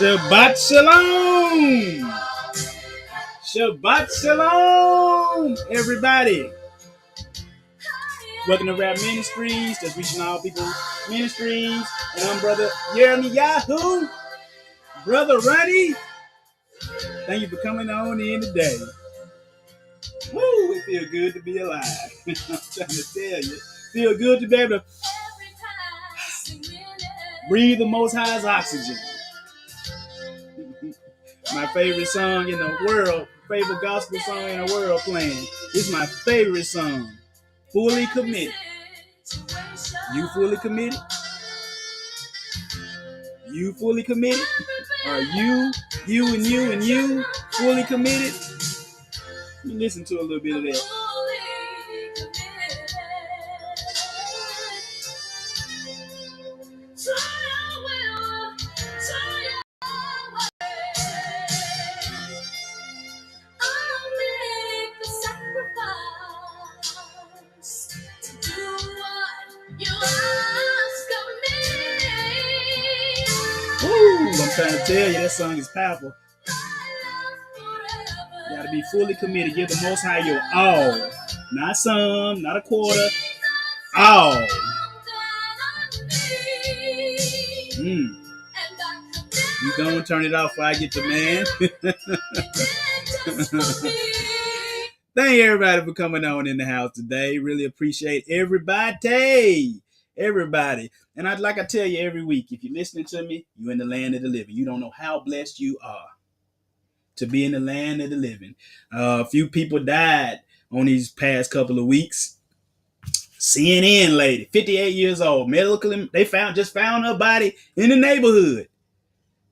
Shabbat Shalom! Shabbat Shalom, everybody! Welcome to Rap Ministries, that's reaching all people ministries. And I'm Brother Yahoo, Brother Ronnie. Thank you for coming on in today. Woo, it feels good to be alive. I'm trying to tell you. Feel good to be able to breathe the Most High's oxygen. My favorite song in the world, favorite gospel song in the world playing. This is my favorite song. Fully Committed. You fully committed? You fully committed? Are you and you fully committed? Let me listen to a little bit of that. I'm trying to tell you, that song is powerful. You gotta be fully committed. Give the Most High your all. Not some, not a quarter. All. You gonna turn it off before I get the man. Thank everybody for coming on in the house today. Really appreciate everybody. And I'd like I tell you every week, if you're listening to me, you're in the land of the living. You don't know how blessed you are to be in the land of the living. A few people died on these past couple of weeks. CNN lady, 58 years old, they just found her body in the neighborhood.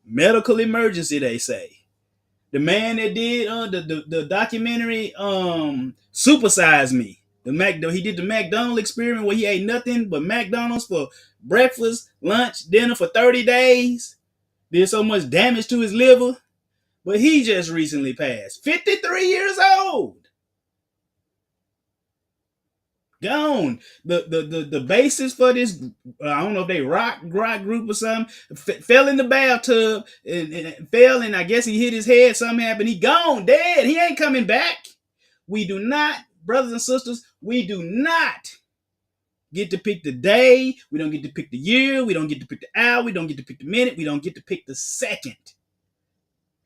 Medical emergency, they say. The man that did the documentary Super Size Me. He did the McDonald's experiment where he ate nothing but McDonald's for breakfast, lunch, dinner for 30 days. Did so much damage to his liver. But he just recently passed. 53 years old. Gone. The basis for this, I don't know if they rock group or something, fell in the bathtub and fell, and I guess he hit his head. Something happened. He gone, dead. He ain't coming back. We do not, brothers and sisters, we do not get to pick the day. We don't get to pick the year. We don't get to pick the hour. We don't get to pick the minute. We don't get to pick the second.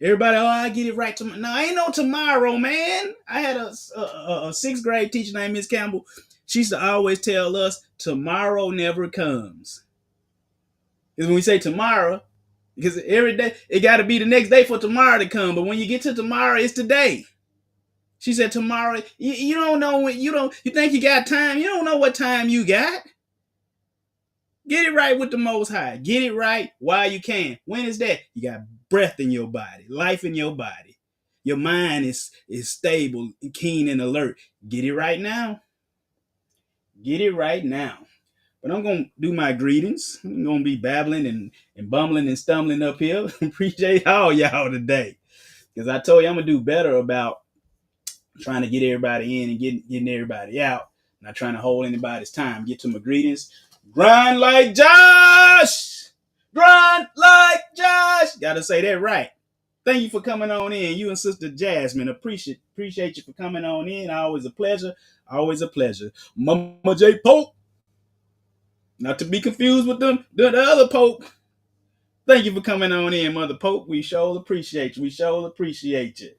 Everybody, I get it right tomorrow. No, ain't no tomorrow, man. I had a sixth grade teacher named Miss Campbell. She used to always tell us, tomorrow never comes. Because when we say tomorrow, because every day, it got to be the next day for tomorrow to come. But when you get to tomorrow, it's today. She said tomorrow, you don't know when, you think you got time. You don't know what time you got. Get it right with the Most High. Get it right while you can. When is that? You got breath in your body, life in your body. Your mind is stable, keen, and alert. Get it right now. Get it right now. But I'm going to do my greetings. I'm going to be babbling and bumbling and stumbling up here. Appreciate all y'all today. Because I told you I'm going to do better about trying to get everybody in and getting everybody out. Not trying to hold anybody's time. Get to my greetings. Grind like Josh! Grind like Josh! Gotta say that right. Thank you for coming on in. You and Sister Jasmine. Appreciate you for coming on in. Always a pleasure. Always a pleasure. Mama J. Pope. Not to be confused with the other Pope. Thank you for coming on in, Mother Pope. We sure appreciate you.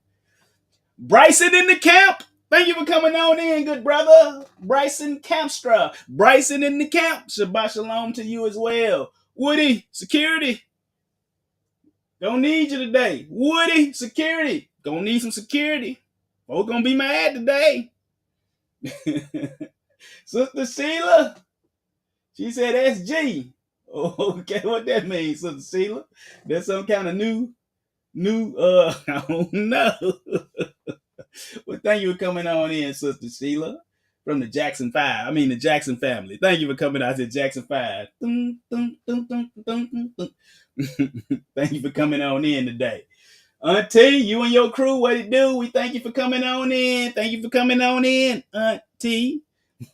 Bryson in the camp. Thank you for coming on in, good brother. Bryson Campstra. Bryson in the camp. Shabbat shalom to you as well. Woody, security. Gonna need you today. Woody, security. Gonna need some security. Folks gonna be mad today. Sister Sheila. She said SG. Oh, okay, what that means, Sister Sheila? That's some kind of new, I don't know. Well, thank you for coming on in, Sister Sheila, from the Jackson family. Thank you for coming out to Jackson 5. Thank you for coming on in today. Auntie, you and your crew, what it do? We thank you for coming on in. Thank you for coming on in, Auntie.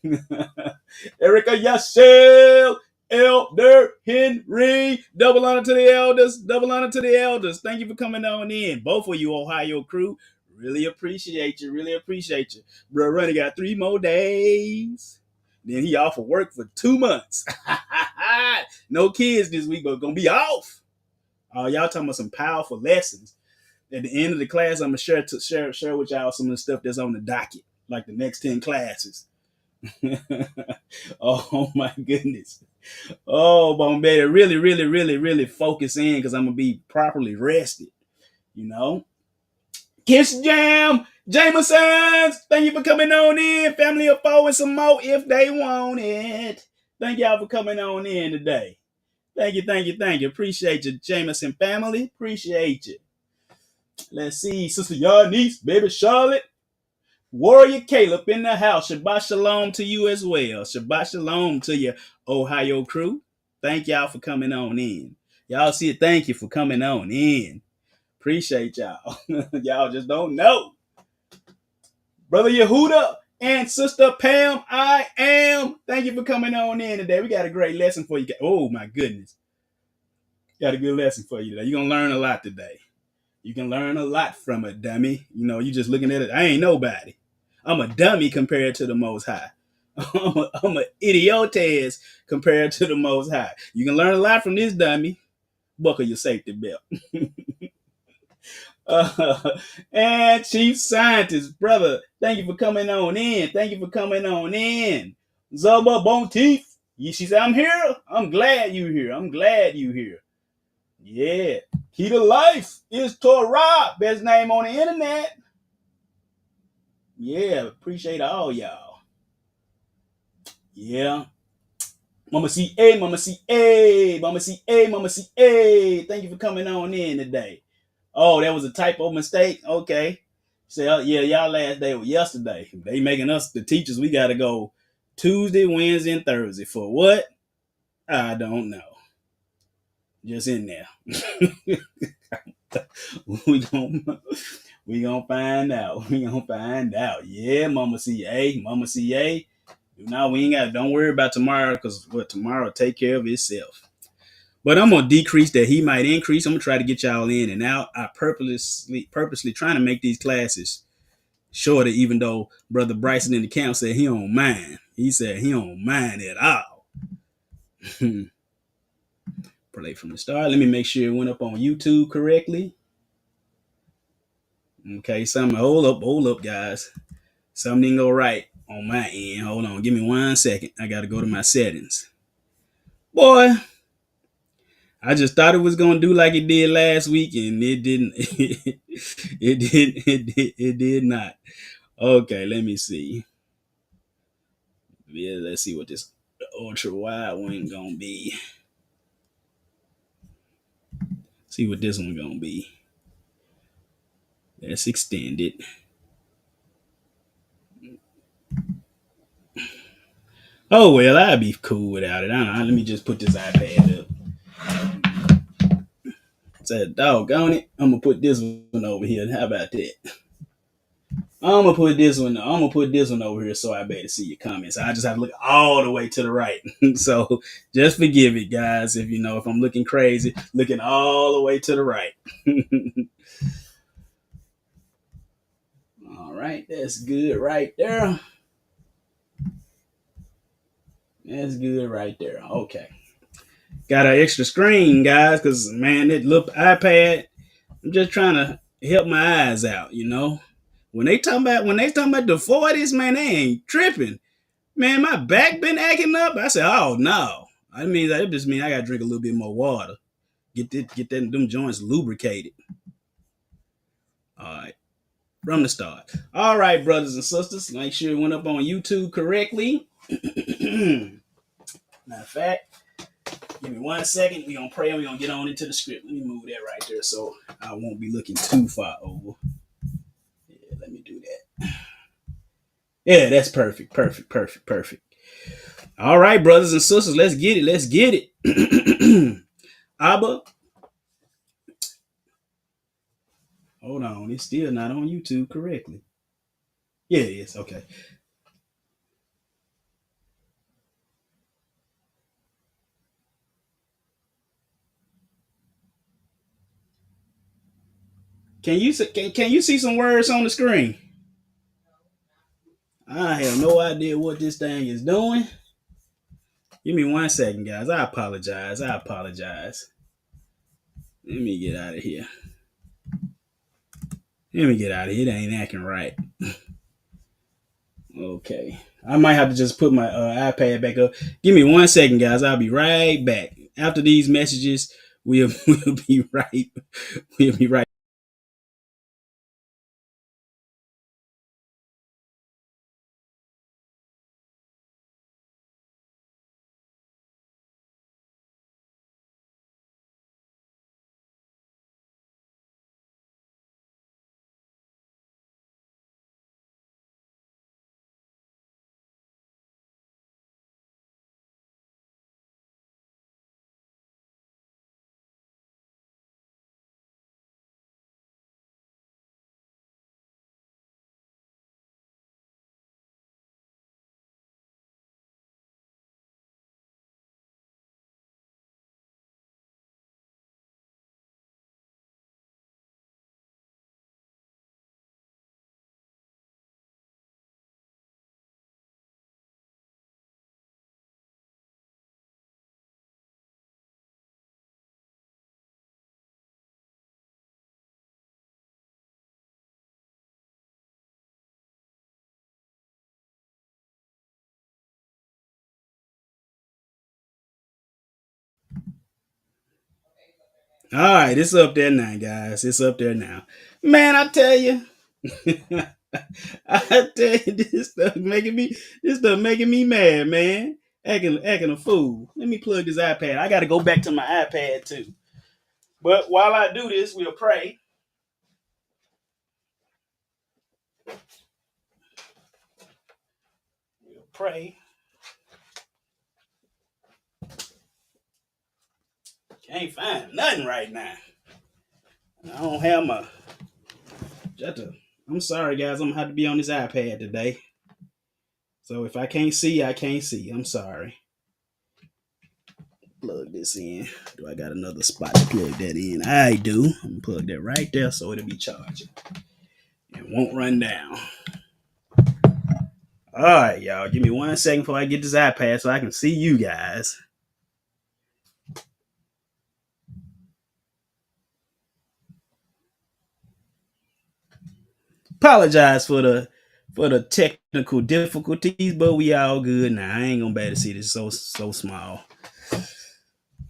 Erica Yashel Elder Henry. Double honor to the elders. Double honor to the elders. Thank you for coming on in. Both of you, Ohio crew. Really appreciate you. Really appreciate you. Bro, Runny got 3 more days. Then he off of work for 2 months. No kids this week, but gonna be off. Y'all talking about some powerful lessons. At the end of the class, I'm gonna share with y'all some of the stuff that's on the docket, like the next 10 classes. Oh my goodness. Oh, but I'm better really, really, really, really focus in because I'm gonna be properly rested. You know. Kiss Jam, Jamesons, thank you for coming on in. Family of 4 and some more if they want it. Thank y'all for coming on in today. Thank you, thank you, thank you. Appreciate you, Jameson family. Appreciate you. Let's see, Sister Yarnice, baby Charlotte, Warrior Caleb in the house. Shabbat shalom to you as well. Shabbat shalom to you, Ohio crew. Thank y'all for coming on in. Y'all see it. Thank you for coming on in. Appreciate y'all. Y'all just don't know. Brother Yehuda and Sister Pam, I am. Thank you for coming on in today. We got a great lesson for you. Oh my goodness. Got a good lesson for you today. You're going to learn a lot today. You can learn a lot from a dummy. You know, you just looking at it. I ain't nobody. I'm a dummy compared to the Most High. I'm an idiotes compared to the Most High. You can learn a lot from this dummy. Buckle your safety belt. And Chief Scientist, brother, thank you for coming on in. Thank you for coming on in. Zubba Bonteef. She said, I'm here. I'm glad you here. I'm glad you here. Yeah. Key to life is Torah. Best name on the internet. Yeah. Appreciate all y'all. Yeah. Mama C.A. Mama C.A. Mama C.A. Mama C.A. Thank you for coming on in today. Oh, that was a typo mistake? Okay. Say, yeah, y'all last day was yesterday. They making us, the teachers, we got to go Tuesday, Wednesday, and Thursday. For what? I don't know. Just in there. we gonna find out. We gonna find out. Yeah, Mama C.A. Mama C.A. No, we ain't got, don't worry about tomorrow because tomorrow will take care of itself. But I'm gonna decrease that he might increase. I'm gonna try to get y'all in and out. I purposely trying to make these classes shorter, even though Brother Bryson in the camp said he don't mind. He said he don't mind at all. Play from the start. Let me make sure it went up on YouTube correctly. Okay, hold up, guys. Something didn't go right on my end. Hold on, give me 1 second. I gotta go to my settings. Boy, I just thought it was gonna do like it did last week, and it didn't. It did not. Okay, let me see. Yeah, let's see what this ultra wide one gonna be. See what this one gonna be. Let's extend it. Oh well, I'd be cool without it. I don't know. Let me just put this iPad up. Said, doggone it, I'm gonna put this one over here. How about that? I'm gonna put this one over here so I better see your comments. I just have to look all the way to the right. So just forgive it, guys, if I'm looking crazy, looking all the way to the right. All right, that's good right there. That's good right there. Okay. Got an extra screen, guys, because man, that little iPad, I'm just trying to help my eyes out, When they talking about the 40s, man, they ain't tripping. Man, my back been acting up. I said, oh no. That just means I gotta drink a little bit more water. Get them joints lubricated. All right. From the start. All right, brothers and sisters. Make sure it went up on YouTube correctly. Matter of fact, give me 1 second. We're gonna pray and we're gonna get on into the script. Let me move that right there so I won't be looking too far over. Yeah, let me do that. Yeah, that's perfect. Perfect. All right, brothers and sisters, let's get it. Abba. Hold on, it's still not on YouTube correctly. Yeah, it is. Okay. Can you see some words on the screen? I have no idea what this thing is doing. Give me 1 second, guys. I apologize. I apologize. Let me get out of here. Let me get out of here. It ain't acting right. Okay. I might have to just put my iPad back up. Give me 1 second, guys. I'll be right back. After these messages, we'll, we'll be right. We'll be right. All right, it's up there now, guys. It's up there now. Man, I tell you. I tell you, this stuff making me mad, man. Acting a fool. Let me plug this iPad. I gotta go back to my iPad too. But while I do this, we'll pray. We'll pray. Can't find nothing right now. I don't have my I'm sorry guys, I'm gonna have to be on this iPad today. So if I can't see, I can't see. I'm sorry. Plug this in. Do I got another spot to plug that in? I do. I'm gonna plug that right there so it'll be charging. It won't run down. All right, y'all. Give me 1 second before I get this iPad so I can see you guys. Apologize for the technical difficulties, but we all good now. I ain't gonna be able to see this so small.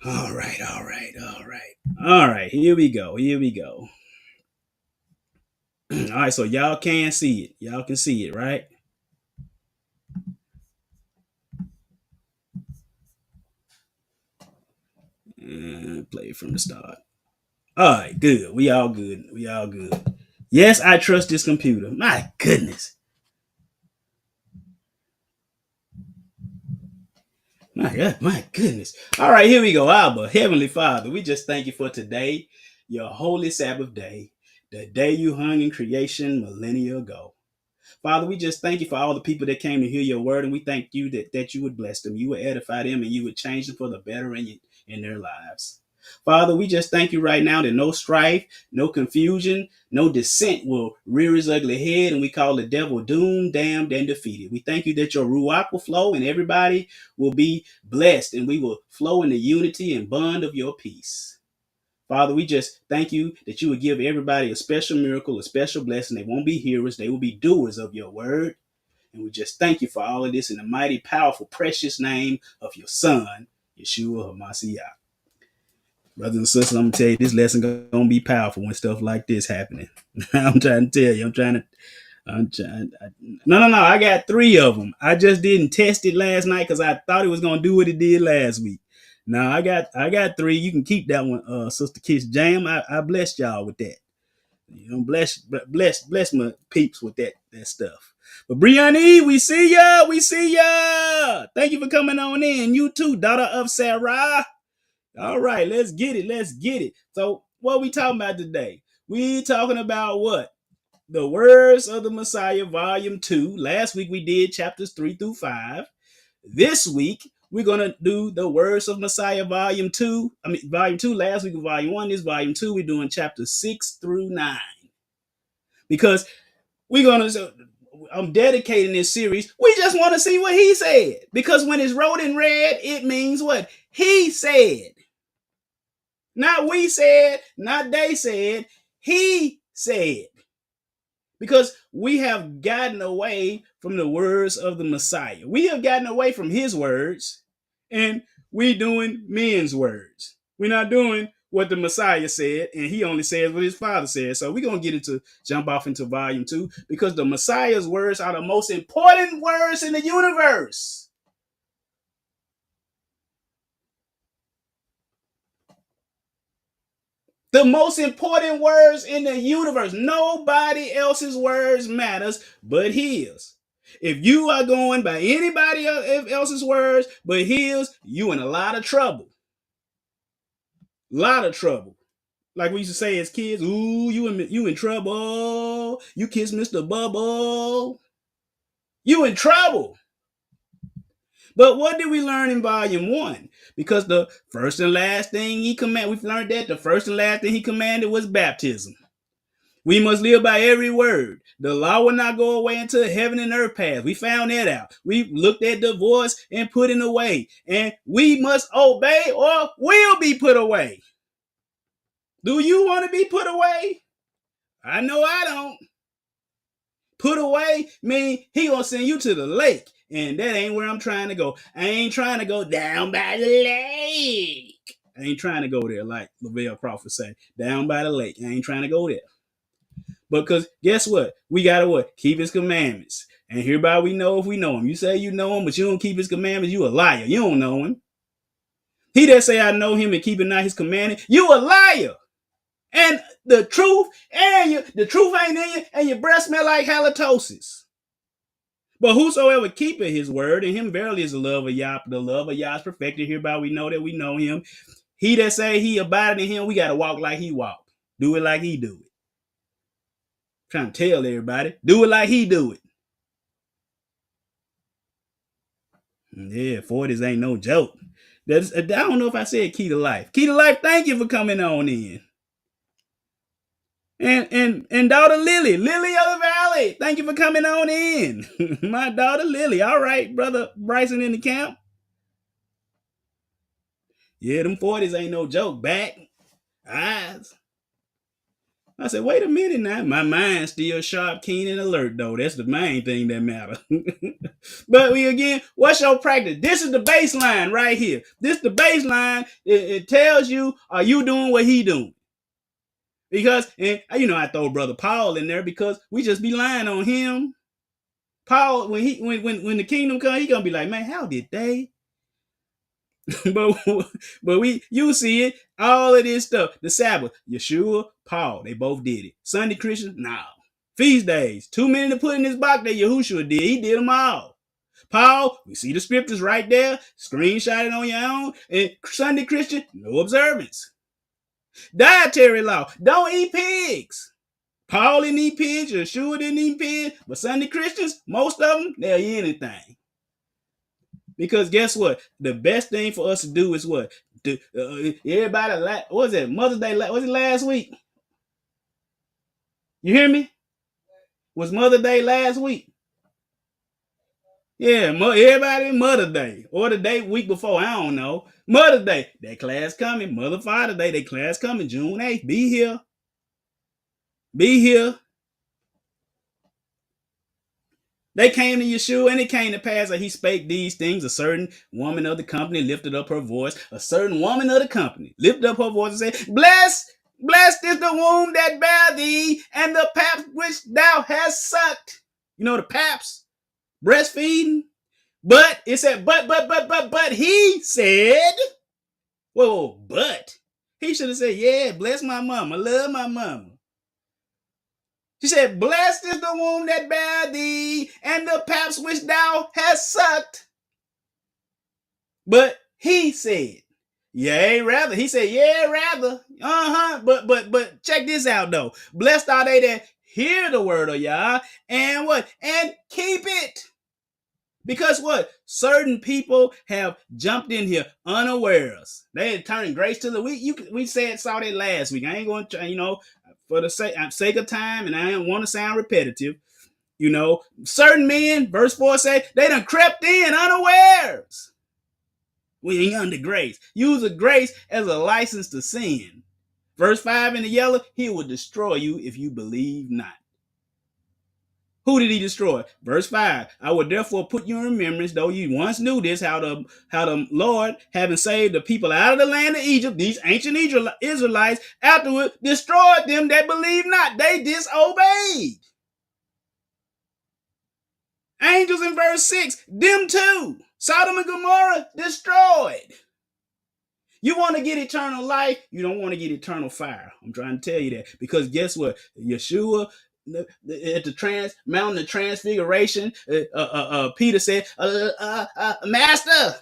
All right, all right, all right, all right. Here we go. Here we go. All right, so y'all can see it. Y'all can see it, right? And play it from the start. All right, good. We all good. We all good. Yes, I trust this computer. My goodness. My goodness. All right, here we go. Abba, Heavenly Father, we just thank you for today, your holy Sabbath day, the day you hung in creation millennia ago. Father, we just thank you for all the people that came to hear your word, and we thank you that you would bless them, you would edify them, and you would change them for the better in their lives. Father, we just thank you right now that no strife, no confusion, no dissent will rear his ugly head, and we call the devil doomed, damned, and defeated. We thank you that your ruach will flow, and everybody will be blessed, and we will flow in the unity and bond of your peace. Father, we just thank you that you would give everybody a special miracle, a special blessing. They won't be hearers, they will be doers of your word. And we just thank you for all of this in the mighty, powerful, precious name of your son, Yeshua HaMashiach. Brothers and sisters, I'm going to tell you, this lesson going to be powerful when stuff like this happening. I'm trying to tell you. No. I got 3 of them. I just didn't test it last night because I thought it was going to do what it did last week. Now I got 3. You can keep that one, Sister Kiss Jam. I blessed y'all with that. You know, bless my peeps with that stuff. But Brianne, we see ya. We see ya. Thank you for coming on in. You too, daughter of Sarah. All right, let's get it. Let's get it. So, what we talking about today? We talking about what? The Words of the Messiah, Volume 2. Last week we did chapters 3 through 5. This week we're gonna do the Words of Messiah, Volume 2. Volume 2. Last week was Volume 1. This Volume 2. We're doing chapters 6 through 9. because we're gonna. I'm dedicating this series. We just want to see what he said, because when it's wrote in red, it means what he said. Not we said, not they said. He said. Because we have gotten away from the words of the Messiah. We have gotten away from his words, and we doing men's words. We're not doing what the Messiah said, and he only says what his father said. So we're going to jump off into volume 2, because the Messiah's words are the most important words in the universe. The most important words in the universe. Nobody else's words matters but his. If you are going by anybody else's words but his, you in a lot of trouble. Lot of trouble. Like we used to say as kids, ooh, you in trouble. You kiss Mr. Bubble. You in trouble. But what did we learn in volume 1? Because the first and last thing he commanded, we've learned that the first and last thing he commanded was baptism. We must live by every word. The law will not go away until heaven and earth pass. We found that out. We looked at divorce and put it away. And we must obey or will be put away. Do you want to be put away? I know I don't. Put away mean he gonna send you to the lake. And that ain't where I'm trying to go. I ain't trying to go down by the lake. I ain't trying to go there like Lavelle Crawford said. Down by the lake. I ain't trying to go there. Because guess what? We gotta what? Keep his commandments. And hereby we know if we know him. You say you know him, but you don't keep his commandments, you a liar. You don't know him. He that say I know him and keep not his commandment, you a liar. And the truth ain't in you, and your breath smell like halitosis. But whosoever keepeth his word, and him verily is the love of Yah. The love of Yah is perfected. Hereby we know that we know him. He that say he abided in him, we gotta walk like he walked. Do it like he do it. Trying to tell everybody, do it like he do it. Yeah, 40s ain't no joke. I don't know if I said key to life. Key to life, thank you for coming on in. And daughter Lily of the Valley, thank you for coming on in. My daughter Lily. All right, brother Bryson in the camp. Yeah, them 40s ain't no joke. Back, eyes. I said, wait a minute now. My mind's still sharp, keen, and alert, though. That's the main thing that matters. But what's your practice? This is the baseline right here. This is the baseline. It tells you, are you doing what he doing? Because, I throw Brother Paul in there because we just be lying on him. Paul, when the kingdom comes, he gonna be like, man, how did they? but you see it, all of this stuff. The Sabbath, Yeshua, Paul, they both did it. Sunday Christians, no. Feast days, too many to put in this box that Yahushua did. He did them all. Paul, we see the scriptures right there. Screenshot it on your own. And Sunday Christian, no observance. Dietary law, don't eat pigs. Paul didn't eat pigs, Yeshua didn't eat pigs, but Sunday Christians, most of them, they'll eat anything. Because guess what? The best thing for us to do is what? Everybody, what was it? Mother's Day, was it last week? You hear me? Was Mother's Day last week? Yeah, everybody Mother's Day. Or the day week before, I don't know. Mother's Day, that class coming. Mother Father Day, that class coming June 8th. Be here. Be here. They came to Yeshua, and it came to pass that he spake these things. A certain woman of the company lifted up her voice. A certain woman of the company lifted up her voice and said, Blessed is the womb that bare thee, and the paps which thou hast sucked. You know the paps? Breastfeeding. But it said, but he said, whoa, but. He should have said, yeah, bless my mama. Love my mama. She said, blessed is the womb that bare thee, and the paps which thou hast sucked. But he said, yea, rather. He said, yeah, rather. But check this out, though. Blessed are they that hear the word of Yah, and what? And keep it. Because what? Certain people have jumped in here unawares. They had turned grace to the week. We saw that last week. I ain't going to, for the sake of time, and I don't want to sound repetitive. Certain men, verse 4 say, they done crept in unawares. We ain't under grace. Use of grace as a license to sin. Verse 5 in the yellow, he will destroy you if you believe not. Who did he destroy? Verse 5, I will therefore put you in remembrance, though you once knew this, how the Lord, having saved the people out of the land of Egypt, these ancient Israelites, afterward destroyed them that believed not. They disobeyed. Angels in verse 6, them too. Sodom and Gomorrah destroyed. You want to get eternal life, you don't want to get eternal fire. I'm trying to tell you that. Because guess what? Yeshua, at the mountain of transfiguration, Peter said, Master,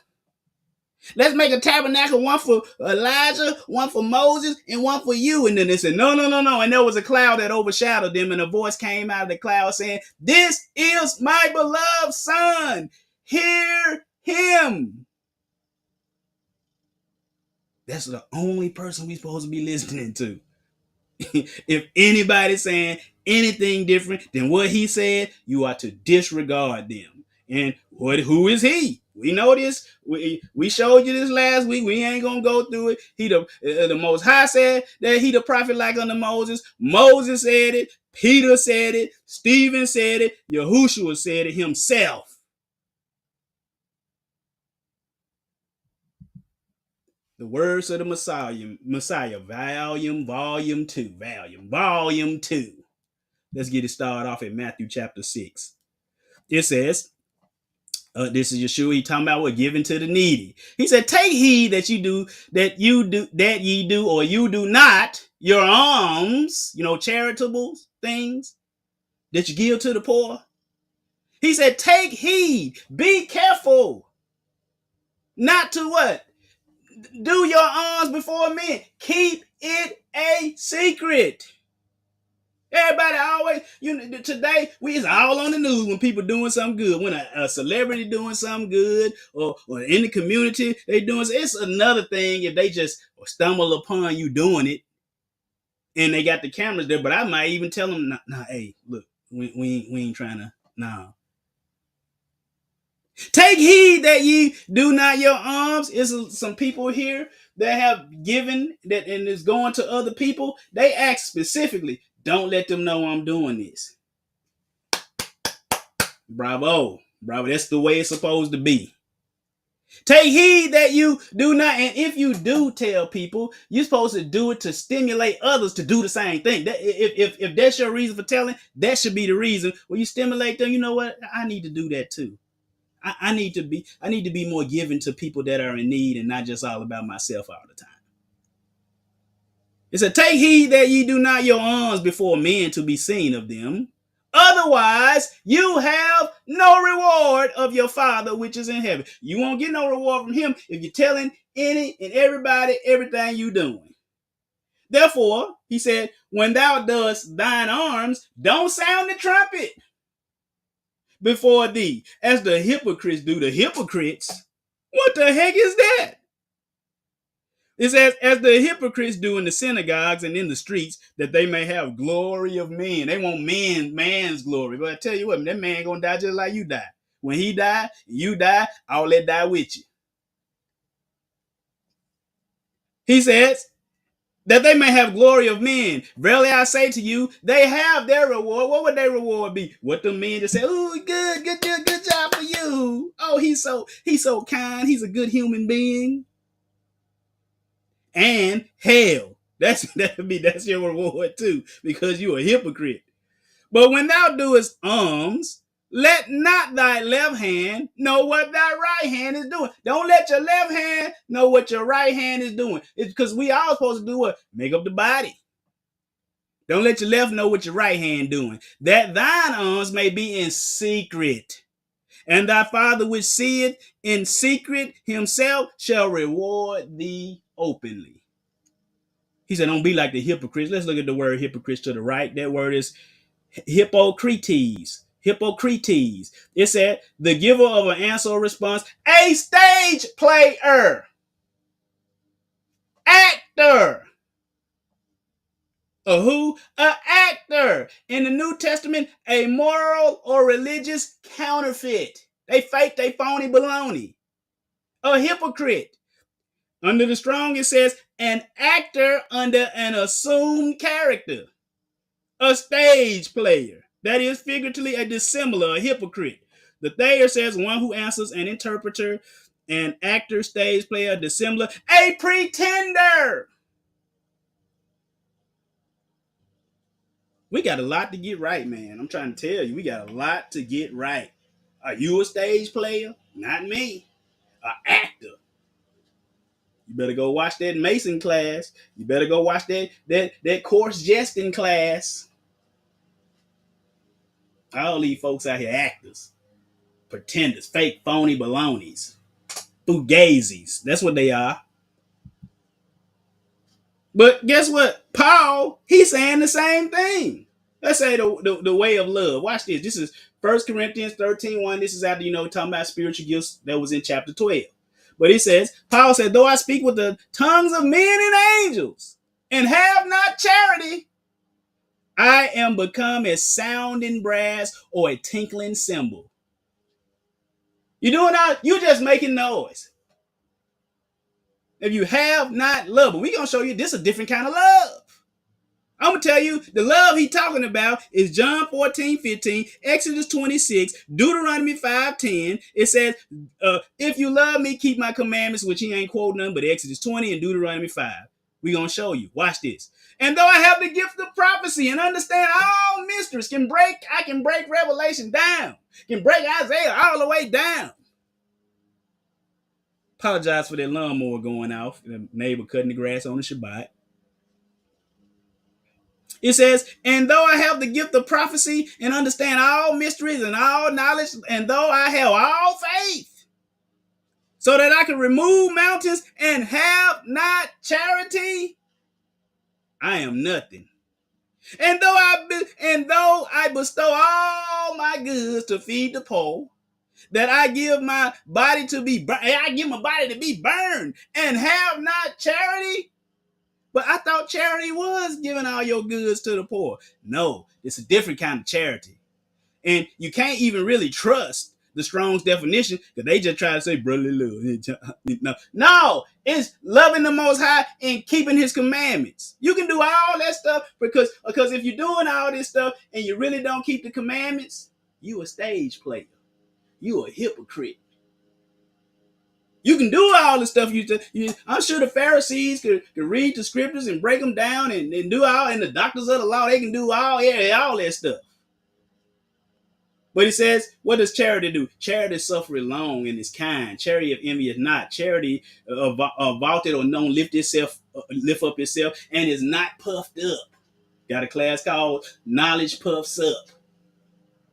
let's make a tabernacle, one for Elijah, one for Moses, and one for you. And then they said, no. And there was a cloud that overshadowed them, and a voice came out of the cloud saying, this is my beloved son. Hear him. That's the only person we're supposed to be listening to. If anybody's saying anything different than what he said, you are to disregard them. And who is he? We know this. We showed you this last week. We ain't gonna go through it. He the Most High said that he the prophet like unto Moses. Moses said it. Peter said it. Stephen said it. Yahushua said it himself. The Words of the Messiah, volume 2. Let's get it started off in Matthew chapter 6. It says, this is Yeshua. He talking about what giving to the needy. He said, take heed that ye do, or you do not, your alms, charitable things that you give to the poor. He said, take heed, be careful, not to what? Do your alms before men. Keep it a secret. Everybody always, today it's all on the news when people doing something good. When a celebrity doing something good, or in the community they doing, it's another thing if they just stumble upon you doing it, and they got the cameras there. But I might even tell them, nah, hey, look, we ain't trying to, nah. Take heed that ye do not your alms. Is some people here that have given that and is going to other people. They ask specifically, don't let them know I'm doing this. Bravo. That's the way it's supposed to be. Take heed that you do not, and if you do tell people, you're supposed to do it to stimulate others to do the same thing. If that's your reason for telling, that should be the reason. When you stimulate them, you know what? I need to do that too. I need to be more given to people that are in need and not just all about myself all the time. It said, take heed that ye do not your alms before men to be seen of them. Otherwise, you have no reward of your Father which is in heaven. You won't get no reward from him if you're telling any and everybody everything you doing. Therefore, he said, when thou dost thine alms, don't sound the trumpet before thee, as the hypocrites do. The hypocrites? What the heck is that? It says, as the hypocrites do in the synagogues and in the streets, that they may have glory of men. They want man's glory. But I tell you what, that man gonna die just like you die. When he die, you die, all that die with you. He says, that they may have glory of men. Verily I say to you, they have their reward. What would their reward be? What the men just say, oh, good job for you. Oh, he's so kind. He's a good human being. And hell, that's your reward too, because you're a hypocrite. But when thou doest alms, let not thy left hand know what thy right hand is doing. Don't let your left hand know what your right hand is doing. It's because we all supposed to do what? Make up the body. Don't let your left know what your right hand doing. That thine alms may be in secret. And thy Father which seeth in secret himself shall reward thee openly. He said, don't be like the hypocrites. Let's look at the word hypocrites to the right. That word is Hippocrates. It said, the giver of an answer or response, a stage player, actor, A who? A actor. In the New Testament, a moral or religious counterfeit. They fake, they phony baloney. A hypocrite. Under the Strong, it says an actor under an assumed character. A stage player. That is figuratively a dissembler, a hypocrite. The Thayer says one who answers an interpreter, an actor, stage player, a dissembler, a pretender. We got a lot to get right, man. I'm trying to tell you, we got a lot to get right. Are you a stage player? Not me. An actor. You better go watch that Mason class. You better go watch that course jesting class. All these folks out here actors, pretenders, fake, phony balonies, fugazis. That's what they are. But guess what? Paul, he's saying the same thing. Let's say the way of love. Watch this. This is 1 Corinthians 13:1. This is after, talking about spiritual gifts that was in chapter 12. But he says, Paul said, though I speak with the tongues of men and angels and have not charity, I am become a sounding brass or a tinkling cymbal. You doing that? You just making noise. If you have not love, but we're going to show you this is a different kind of love. I'm going to tell you, the love he's talking about is John 14:15, Exodus 26, Deuteronomy 5:10. It says, if you love me, keep my commandments, which he ain't quoting them, but Exodus 20 and Deuteronomy 5. We're going to show you. Watch this. And though I have the gift of prophecy and understand all mysteries, I can break Revelation down, can break Isaiah all the way down. Apologize for that lawnmower going off, the neighbor cutting the grass on the Shabbat. It says, and though I have the gift of prophecy and understand all mysteries and all knowledge, and though I have all faith, so that I can remove mountains and have not charity, I am nothing. And though I bestow all my goods to feed the poor, that I give my body to be burned and have not charity. But I thought charity was giving all your goods to the poor. No, it's a different kind of charity. And you can't even really trust the Strong's definition because they just try to say brotherly love. No, it's loving the Most High and keeping his commandments. You can do all that stuff because if you're doing all this stuff and you really don't keep the commandments, you a stage player. You a hypocrite. You can do all the stuff I'm sure the Pharisees could read the scriptures and break them down and do all, and the doctors of the law, they can do all that stuff. But he says, what does charity do? Charity suffereth long and is kind. Charity of envy is not. Charity vaulted or known lift up itself and is not puffed up. Got a class called Knowledge Puffs Up.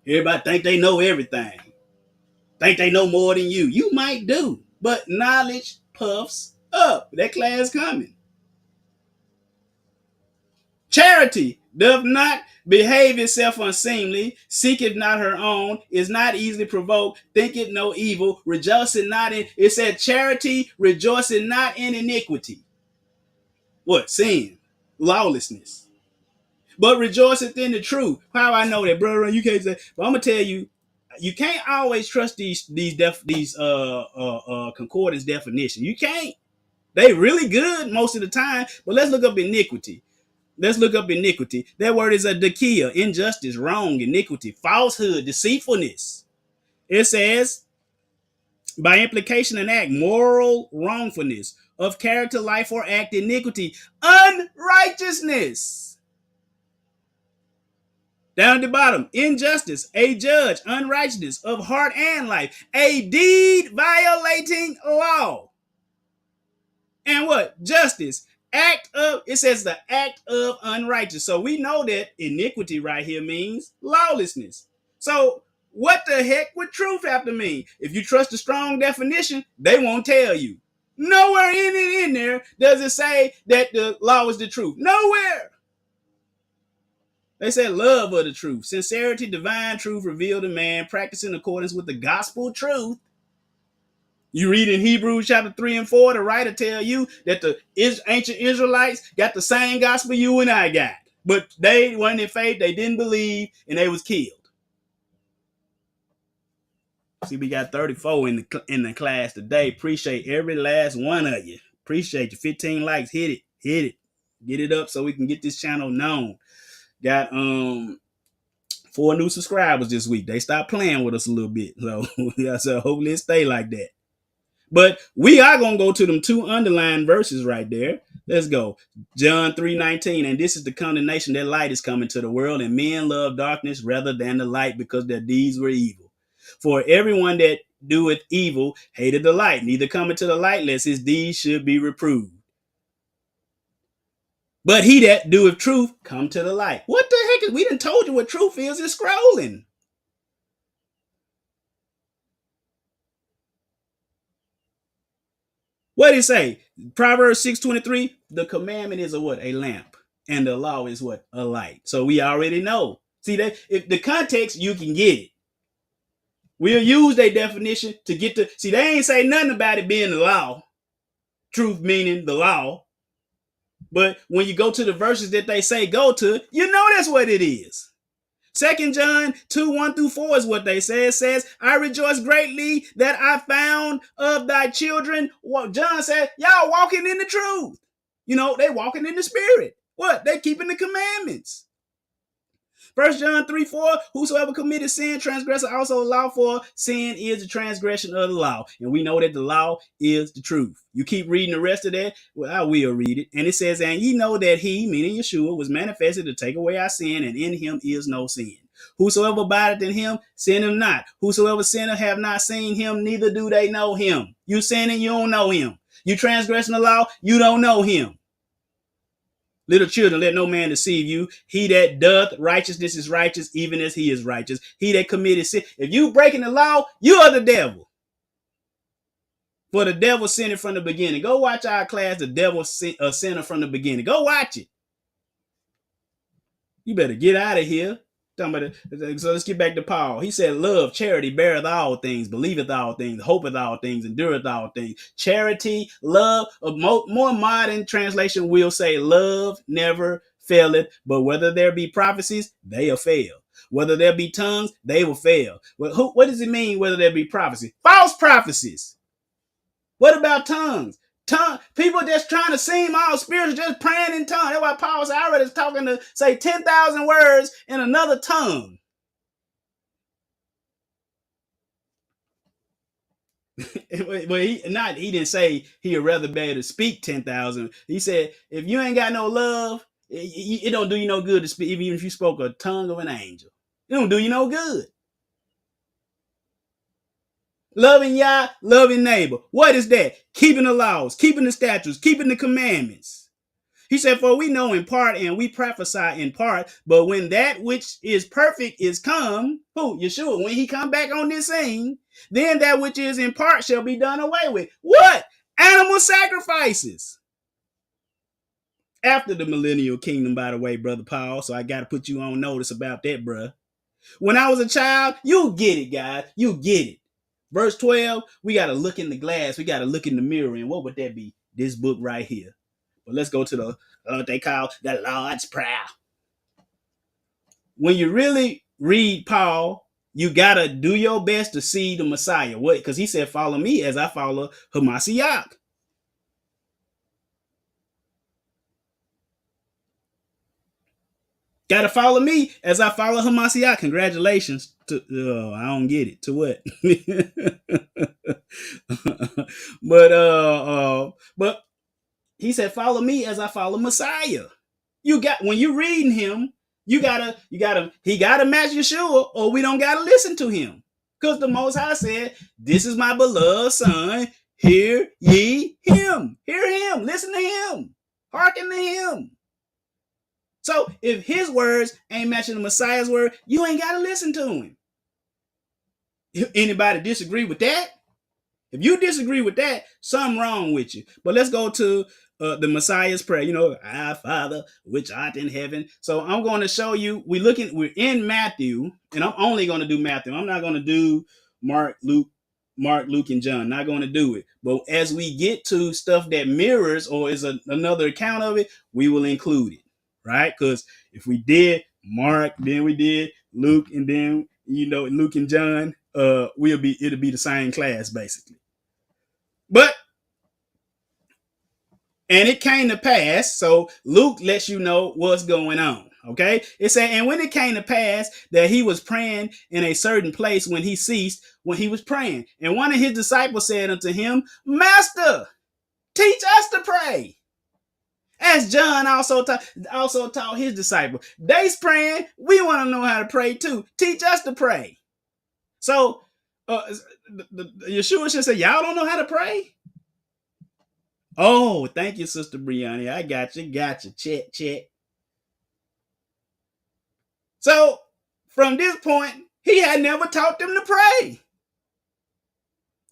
Everybody think they know everything. Think they know more than you. You might do, but knowledge puffs up. That class coming. Charity doth not behave itself unseemly, seeketh not her own, is not easily provoked, thinketh no evil, rejoiceth not in. It said charity rejoiceth not in iniquity. What? Sin, lawlessness. But rejoiceth in the truth. How I know that, brother? You can't say. But I'm gonna tell you, you can't always trust these concordance definitions. You can't. They really good most of the time. But let's look up iniquity. That word is a dikia, injustice, wrong, iniquity, falsehood, deceitfulness. It says, by implication, an act, moral wrongfulness of character, life, or act, iniquity, unrighteousness. Down at the bottom, injustice, a judge, unrighteousness of heart and life, a deed violating law. And what? Justice. It says the act of unrighteous. So we know that iniquity right here means lawlessness. So what the heck would truth have to mean? If you trust the Strong definition, they won't tell you. Nowhere in there does it say that the law is the truth. Nowhere. They said love of the truth, sincerity, divine truth revealed to man, practice in accordance with the gospel truth. You read in Hebrews chapter 3 and 4, the writer tell you that the ancient Israelites got the same gospel you and I got. But they weren't in faith, they didn't believe, and they was killed. See, we got 34 in the class today. Appreciate every last one of you. Appreciate you. 15 likes. Hit it. Get it up so we can get this channel known. Got 4 new subscribers this week. They stopped playing with us a little bit. So, yeah, so hopefully it stay like that. But we are going to go to them 2 underlined verses right there. Let's go. John 3:19. And this is the condemnation that light is coming to the world, and men love darkness rather than the light because their deeds were evil. For everyone that doeth evil hated the light, neither cometh to the light lest his deeds should be reproved. But he that doeth truth come to the light. What the heck is, we done told you what truth is. It's scrolling. What did it say? Proverbs 6:23. The commandment is a what? A lamp. And the law is what? A light. So we already know. See that if the context, you can get it. We'll use their definition to get to see. They ain't say nothing about it being the law. Truth meaning the law. But when you go to the verses that they say go to, you know that's what it is. 2 John 2:1-4 is what they say. It says, I rejoice greatly that I found of thy children. What John said, y'all walking in the truth. You know, they walking in the spirit. What? They keeping the commandments. 1 John 3:4, whosoever committed sin, transgressor also allow for sin is the transgression of the law. And we know that the law is the truth. You keep reading the rest of that, well, I will read it. And it says, and ye know that he, meaning Yeshua, was manifested to take away our sin, and in him is no sin. Whosoever abideth in him, sin him not. Whosoever sinneth have not seen him, neither do they know him. You sinning, you don't know him. You transgressing the law, you don't know him. Little children, let no man deceive you. He that doth righteousness is righteous, even as he is righteous. He that committed sin. If you breaking the law, you are the devil. For the devil sinned from the beginning. Go watch our class, The Devil Sinner from the Beginning. Go watch it. You better get out of here. So let's get back to Paul. He said, love, charity, beareth all things, believeth all things, hopeth all things, endureth all things. Charity, love, a more modern translation will say, love never faileth, but whether there be prophecies, they will fail. Whether there be tongues, they will fail. What does it mean, whether there be prophecy? False prophecies. What about tongues? People just trying to seem all spiritual, just praying in tongues. That's why Paul said, I read is talking to say 10,000 words in another tongue. Well, he didn't say he'd rather be able to speak 10,000. He said, if you ain't got no love, it don't do you no good to speak, even if you spoke a tongue of an angel. It don't do you no good. Loving Yah, loving neighbor. What is that? Keeping the laws, keeping the statutes, keeping the commandments. He said, for we know in part and we prophesy in part, but when that which is perfect is come, who? Yeshua, when he come back on this scene, then that which is in part shall be done away with. What? Animal sacrifices. After the millennial kingdom, by the way, Brother Paul, so I got to put you on notice about that, bruh. When I was a child, you get it, guys. You get it. Verse 12, we got to look in the glass. We got to look in the mirror. And what would that be? This book right here. But let's go to the what they call the Lord's Prayer. When you really read Paul, you got to do your best to see the Messiah. What? Because he said, follow me as I follow Hamashiach. Got to follow me as I follow Hamashiach. Congratulations. I don't get it. To what? But he said, follow me as I follow Messiah. You got, when you reading him, he gotta match Yeshua, or we don't gotta listen to him. Because the Most High said, this is my beloved son, hear ye him. Hear him, listen to him, hearken to him. So if his words ain't matching the Messiah's word, you ain't gotta listen to him. If anybody disagree with that? If you disagree with that, something wrong with you. But let's go to the Messiah's prayer. You know, our Father, which art in heaven. So I'm going to show you, we're in Matthew, and I'm only going to do Matthew. I'm not going to do Mark, Luke, and John. Not going to do it. But as we get to stuff that mirrors or is another account of it, we will include it. right? Because if we did Mark, then we did Luke, and then Luke and John, it'll be the same class basically. But and it came to pass, so Luke lets you know what's going on. Okay, it said, and when it came to pass that he was praying in a certain place, when he ceased, when he was praying, and one of his disciples said unto him, Master, teach us to pray, as John also taught his disciples. They's praying. We want to know how to pray too. Teach us to pray. So Yeshua should say, y'all don't know how to pray? Oh, thank you, Sister Brianna. I got you. Check. So from this point, he had never taught them to pray.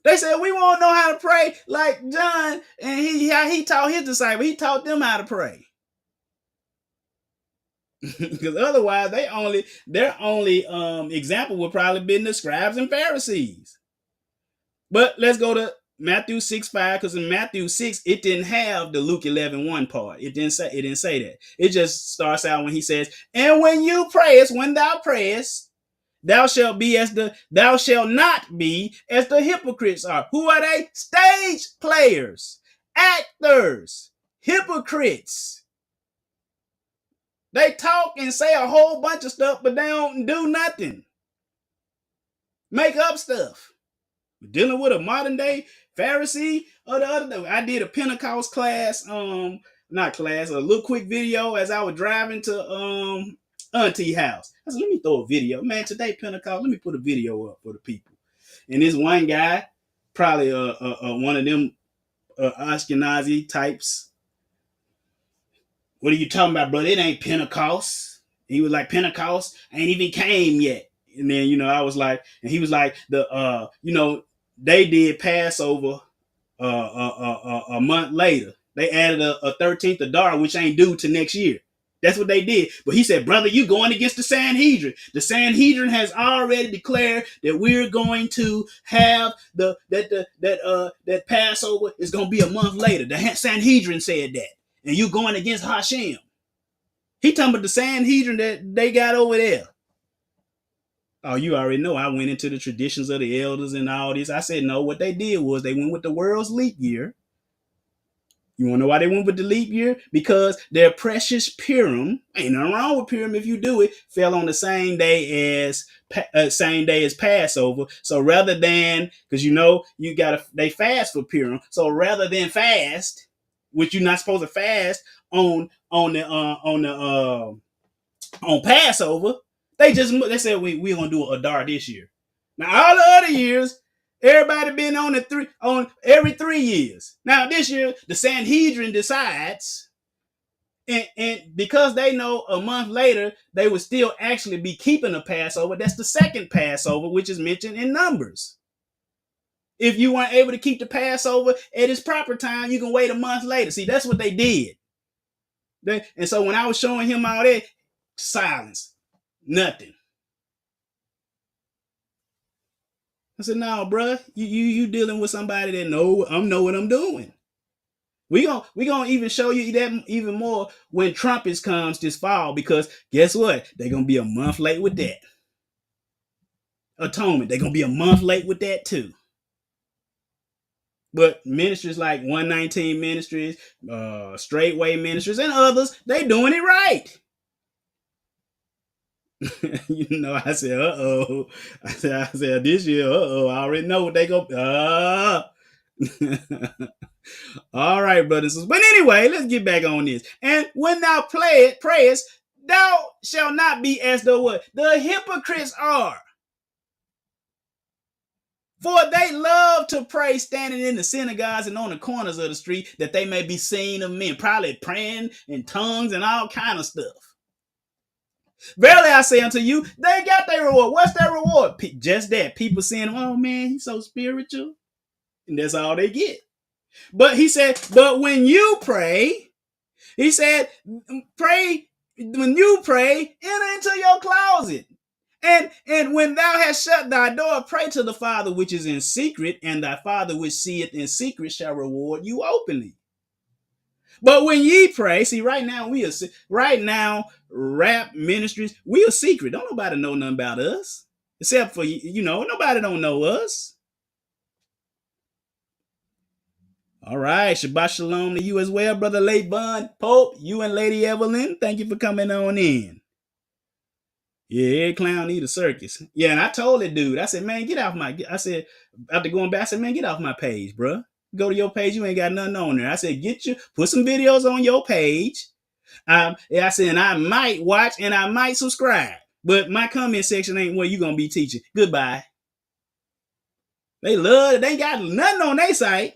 They said, we won't know how to pray like John, and he taught his disciples. He taught them how to pray. Because otherwise, their only example would probably be the scribes and Pharisees. But let's go to Matthew 6:5, because in Matthew 6, it didn't have the Luke 11:1 part. It didn't say that. It just starts out when he says, and when thou prayest, thou shalt not be as the hypocrites are. Who are they? Stage players, actors, hypocrites. They talk and say a whole bunch of stuff, but they don't do nothing. Make up stuff. We're dealing with a modern day Pharisee or the other day. I did a Pentecost class, a little quick video as I was driving to Auntie house. I said, let me throw a video. Man, today Pentecost, let me put a video up for the people. And this one guy, probably one of them Ashkenazi types. What are you talking about, brother? It ain't Pentecost. He was like, Pentecost ain't even came yet. And then, I was like, and he was like, they did Passover a month later. They added a 13th of Adar, which ain't due to next year. That's what they did. But he said, brother, you going against the Sanhedrin. The Sanhedrin has already declared that we're going to have that Passover is going to be a month later. The Sanhedrin said that. And you going against Hashem. He talking about the Sanhedrin that they got over there. Oh, you already know I went into the traditions of the elders and all this. I said, no, what they did was they went with the world's leap year. You want to know why they went with the leap year? Because their precious Purim, ain't nothing wrong with Purim if you do it, fell on the same day as Passover. So rather than, because they fast for Purim. So rather than fast, which you're not supposed to fast on Passover, they said we're gonna do Adar this year. Now all the other years, everybody been on every 3 years. Now this year, the Sanhedrin decides, and because they know a month later they would still actually be keeping the Passover. That's the second Passover, which is mentioned in Numbers. If you weren't able to keep the Passover at its proper time, you can wait a month later. See, that's what they did. And so when I was showing him all that, silence, nothing. I said, no, bro, you dealing with somebody that know what I'm doing. We gonna even show you that even more when trumpets comes this fall, because guess what? They're gonna be a month late with that. Atonement, they're gonna be a month late with that too. But ministries like 119 Ministries, Straightway Ministries, and others, they doing it right. I said, uh-oh. I said, this year, uh-oh, I already know what they go. All right, brothers. But anyway, let's get back on this. And when thou prayest, thou shalt not be as though what? The hypocrites are. For they love to pray standing in the synagogues and on the corners of the street, that they may be seen of men, probably praying in tongues and all kind of stuff. Verily I say unto you, they got their reward. What's their reward? Just that. People saying, oh man, he's so spiritual. And that's all they get. But he said, but when you pray, he said, when you pray, enter into your closet. And when thou hast shut thy door, pray to the Father which is in secret, and thy Father which seeth in secret shall reward you openly. But when ye pray, see, right now, rap ministries, we are secret. Don't nobody know nothing about us. Except for nobody don't know us. All right. Shabbat shalom to you as well, Brother Laban Pope, you and Lady Evelyn. Thank you for coming on in. Yeah, clown need a circus. Yeah, and I told that dude, I said, man, get off my. I said, after going back, I said, man, get off my page, bro. Go to your page, you ain't got nothing on there. I said, put some videos on your page. I said, and I might watch and I might subscribe, but my comment section ain't where you gonna be teaching. Goodbye. They love it. They got nothing on their site.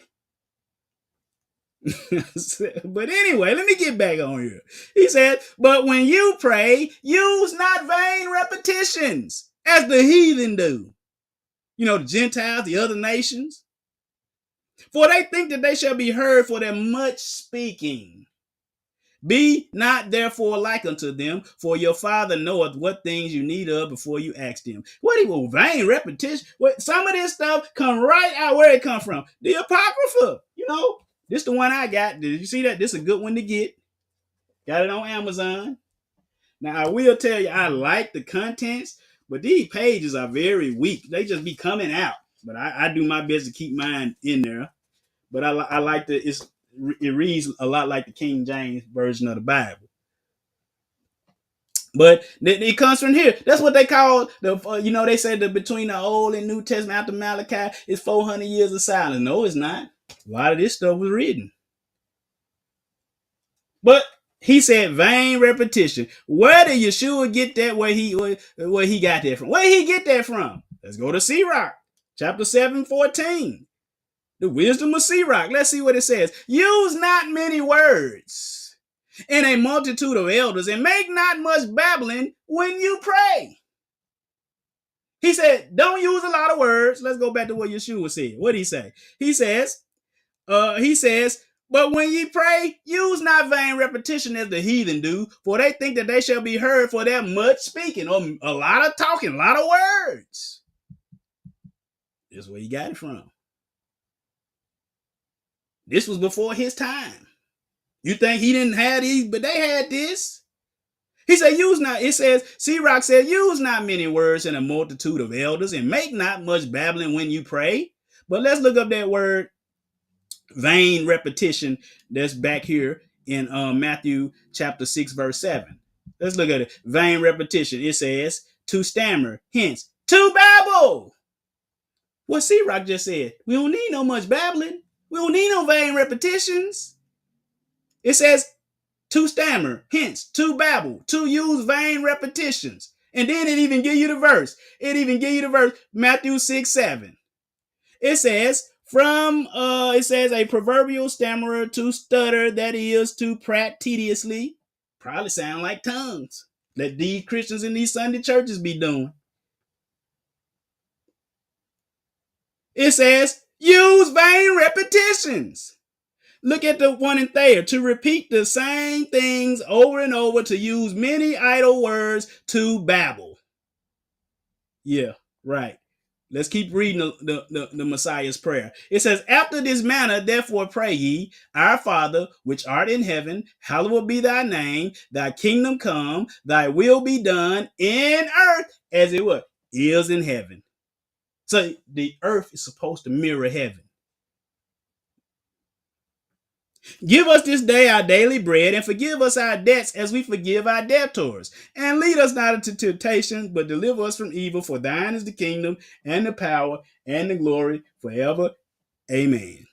But anyway, let me get back on here. He said, but when you pray, use not vain repetitions as the heathen do. The Gentiles, the other nations. For they think that they shall be heard for their much speaking. Be not therefore like unto them, for your Father knoweth what things you need of before you ask him. What he will vain repetition? Some of this stuff come right out where it come from. The Apocrypha. This the one I got. Did you see that? This is a good one to get. Got it on Amazon. Now I will tell you, I like the contents, but these pages are very weak. They just be coming out. But I do my best to keep mine in there. But I like it reads a lot like the King James version of the Bible. But it comes from here. That's what they call they say that between the Old and New Testament after Malachi is 400 years of silence. No, it's not. A lot of this stuff was written. But he said vain repetition. Where did Yeshua get that? Where he got that from? Where he get that from? Let's go to Sirach, chapter 7:14. The wisdom of Sirach. Let's see what it says. Use not many words in a multitude of elders, and make not much babbling when you pray. He said, don't use a lot of words. Let's go back to what Yeshua said. What did he say? He says, but when ye pray, use not vain repetition as the heathen do, for they think that they shall be heard for their much speaking, or a lot of talking, a lot of words. This is where he got it from. This was before his time. You think he didn't have these, but they had this. He said, use not, it says, Sirach said, use not many words in a multitude of elders, and make not much babbling when you pray. But let's look up that word, vain repetition, that's back here in Matthew chapter 6, verse 7. Let's look at it. Vain repetition. It says, to stammer, hence, to babble. What Sirach just said. We don't need no much babbling. We don't need no vain repetitions. It says to stammer, hence to babble, to use vain repetitions. And then it even give you the verse. Matthew 6:7. It says a proverbial stammerer to stutter, that is to prat tediously. Probably sound like tongues that these Christians in these Sunday churches be doing. It says use vain repetitions. Look at the one in Thayer. To repeat the same things over and over, to use many idle words, to babble. Yeah, right. Let's keep reading the Messiah's prayer. It says, after this manner, therefore pray ye, our Father, which art in heaven, hallowed be thy name, thy kingdom come, thy will be done in earth as it is in heaven. So the earth is supposed to mirror heaven. Give us this day our daily bread, and forgive us our debts as we forgive our debtors. And lead us not into temptation, but deliver us from evil. For thine is the kingdom, and the power, and the glory forever. Amen.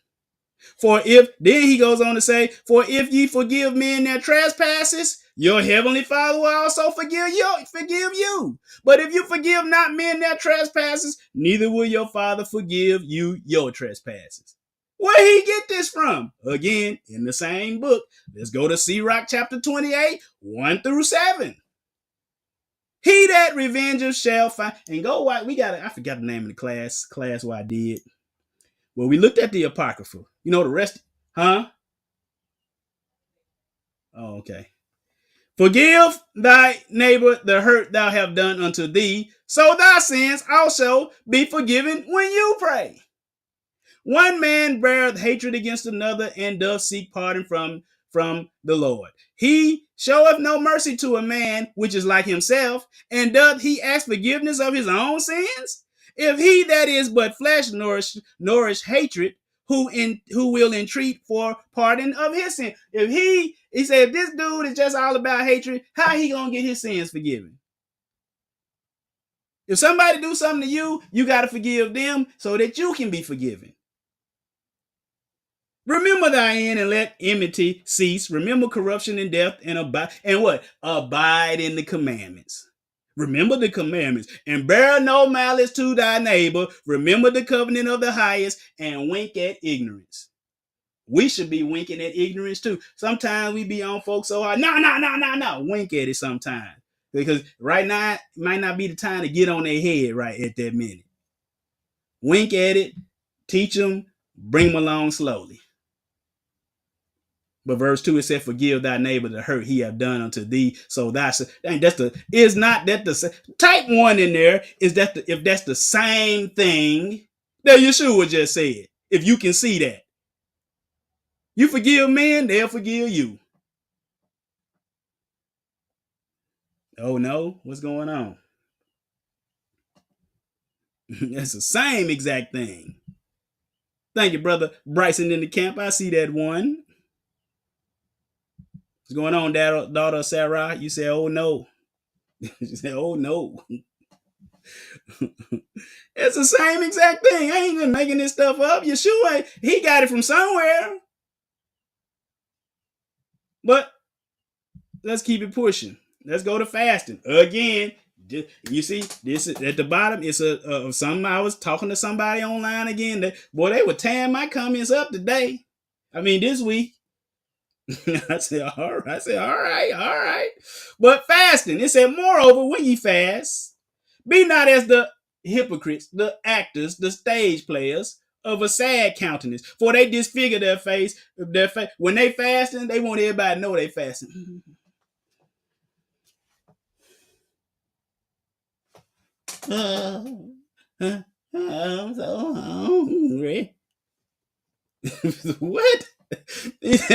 Then he goes on to say, for if ye forgive men their trespasses, your heavenly Father will also forgive you. But if you forgive not men their trespasses, neither will your Father forgive you your trespasses. Where he get this from? Again, in the same book. Let's go to Sirach chapter 28, 1-7. He that revengeth shall find. And go watch. I forgot the name of the class where I did. Well, we looked at the Apocrypha. The rest. Huh? Oh, okay. Forgive thy neighbor the hurt thou have done unto thee, so thy sins also be forgiven when you pray. One man beareth hatred against another, and doth seek pardon from from the Lord. He showeth no mercy to a man which is like himself, and doth he ask forgiveness of his own sins? If he that is but flesh nourish hatred, who will entreat for pardon of his sin. If he said, if this dude is just all about hatred, how he gonna get his sins forgiven? If somebody do something to you, you got to forgive them so that you can be forgiven. Remember thy end and let enmity cease. Remember corruption and death and abide in the commandments. Remember the commandments and bear no malice to thy neighbor. Remember the covenant of the highest and wink at ignorance. We should be winking at ignorance too. Sometimes we be on folks so hard. No. Wink at it sometimes. Because right now might not be the time to get on their head right at that minute. Wink at it, teach them, bring them along slowly. But verse 2, it said, forgive thy neighbor the hurt he have done unto thee. So that's is not that the type 1 in there is that if that's the same thing that Yeshua just said. If you can see that. You forgive men, they'll forgive you. Oh no, what's going on? That's the same exact thing. Thank you, brother Bryson in the camp. I see that one. What's going on, daughter Sarah? You said, oh no. She said, oh no. It's the same exact thing. I ain't even making this stuff up. Yeshua, he got it from somewhere. But let's keep it pushing. Let's go to fasting. Again, you see, this is at the bottom. It's something I was talking to somebody online again. Boy, they were tearing my comments up today. I mean, this week. I said, all right. But fasting, it said, moreover, when ye fast, be not as the hypocrites, the actors, the stage players of a sad countenance, for they disfigure their face. When they fasting, they want everybody to know they fasting. I'm so hungry. What?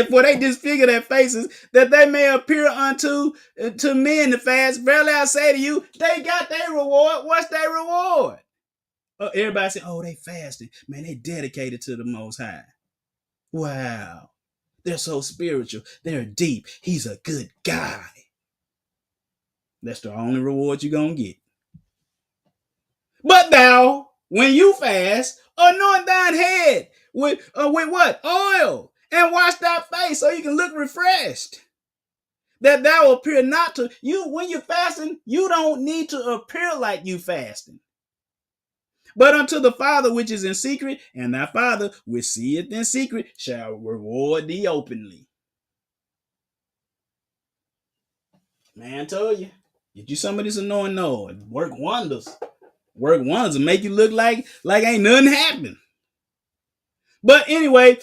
For they disfigure their faces, that they may appear unto to men to fast. Verily I say to you, they got their reward. What's their reward? Everybody say, oh, they fasting. Man, they dedicated to the Most High. Wow. They're so spiritual. They're deep. He's a good guy. That's the only reward you're going to get. But thou, when you fast, anoint thine head with what? Oil. And wash thy face so you can look refreshed. That thou appear not to you when you're fasting, you don't need to appear like you fasting. But unto the Father which is in secret, and thy Father which seeth in secret shall reward thee openly. Man, I told you, get you some of this anointing oil. Work wonders. Work wonders and make you look like ain't nothing happened. But anyway,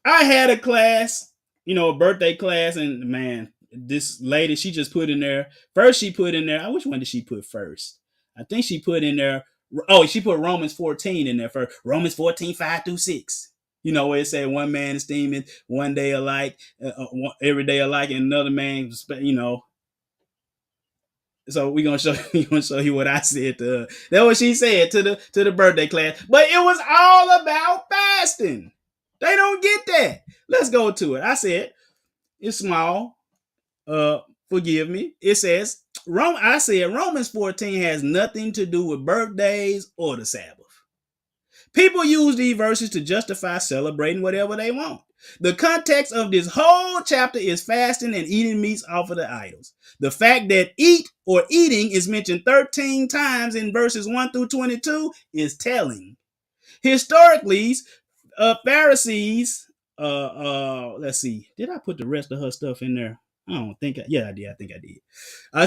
I had a class, a birthday class, and man, this lady, she just put in there. First, she put in there. Which one did she put first? I think she put in there. Oh, she put Romans 14 in there first. Romans 14, 5-6. Where it said one man esteeming one day alike, every day alike, and another man, So we're gonna show you what I said to her. That's what she said to the birthday class. But it was all about fasting. They don't get that. Let's go to it. I said, it's small. Forgive me. It says, Romans 14 has nothing to do with birthdays or the Sabbath. People use these verses to justify celebrating whatever they want. The context of this whole chapter is fasting and eating meats offered to idols. The fact that eat or eating is mentioned 13 times in verses 1-22 is telling. Historically, Pharisees, let's see, did I put the rest of her stuff in there? I don't think, I did. I think I did. I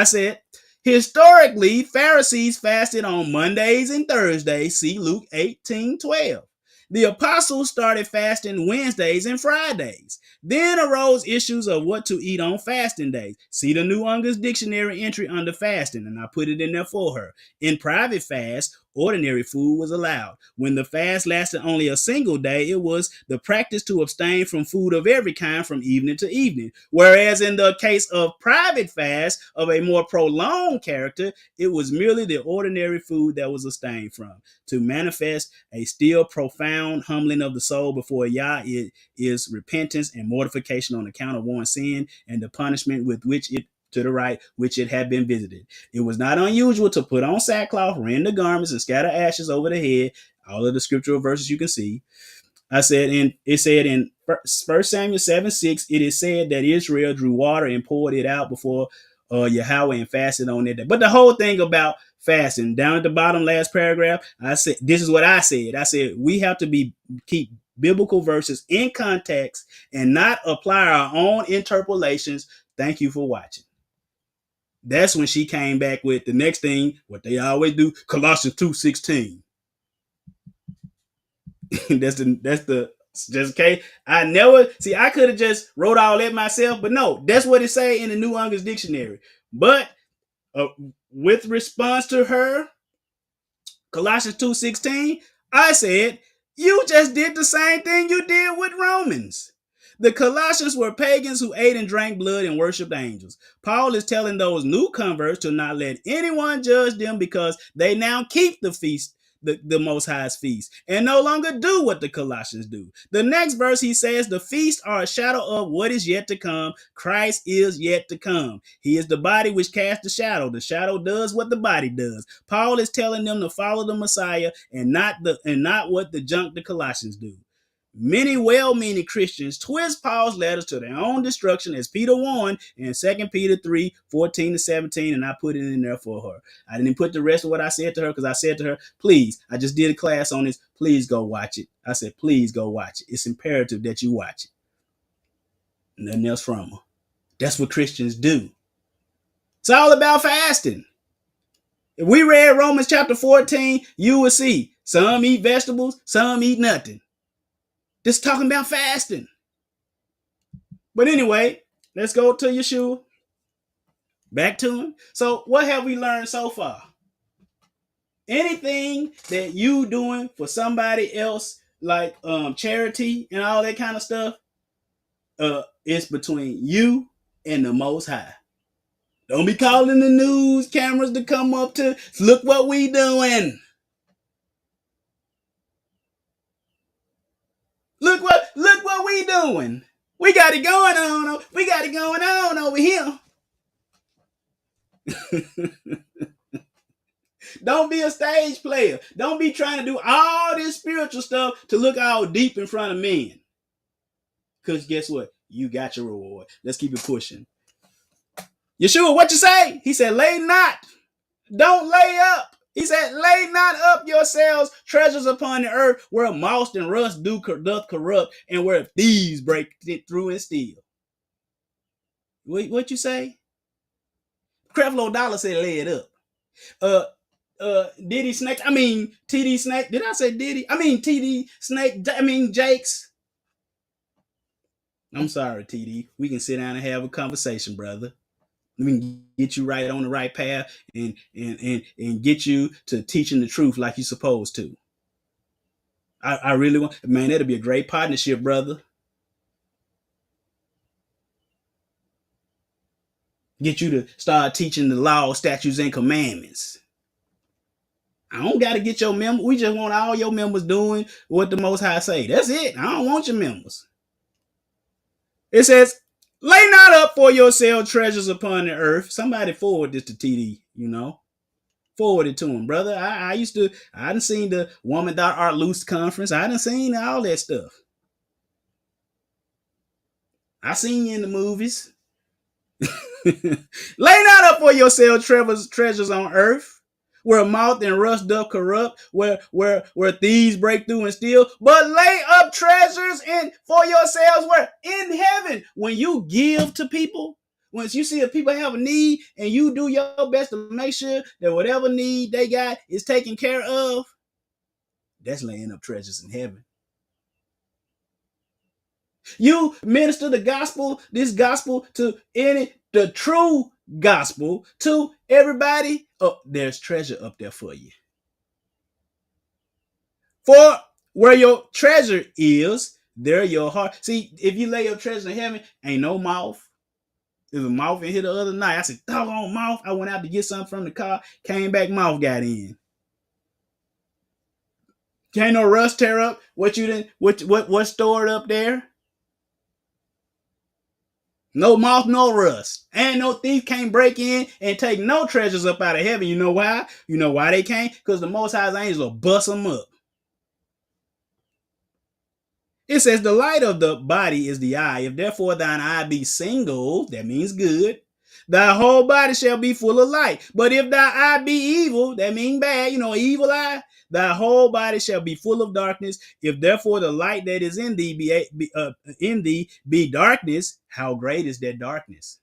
said, historically, Pharisees fasted on Mondays and Thursdays. See Luke 18:12. The apostles started fasting Wednesdays and Fridays. Then arose issues of what to eat on fasting days. See the New Unger's Dictionary entry under fasting, and I put it in there for her. In private fast ordinary food was allowed. When the fast lasted only a single day, it was the practice to abstain from food of every kind from evening to evening. Whereas in the case of private fast of a more prolonged character, it was merely the ordinary food that was abstained from. To manifest a still profound humbling of the soul before Yah, it is repentance and mortification on account of one's sin and the punishment with which it to the right, which it had been visited. It was not unusual to put on sackcloth, rend the garments, and scatter ashes over the head. All of the scriptural verses you can see. It said in 1 Samuel 7:6, it is said that Israel drew water and poured it out before Yahweh and fasted on it. But the whole thing about fasting, down at the bottom, last paragraph, I said, this is what I said. I said, we have to keep biblical verses in context and not apply our own interpolations. Thank you for watching. That's when she came back with the next thing, what they always do, Colossians 2:16. that's the just okay. I could have just wrote all that myself, but no, that's what it say in the New English Dictionary. But with response to her, Colossians 2:16, I said, you just did the same thing you did with Romans. The Colossians were pagans who ate and drank blood and worshiped angels. Paul is telling those new converts to not let anyone judge them because they now keep the feast, the Most High's feast, and no longer do what the Colossians do. The next verse, he says, the feasts are a shadow of what is yet to come. Christ is yet to come. He is the body which casts the shadow. The shadow does what the body does. Paul is telling them to follow the Messiah and not what the junk the Colossians do. Many well-meaning Christians twist Paul's letters to their own destruction, as Peter warned in 2 Peter 3:14-17, and I put it in there for her. I didn't put the rest of what I said to her because I said to her, please, I just did a class on this. Please go watch it. I said, please go watch it. It's imperative that you watch it. Nothing else from her. That's what Christians do. It's all about fasting. If we read Romans chapter 14, you will see some eat vegetables, some eat nothing. Just talking about fasting. But anyway, let's go to Yeshua. Back to him. So what have we learned so far? Anything that you doing for somebody else, like charity and all that kind of stuff, it's between you and the Most High. Don't be calling the news cameras to come up to look what we doing. Look what we doing. We got it going on. We got it going on over here. Don't be a stage player. Don't be trying to do all this spiritual stuff to look all deep in front of men. Because guess what? You got your reward. Let's keep it pushing. Yeshua, what you say? He said, lay not. Don't lay up. He said, lay not up yourselves treasures upon the earth where moth and rust doth corrupt and where thieves break it through and steal. What you say? Creflo Dollar said lay it up. Diddy Snake, TD Snake. Did I say Diddy? TD Snake, Jakes. I'm sorry, TD. We can sit down and have a conversation, brother. We can get you right on the right path and get you to teaching the truth like you're supposed to. I really want, man, that'll be a great partnership, brother. Get you to start teaching the law, statutes, and commandments. I don't got to get your member. We just want all your members doing what the Most High say. That's it. I don't want your members. It says, lay not up for yourself treasures upon the earth. Somebody forward this to TD, Forward it to him, brother. I done seen the Woman.Art Loose conference. I done seen all that stuff. I seen you in the movies. Lay not up for yourself treasures on earth, where moth and rust doth corrupt, where thieves break through and steal, but lay up treasures for yourselves where in heaven. When you give to people, once you see if people have a need and you do your best to make sure that whatever need they got is taken care of, that's laying up treasures in heaven. You minister the gospel, this gospel to the true gospel to everybody. Oh, there's treasure up there for you. For where your treasure is, there your heart. See, if you lay your treasure in heaven, ain't no mouth. There's a mouth in here the other night. I said, doggone mouth. I went out to get something from the car. Came back, mouth got in. Can't no rust tear up what you didn't what stored up there. No moth, no rust. And no thief can't break in and take no treasures up out of heaven. You know why? You know why they can't? Because the Most High's angels will bust them up. It says the light of the body is the eye. If therefore thine eye be single, that means good, thy whole body shall be full of light. But if thy eye be evil, that means bad, evil eye, thy whole body shall be full of darkness. If therefore the light that is in thee be darkness, how great is that darkness?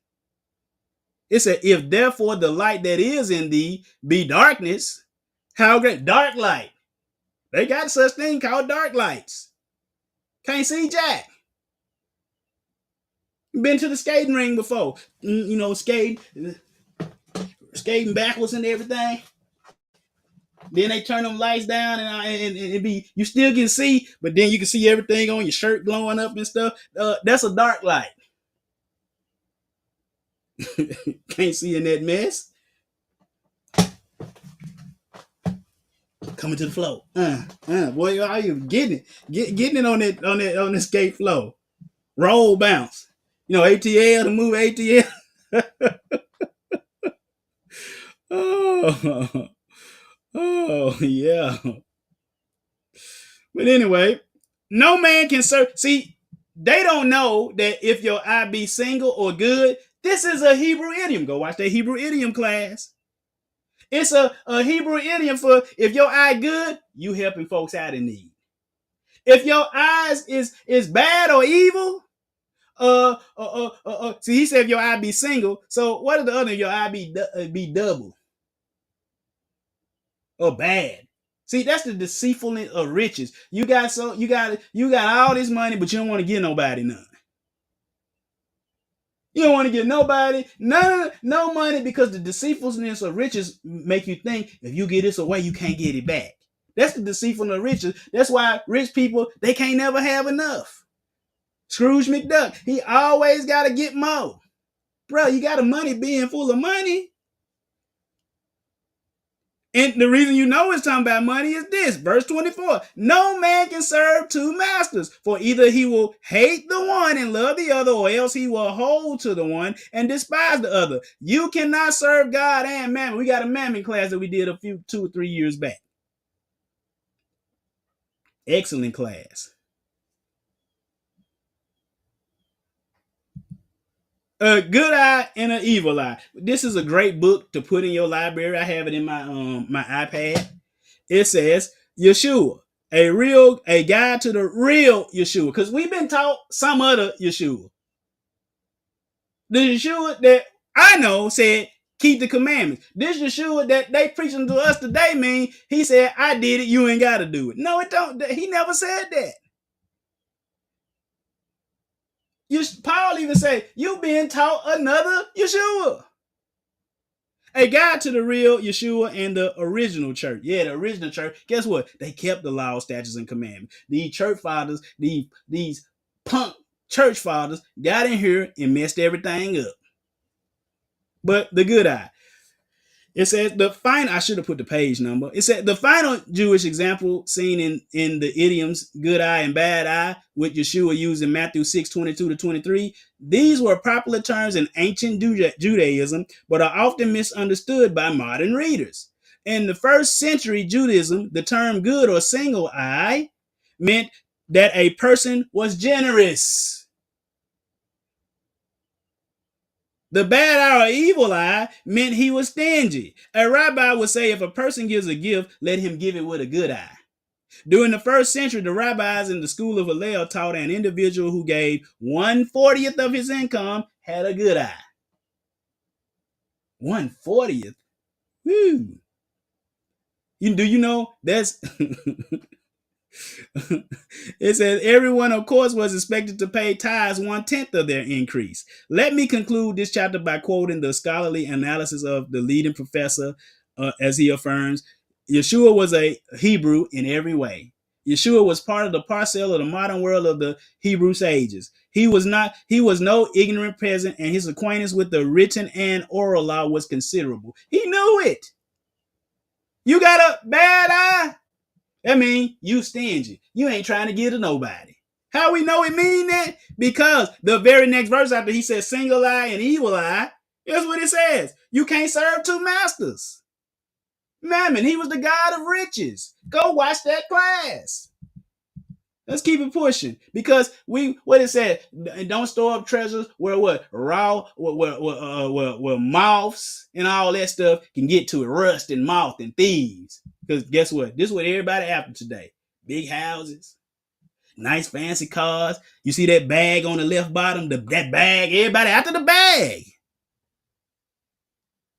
It said, if therefore the light that is in thee be darkness, how great? Dark light. They got such thing called dark lights. Can't see jack. Been to the skating ring before. Skating backwards and everything. Then they turn them lights down and it be, you still can see, but then you can see everything on your shirt glowing up and stuff. That's a dark light. Can't see in that mess. Coming to the floor. Boy, how you getting it? Getting it on the skate floor. Roll bounce. ATL, the move ATL. Oh, yeah. But anyway, no man can serve. See, they don't know that if your eye be single or good, this is a Hebrew idiom. Go watch that Hebrew idiom class. It's a Hebrew idiom for if your eye good, you helping folks out in need. If your eyes is bad or evil, see, he said if your eye be single. So what is the other? If your eye be double or bad. See, that's the deceitfulness of riches. You got all this money, but you don't want to give nobody none. You don't want to give nobody no money because the deceitfulness of riches make you think if you give this away, you can't get it back. That's the deceitfulness of riches. That's why rich people, they can't never have enough. Scrooge McDuck, he always got to get more. Bro, you got a money being full of money. And the reason it's talking about money is this, verse 24. No man can serve two masters, for either he will hate the one and love the other, or else he will hold to the one and despise the other. You cannot serve God and mammon. We got a mammon class that we did 2 or 3 years back. Excellent class. A good eye and an evil eye. This is a great book to put in your library. I have it in my iPad. It says Yeshua, a guide to the real Yeshua, because we've been taught some other Yeshua. The Yeshua that I know said keep the commandments. This Yeshua that they preaching to us today mean he said I did it, you ain't got to do it. No, it don't. He never said that. Paul even say, you being taught another Yeshua. A guide to the real Yeshua and the original church. Yeah, the original church. Guess what? They kept the law, statutes, and commandments. These church fathers, these punk church fathers got in here and messed everything up. But the good eye. It says I should have put the page number. It said the final Jewish example seen in the idioms good eye and bad eye, which Yeshua used in Matthew 6:22-23. These were popular terms in ancient Judaism, but are often misunderstood by modern readers. In the first century Judaism, the term good or single eye meant that a person was generous. The bad eye or evil eye meant he was stingy. A rabbi would say if a person gives a gift, let him give it with a good eye. During the first century, the rabbis in the school of Hillel taught an individual who gave 1/40th of his income had a good eye. 1/40th? Woo. Do you know that's... It says everyone, of course, was expected to pay tithes 1/10 of their increase. Let me conclude this chapter by quoting the scholarly analysis of the leading professor, as he affirms, Yeshua was a Hebrew in every way. Yeshua was part of the parcel of the modern world of the Hebrew sages. He was no ignorant peasant, and his acquaintance with the written and oral law was considerable. He knew it. You got a bad eye? That means you stingy. You ain't trying to give to nobody. How we know it mean that? Because the very next verse after he says single eye and evil eye, here's what it says. You can't serve two masters. Mammon, he was the God of riches. Go watch that class. Let's keep it pushing because what it said, don't store up treasures where what raw where moths and all that stuff can get to it, rust and moth and thieves. Because guess what? This is what everybody after today. Big houses, nice fancy cars. You see that bag on the left bottom, that bag, everybody after the bag.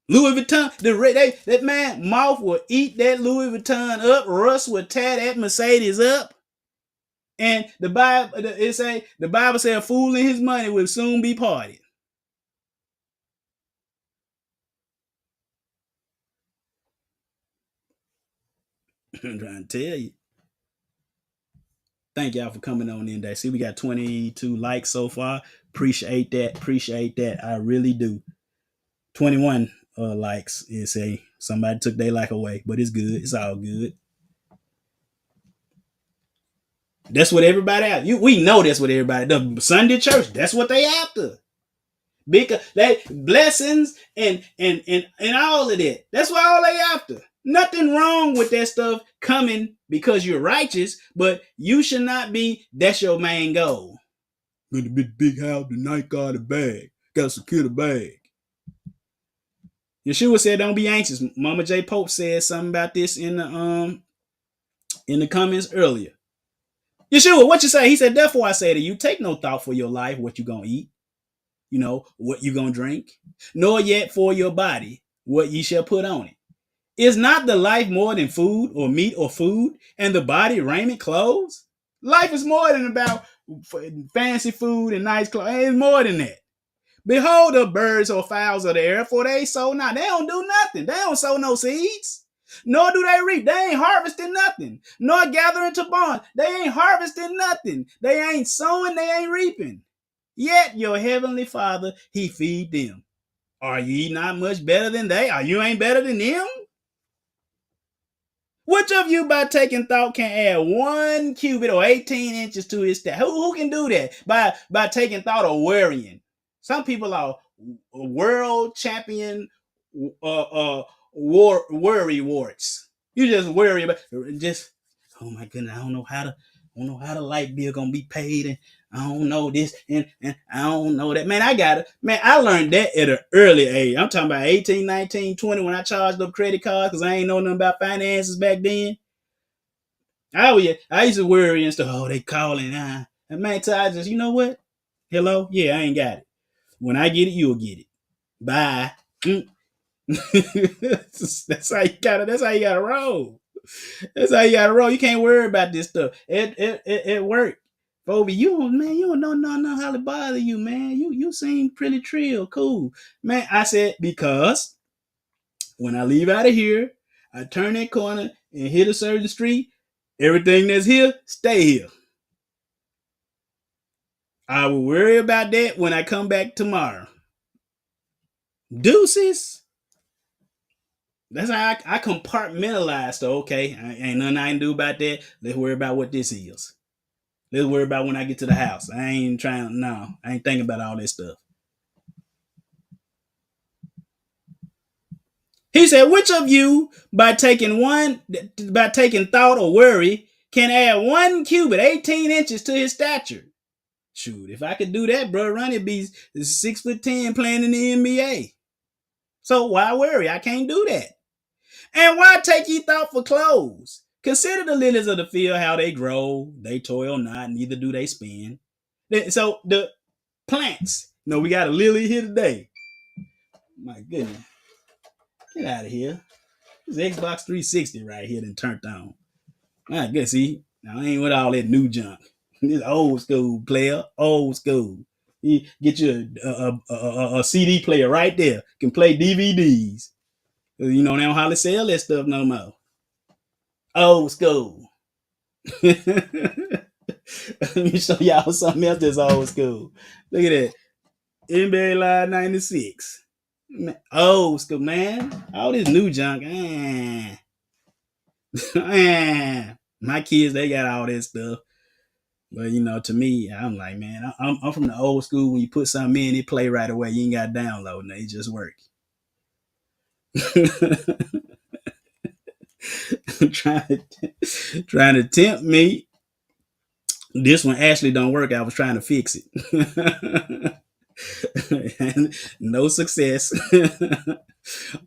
Louis Vuitton, that man, moth will eat that Louis Vuitton up, rust will tear that Mercedes up. And the Bible said a fool in his money will soon be parted. I'm trying to tell you. Thank y'all for coming on in today. See, we got 22 likes so far. Appreciate that. Appreciate that. I really do. 21 likes. It say somebody took their like away, but it's good. It's all good. That's what everybody after. We know that's what everybody. The Sunday church. That's what they after. Because they blessings and all of that. That's what all they after. Nothing wrong with that stuff coming because you're righteous, but you should not be. That's your main goal. Got a big house, the night got a bag. Got to secure the bag. Yeshua said, "Don't be anxious." Mama J. Pope said something about this in the comments earlier. Yeshua, what you say? He said, "Therefore I say to you, take no thought for your life, what you gonna eat, what you gonna drink, nor yet for your body, what ye shall put on it. Is not the life more than food or meat or food, and the body raiment, clothes? Life is more than about fancy food and nice clothes. It's more than that. Behold the birds or fowls of the air, for they sow not. They don't do nothing. They don't sow no seeds. Nor do they reap. They ain't harvesting nothing. Nor gather into barns. They ain't harvesting nothing. They ain't sowing. They ain't reaping. Yet your heavenly Father, he feed them. Are ye not much better than they? Are you ain't better than them? Which of you by taking thought can add 1 cubit or 18 inches to his stature? Who can do that by taking thought or worrying? Some people are world champion worry warts. You just worry about oh my goodness, I don't know how the light bill gonna be paid, and I don't know this and I don't know that. Man, I learned that at an early age. I'm talking about 18, 19, 20 when I charged up credit cards because I ain't know nothing about finances back then. I used to worry and stuff. Oh, they calling. And man, I just, you know what? Hello? Yeah, I ain't got it. When I get it, you'll get it. Bye. That's how you gotta roll. That's how you gotta roll. You can't worry about this stuff. It work. Phoebe, you don't know nothing how to bother you, man. You seem pretty trill, cool. Man, I said, because when I leave out of here, I turn that corner and hit a certain street, everything that's here, stay here. I will worry about that when I come back tomorrow. Deuces. That's how I compartmentalize. So, okay, ain't nothing I can do about that. Let's worry about what this is. Let's worry about when I get to the house. I ain't thinking about all this stuff. He said, which of you, by taking thought or worry, can add 1 cubit, 18 inches to his stature? Shoot, if I could do that, bro, Ronnie be 6'10" playing in the NBA. So why worry? I can't do that. And why take ye thought for clothes? Consider the lilies of the field, how they grow. They toil not, neither do they spin. So the plants. We got a lily here today. My goodness. Get out of here. This Xbox 360 right here then turned on. My goodness, see? Now I ain't with all that new junk. This old school player. Old school. You get you a CD player right there. Can play DVDs. They don't hardly sell that stuff no more. Old school. Let me show y'all something else that's old school. Look at that. NBA Live 96. Old school, man. All this new junk. My kids, they got all this stuff. But to me, I'm like, man, I'm from the old school. When you put something in, it play right away. You ain't got to download. No, it just work. trying to tempt me. This one actually don't work. I was trying to fix it. No success.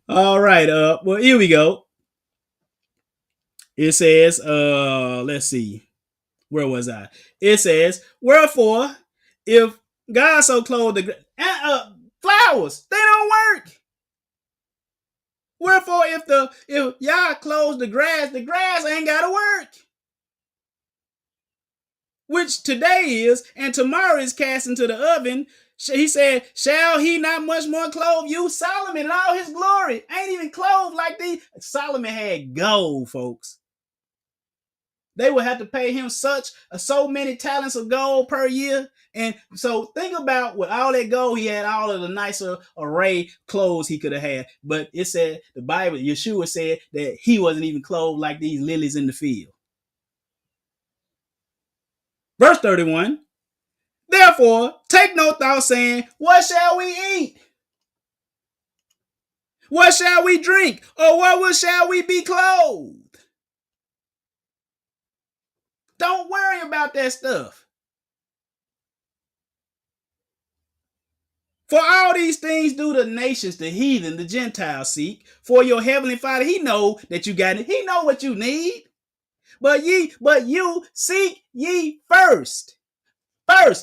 All right. Well, here we go. It says, let's see. Where was I? It says, wherefore, if God so clothed the flowers, they don't work. Wherefore, if y'all clothes the grass ain't gotta work. Which today is, and tomorrow is cast into the oven. He said, shall he not much more clothe you? Solomon in all his glory ain't even clothed like these. Solomon had gold, folks. They would have to pay him so many talents of gold per year. And so think about with all that gold, he had all of the nicer array clothes he could have had. But it said, the Bible, Yeshua said that he wasn't even clothed like these lilies in the field. Verse 31, therefore, take no thought saying, what shall we eat? What shall we drink? Or what shall we be clothed? Don't worry about that stuff. For all these things do the nations, the heathen, the Gentiles seek. For your heavenly Father, he know that you got it. He know what you need. But you seek ye first,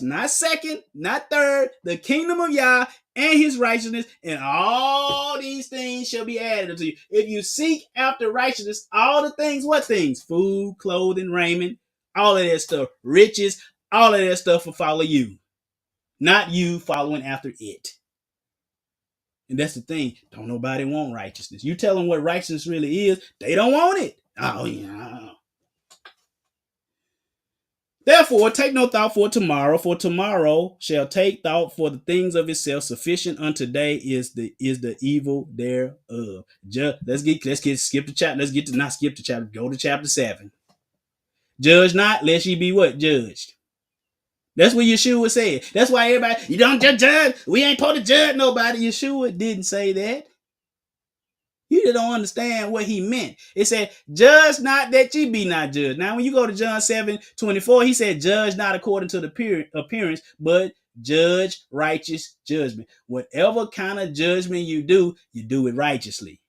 not second, not third, the kingdom of Yah and his righteousness, and all these things shall be added unto you. If you seek after righteousness, all the things, what things? Food, clothing, raiment, all of that stuff, riches, all of that stuff will follow you. Not you following after it. And that's the thing. Don't nobody want righteousness. You tell them what righteousness really is, they don't want it. Oh, yeah. Therefore, take no thought for tomorrow shall take thought for the things of itself. Sufficient unto day is the evil thereof. Skip the chapter. Not skip the chapter. Go to chapter 7. Judge not, lest ye be what? Judged. That's what Yeshua said. That's why everybody, you don't judge. We ain't supposed to judge nobody. Yeshua didn't say that. You don't understand what he meant. It said, judge not that ye be not judged. Now, when you go to John 7:24, he said, judge not according to the appearance, but judge righteous judgment. Whatever kind of judgment you do it righteously.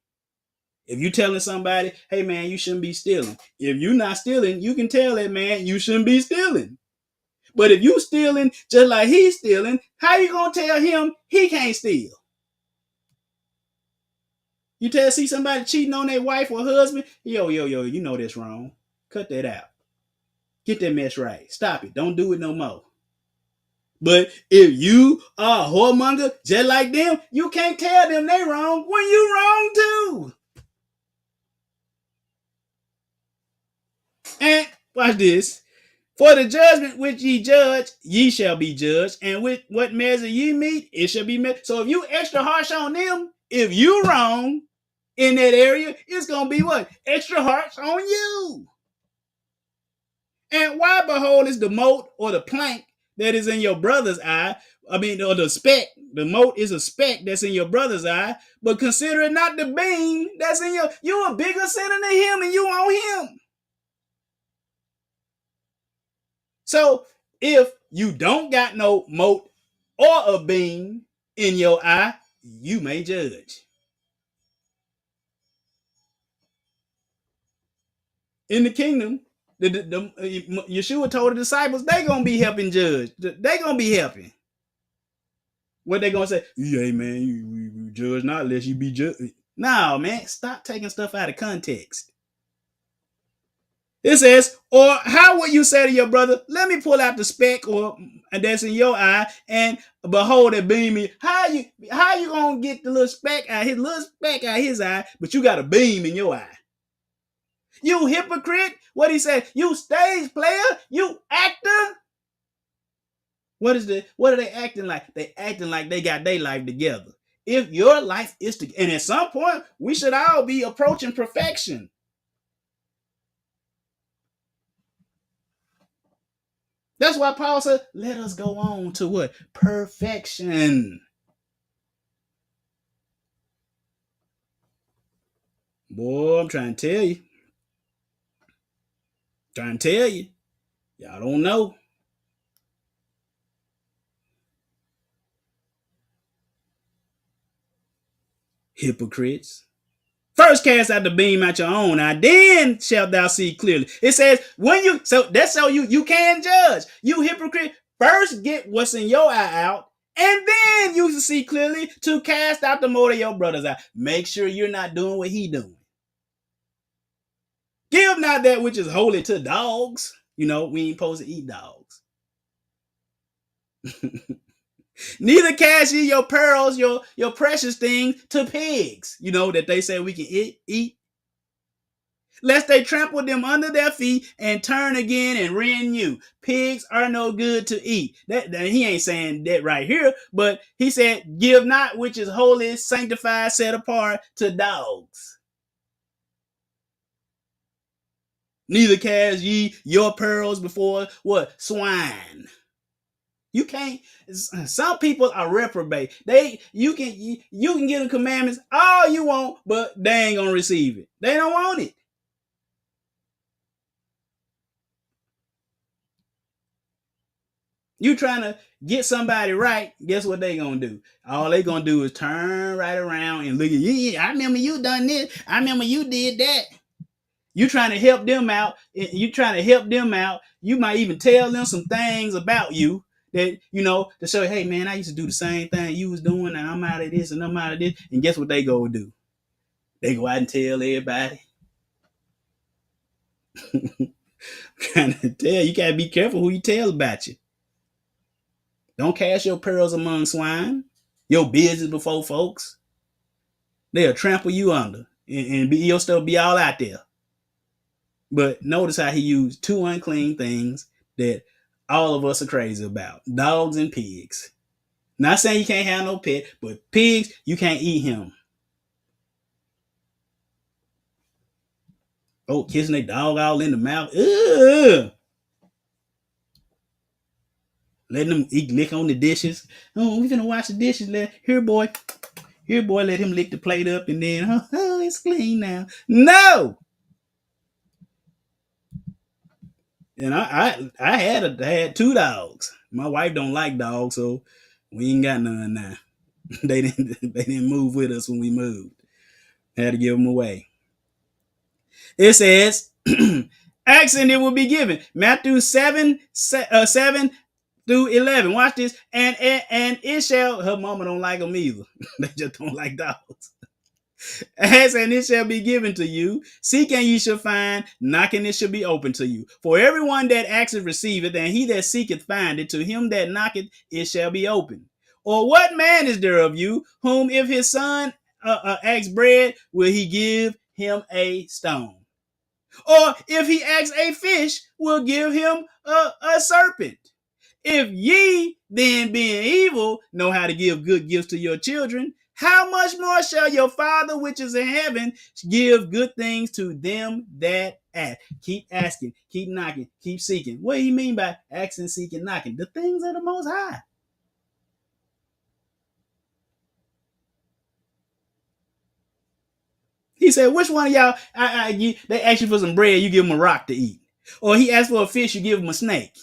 If you telling somebody, hey man, you shouldn't be stealing. If you're not stealing, you can tell that man you shouldn't be stealing. But if you stealing just like he's stealing, how you gonna tell him he can't steal? You see somebody cheating on their wife or husband, yo, you know that's wrong. Cut that out. Get that mess right. Stop it. Don't do it no more. But if you are a whoremonger just like them, you can't tell them they wrong when you wrong too. And watch this. For the judgment which ye judge, ye shall be judged, and with what measure ye meet, it shall be met. So if you extra harsh on them, if you wrong in that area, it's going to be what? Extra harsh on you. And why behold is the mote or the plank that is in your brother's eye? Or the speck. The mote is a speck that's in your brother's eye, but consider it not the beam that's in you're a bigger sinner than him and you on him. So if you don't got no mote or a beam in your eye, you may judge. In the kingdom, Yeshua told the disciples they gonna be helping judge. They gonna be helping. What they gonna say? Yeah, man, you judge not unless you be judged. No, man, stop taking stuff out of context. It says, or how would you say to your brother, let me pull out the speck and that's in your eye, and behold a beam. How you gonna get the little speck out his eye, but you got a beam in your eye? You hypocrite. What he said? You stage player. You actor. What are they acting like? They acting like they got their life together. If your life is to, and at some point we should all be approaching perfection. That's why Paul said, let us go on to what? Perfection. Boy, I'm trying to tell you. Trying to tell you. Y'all don't know. Hypocrites. First cast out the beam at your own eye, then shalt thou see clearly. It says, when you, so that's so you can judge. You hypocrite, first get what's in your eye out, and then you can see clearly to cast out the mote of your brother's eye. Make sure you're not doing what he doing. Give not that which is holy to dogs. You know, we ain't supposed to eat dogs. Neither cast ye your pearls, your precious things to pigs. You know, that they say we can eat. Lest they trample them under their feet and turn again and rend you. Pigs are no good to eat. That he ain't saying that right here, but he said, give not which is holy, sanctified, set apart to dogs. Neither cast ye your pearls before what? Swine. You can't. Some people are reprobate. You can give them commandments all you want, but they ain't gonna receive it. They don't want it. You trying to get somebody right, guess what they gonna do? All they gonna do is turn right around and look at you. I remember you done this. I remember you did that. You trying to help them out. You might even tell them some things about you that, to show, hey man, I used to do the same thing you was doing, and I'm out of this and I'm out of this. And guess what they go do? They go out and tell everybody. Trying to tell you gotta be careful who you tell about you. Don't cast your pearls among swine, your business before folks. They'll trample you under and your stuff be all out there. But notice how he used two unclean things that all of us are crazy about: dogs and pigs. Not saying you can't have no pet, but pigs, you can't eat him. Oh, kissing their dog all in the mouth. Ugh. Letting them lick on the dishes. Oh, we finna wash the dishes. Here, boy, let him lick the plate up, and then, oh, it's clean now. No. And I had two dogs. My wife don't like dogs, so we ain't got none now. They didn't move with us when we moved. Had to give them away. It says, ask and it will be given. Matthew 7 through 11. Watch this. And it shall, her mama don't like them either. They just don't like dogs. Ask and it shall be given to you. Seek and ye shall find. Knock and it shall be open to you. For everyone that asketh receiveth, and he that seeketh findeth. To him that knocketh it shall be open. Or what man is there of you, whom if his son asks bread, will he give him a stone? Or if he asks a fish, will give him a serpent? If ye then, being evil, know how to give good gifts to your children, how much more shall your Father which is in heaven give good things to them that ask? Keep asking, keep knocking, keep seeking. What do you mean by asking, seeking, knocking? The things of the Most High. He said, which one of y'all, they ask you for some bread, you give them a rock to eat. Or he asked for a fish, you give him a snake.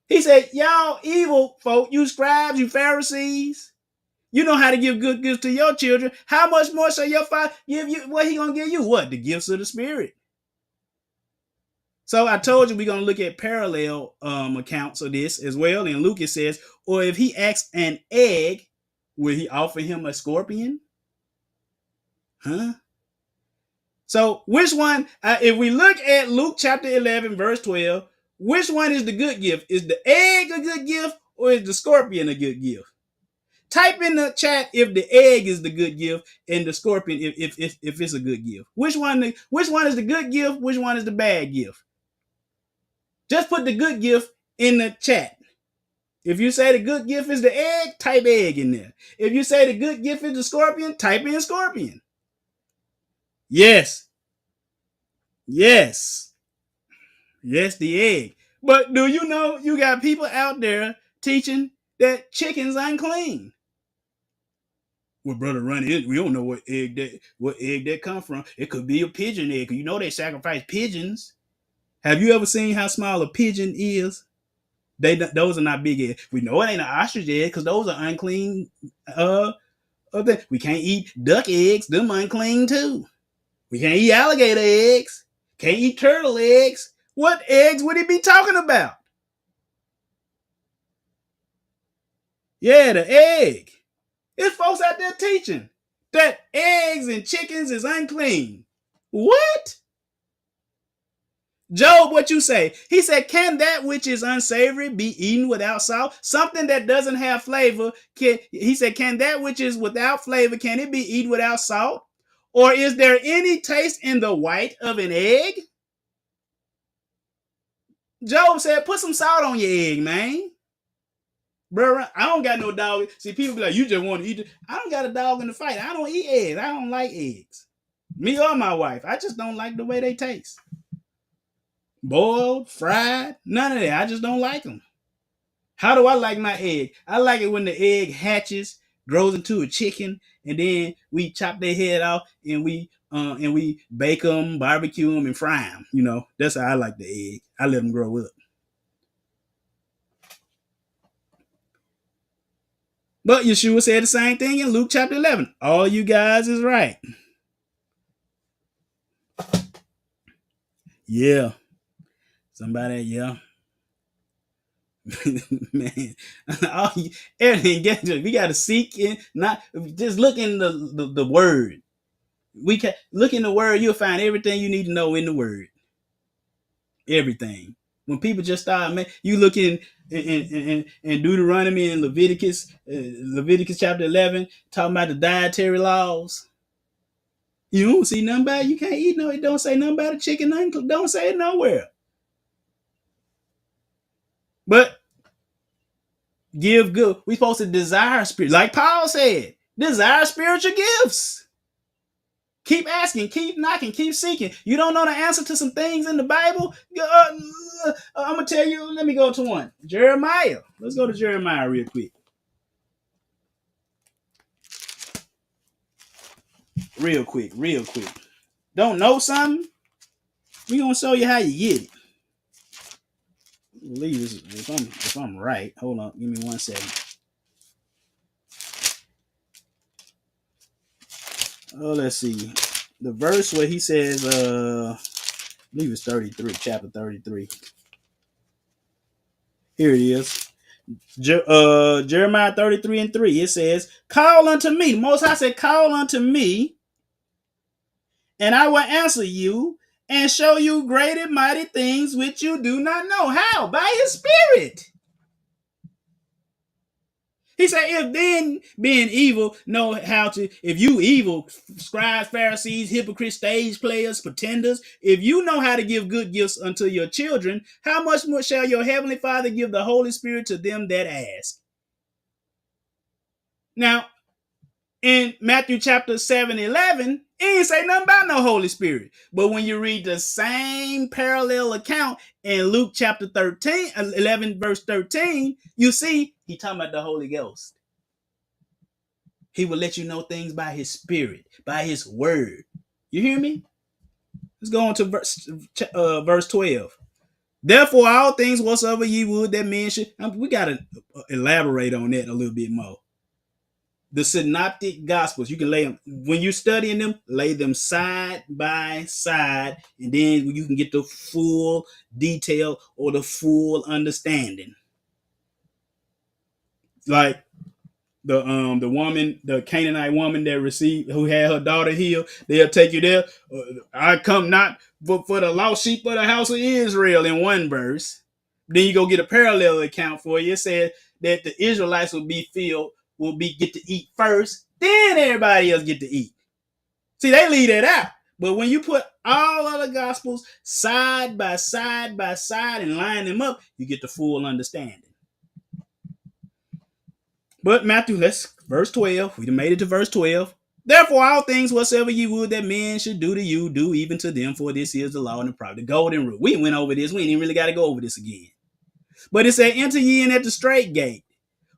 He said, y'all evil folk, you scribes, you Pharisees, you know how to give good gifts to your children. How much more shall your Father give you? What he going to give you? What? The gifts of the Spirit. So I told you we're going to look at parallel accounts of this as well. And Luke, it says, or if he asks an egg, will he offer him a scorpion? Huh? So which one, if we look at Luke chapter 11, verse 12, which one is the good gift? Is the egg a good gift, or is the scorpion a good gift? Type in the chat if the egg is the good gift and the scorpion if it's a good gift. Which one is the good gift? Which one is the bad gift? Just put the good gift in the chat. If you say the good gift is the egg, type egg in there. If you say the good gift is the scorpion, type in scorpion. Yes. Yes. Yes, the egg. But do you know you got people out there teaching that chicken's unclean? Well, brother, Ronnie, we don't know what egg that come from. It could be a pigeon egg. You know they sacrifice pigeons. Have you ever seen how small a pigeon is? Those are not big eggs. We know it ain't an ostrich egg because those are unclean. We can't eat duck eggs. Them unclean too. We can't eat alligator eggs. Can't eat turtle eggs. What eggs would he be talking about? Yeah, the egg. There's folks out there teaching that eggs and chickens is unclean. What? Job, what you say? He said, can that which is unsavory be eaten without salt? Something that doesn't have flavor, he said, can that which is without flavor, can it be eaten without salt? Or is there any taste in the white of an egg? Job said, put some salt on your egg, man. Bro, I don't got no dog. See, people be like, you just want to eat it. I don't got a dog in the fight. I don't eat eggs. I don't like eggs. Me or my wife. I just don't like the way they taste. Boiled, fried, none of that. I just don't like them. How do I like my egg? I like it when the egg hatches, grows into a chicken, and then we chop their head off and we bake them, barbecue them, and fry them. You know, that's how I like the egg. I let them grow up. But Yeshua said the same thing in Luke chapter 11. All you guys is right. Yeah. Somebody, yeah. Man, everything we got to seek in, not just look in the word. We can look in the word, you'll find everything you need to know in the word. Everything. When people just start, man, you look in Deuteronomy and Leviticus chapter 11, talking about the dietary laws. You don't see nothing about it. You can't eat no. It don't say nothing about a chicken. Nothing, don't say it nowhere. But give good. We supposed to desire spirit, like Paul said. Desire spiritual gifts. Keep asking, keep knocking, keep seeking. You don't know the answer to some things in the Bible? I'm gonna tell you. Let me go to one. Jeremiah. Let's go to Jeremiah real quick. Real quick. Don't know something? We gonna show you how you get it. If I'm right. Hold on, give me 1 second. Oh, let's see. The verse where he says, I believe it's 33, chapter 33. Here it is. Jeremiah 33:3. It says, call unto me. Most High said, call unto me, and I will answer you and show you great and mighty things which you do not know. How? By his spirit. He said, if then being evil know how to, if you evil, scribes, Pharisees, hypocrites, stage players, pretenders, if you know how to give good gifts unto your children, how much more shall your heavenly Father give the Holy Spirit to them that ask? Now, in Matthew chapter 7:11, it ain't say nothing about no Holy Spirit. But when you read the same parallel account in Luke chapter 11, verse 13, you see he talking about the Holy Ghost. He will let you know things by his spirit, by his word. You hear me? Let's go on to verse 12. Therefore, all things whatsoever ye would that men should. We got to elaborate on that a little bit more. The synoptic gospels, you can lay them, when you're studying them, lay them side by side, and then you can get the full detail or the full understanding. Like the woman, the Canaanite woman that who had her daughter healed, they'll take you there. I come not for the lost sheep of the house of Israel in one verse. Then you go get a parallel account for you. It said that the Israelites will be filled will get to eat first, then everybody else get to eat. See, they leave that out. But when you put all other gospels side by side by side and line them up, you get the full understanding. But Matthew, let's verse 12. We done made it to verse 12. Therefore, all things whatsoever you would that men should do to you, do even to them, for this is the law and the prophet. The golden rule. We went over this. We ain't even really got to go over this again. But it said, enter ye in at the straight gate.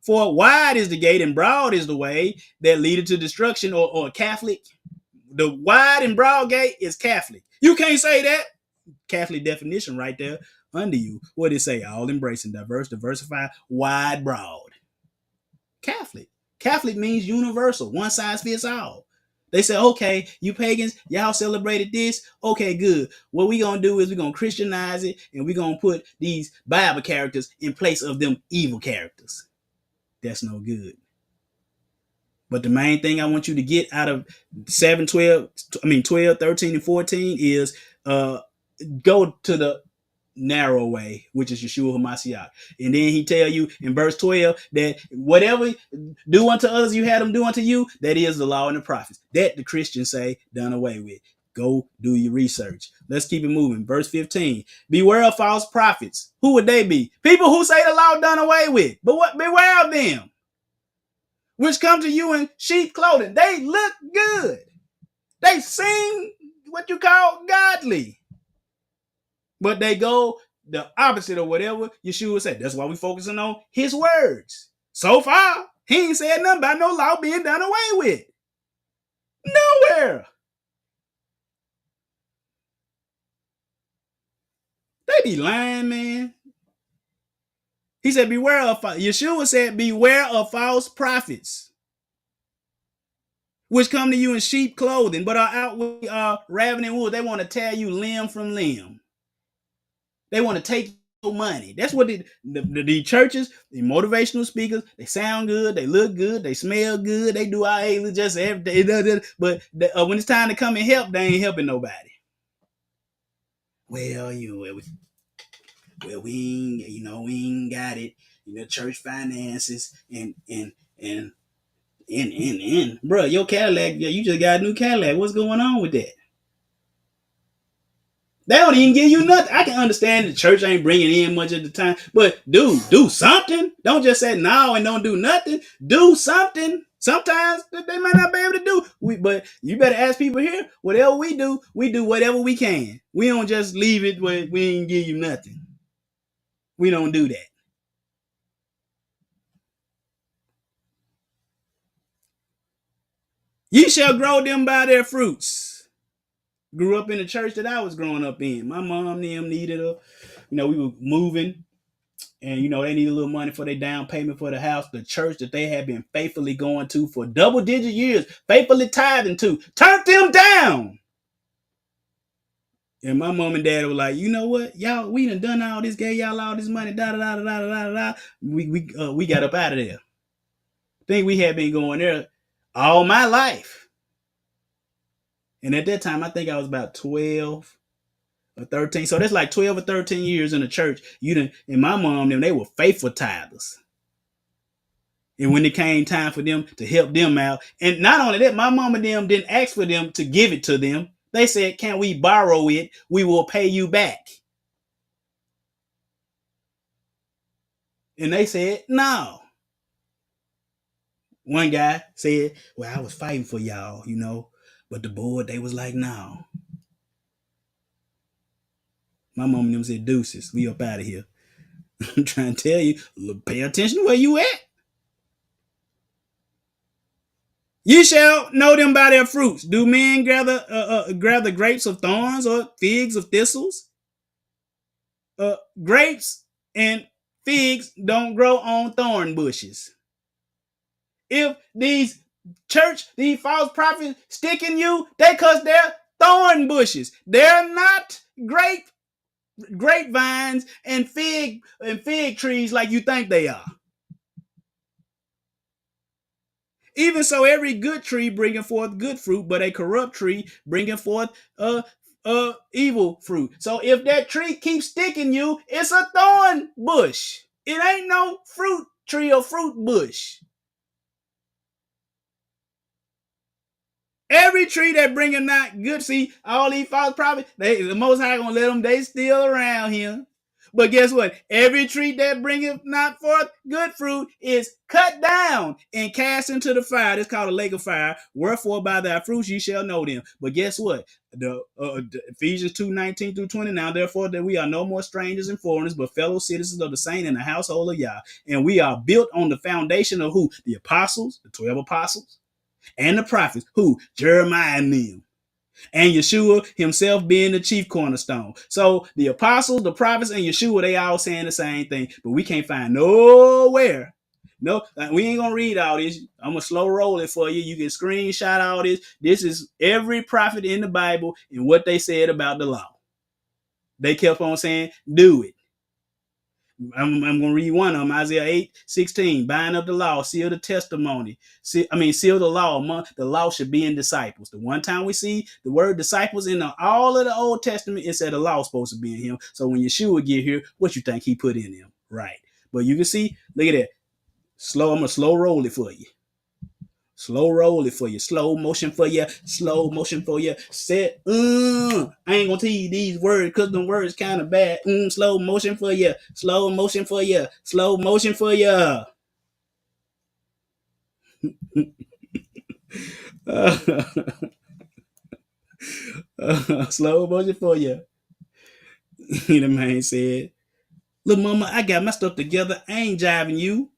For wide is the gate and broad is the way that leadeth to destruction, or Catholic. The wide and broad gate is Catholic. You can't say that. Catholic definition right there under you. What did it say? All embracing, diverse, diversify, wide, broad. Catholic. Catholic means universal. One size fits all. They say, okay, you pagans, y'all celebrated this. Okay, good. What we gonna do is we're gonna Christianize it, and we're gonna put these Bible characters in place of them evil characters. That's no good. But the main thing I want you to get out of 12, 13, and 14 is go to the narrow way, which is Yeshua HaMashiach. And then he tell you in verse 12 that whatever do unto others you had them do unto you, that is the law and the prophets. That the Christians say done away with. Go do your research. Let's keep it moving. Verse 15. Beware of false prophets. Who would they be? People who say the law done away with. But what? Beware of them, which come to you in sheep clothing. They look good. They seem what you call godly. But they go the opposite of whatever Yeshua said. That's why we're focusing on his words. So far, he ain't said nothing about no law being done away with. Nowhere. They be lying, man. He said, beware of, Yeshua said, beware of false prophets, which come to you in sheep clothing, but are out with ravening wolves. They want to tear you limb from limb. They want to take your money. That's what the churches, the motivational speakers, they sound good, they look good, they smell good, they do all just everything. But when it's time to come and help, they ain't helping nobody. Well, we ain't got it. Church finances and bro, your Cadillac, you just got a new Cadillac. What's going on with that? They don't even give you nothing. I can understand the church ain't bringing in much at the time, but do something. Don't just say no and don't do nothing. Do something. Sometimes they might not be able to do. But you better ask people here. Whatever we do whatever we can. We don't just leave it where we ain't give you nothing. We don't do that. Ye shall grow them by their fruits. Grew up in the church that I was growing up in. My mom and them needed we were moving, and they needed a little money for their down payment for the house. The church that they had been faithfully going to for double-digit years, faithfully tithing to, turned them down. And my mom and dad were like, you know what, y'all, we done all this, gave y'all all this money, da da da da da da. We got up out of there. I think we had been going there all my life. And at that time, I think I was about 12 or 13. So that's like 12 or 13 years in the church. And my mom, they were faithful tithers. And when it came time for them to help them out, and not only that, my mom and them didn't ask for them to give it to them. They said, can we borrow it? We will pay you back. And they said, no. One guy said, well, I was fighting for y'all, but the board, they was like, no. My mom and them said, deuces, we up out of here. I'm trying to tell you, pay attention where you at. You shall know them by their fruits. Do men gather grapes of thorns or figs of thistles? Grapes and figs don't grow on thorn bushes. If these false prophets stick in you, because they're thorn bushes. They're not grapevines and fig trees like you think they are. Even so, every good tree bringing forth good fruit, but a corrupt tree bringing forth evil fruit. So if that tree keeps sticking you, it's a thorn bush. It ain't no fruit tree or fruit bush. Every tree that bringeth not good, see, all these false prophets, the Most High gonna let them, they still around here. But guess what? Every tree that bringeth not forth good fruit is cut down and cast into the fire. That's called a lake of fire. Wherefore by thy fruits ye shall know them. But guess what? The Ephesians 2:19-20. Now therefore that we are no more strangers and foreigners, but fellow citizens of the saint in the household of Yah. And we are built on the foundation of who? The apostles, the 12 apostles, and the prophets, who? Jeremiah and them. And Yeshua himself being the chief cornerstone. So the apostles, the prophets, and Yeshua, they all saying the same thing, but we can't find nowhere. No, we ain't gonna read all this. I'm gonna slow roll it for you. You can screenshot all this. This is every prophet in the Bible and what they said about the law. They kept on saying, do it. I'm going to read one of them. Isaiah 8:16. Bind up the law, seal the testimony. Seal the law. The law should be in disciples. The one time we see the word disciples in all of the Old Testament, it said the law is supposed to be in him. So when Yeshua get here, what you think he put in him? Right. But you can see, look at that. I'm going to slow roll it for you. Slow roll it for you. Slow motion for you. Slow motion for you. Set. I ain't gonna tell you these words because the words kind of bad. Slow motion for you. Slow motion for you. Slow motion for you. Slow motion for you. The man said, "Look, mama, I got my stuff together. I ain't jiving you."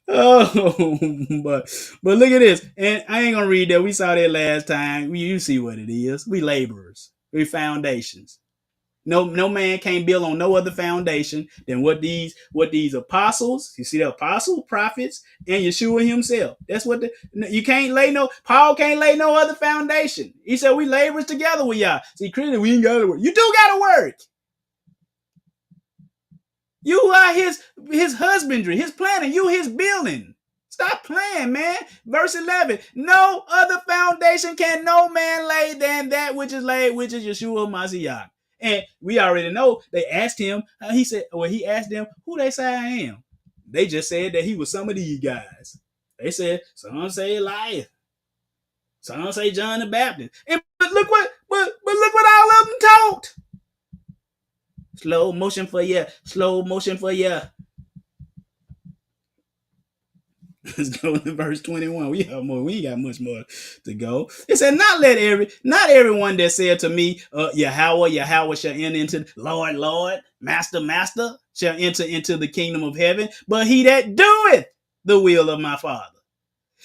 Oh, but look at this, and I ain't gonna read that. We saw that last time. You see what it is. We laborers. We foundations. No man can't build on no other foundation than what these apostles. You see the apostles, prophets, and Yeshua himself. That's what you can't lay no. Paul can't lay no other foundation. He said we laborers together with y'all. See, Christian, we ain't gotta work. You do gotta work. You are his husbandry, his planting, you his building. Stop playing, man. Verse 11. No other foundation can no man lay than that which is laid, which is Yeshua Mashiach. And we already know they asked him, he asked them who they say I am. They just said that he was some of these guys. They said, some say Elias. Some say John the Baptist. And but look what all of them taught. Slow motion for you. Slow motion for you. Let's go to verse 21. We ain't got much more to go. It said, not everyone that said to me, Yahweh shall enter into Lord, Lord, Master, Master, shall enter into the kingdom of heaven, but he that doeth the will of my Father.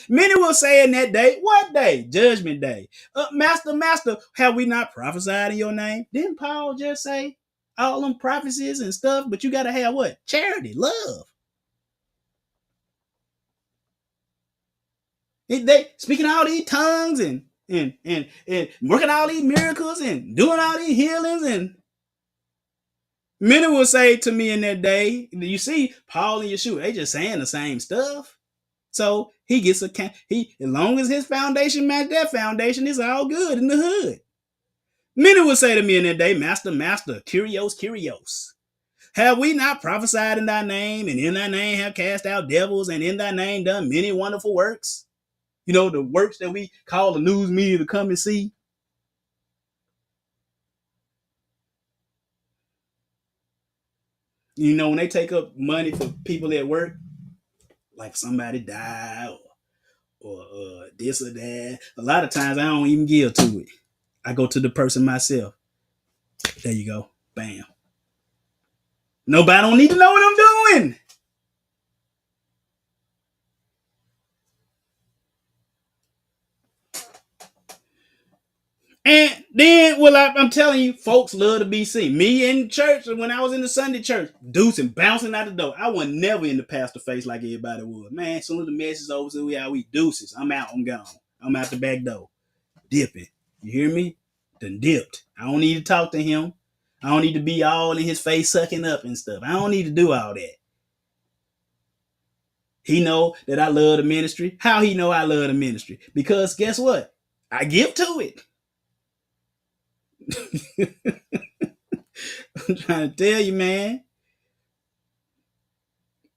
Many will say in that day, what day? Judgment day. Master, Master, have we not prophesied in your name? Didn't Paul just say all them prophecies and stuff? But you got to have what? Charity, love. They speaking all these tongues and working all these miracles and doing all these healings, and many will say to me in that day, you see, Paul and Yeshua, they just saying the same stuff. So he gets as long as his foundation match their foundation, it's all good in the hood. Many will say to me in that day, Master, Master, Kyrios, Kyrios. Have we not prophesied in thy name, and in thy name have cast out devils, and in thy name done many wonderful works? You know, the works that we call the news media to come and see. You know, when they take up money for people at work, like somebody died or this or that, a lot of times I don't even give to it. I go to the person myself. There you go. Bam. Nobody don't need to know what I'm doing. And then, I'm telling you, folks love to be seen. Me in church, when I was in the Sunday church, deucing, bouncing out the door. I was never in the pastor face like everybody would. Man, as soon as the message over, so we deuces. I'm out, I'm gone. I'm out the back door. Dipping. You hear me? Done dipped. I don't need to talk to him. I don't need to be all in his face sucking up and stuff. I don't need to do all that. He know that I love the ministry. How he know I love the ministry? Because guess what? I give to it. I'm trying to tell you, man.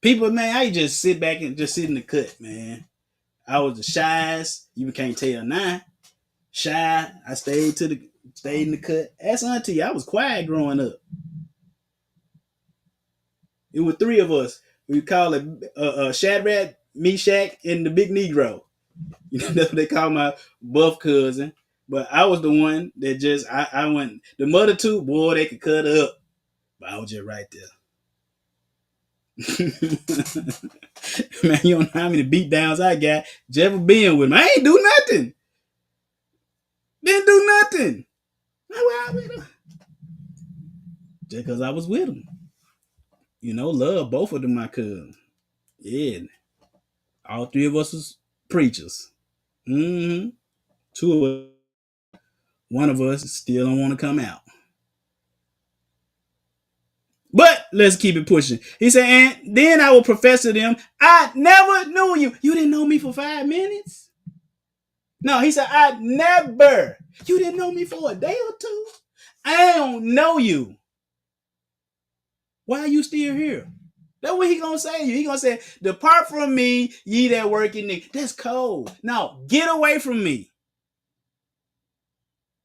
People, man, I just sit back and just sit in the cut, man. I was the shyest. You can't tell now. Shy. I stayed in the cut. Ask Auntie, I was quiet growing up. It was three of us. We call it Shadrach, Meshach, and the Big Negro. You know, that's what they call my buff cousin. But I was the one that just I went. The mother two, boy, they could cut up. But I was just right there. Man, you don't know how many beat downs I got just being with him. I ain't do nothing. Didn't do nothing. Just because I was with him. You know, love both of them, my cousins. Yeah. All three of us was preachers. Mm-hmm. Two of us, one of us still don't want to come out. But let's keep it pushing. He said, and then I will profess to them, I never knew you. You didn't know me for 5 minutes? No, he said, I never. You didn't know me for a day or two? I don't know you. Why are you still here? That's what he gonna say to you. He gonna say, depart from me, ye that work in iniquity. That's cold. No, get away from me.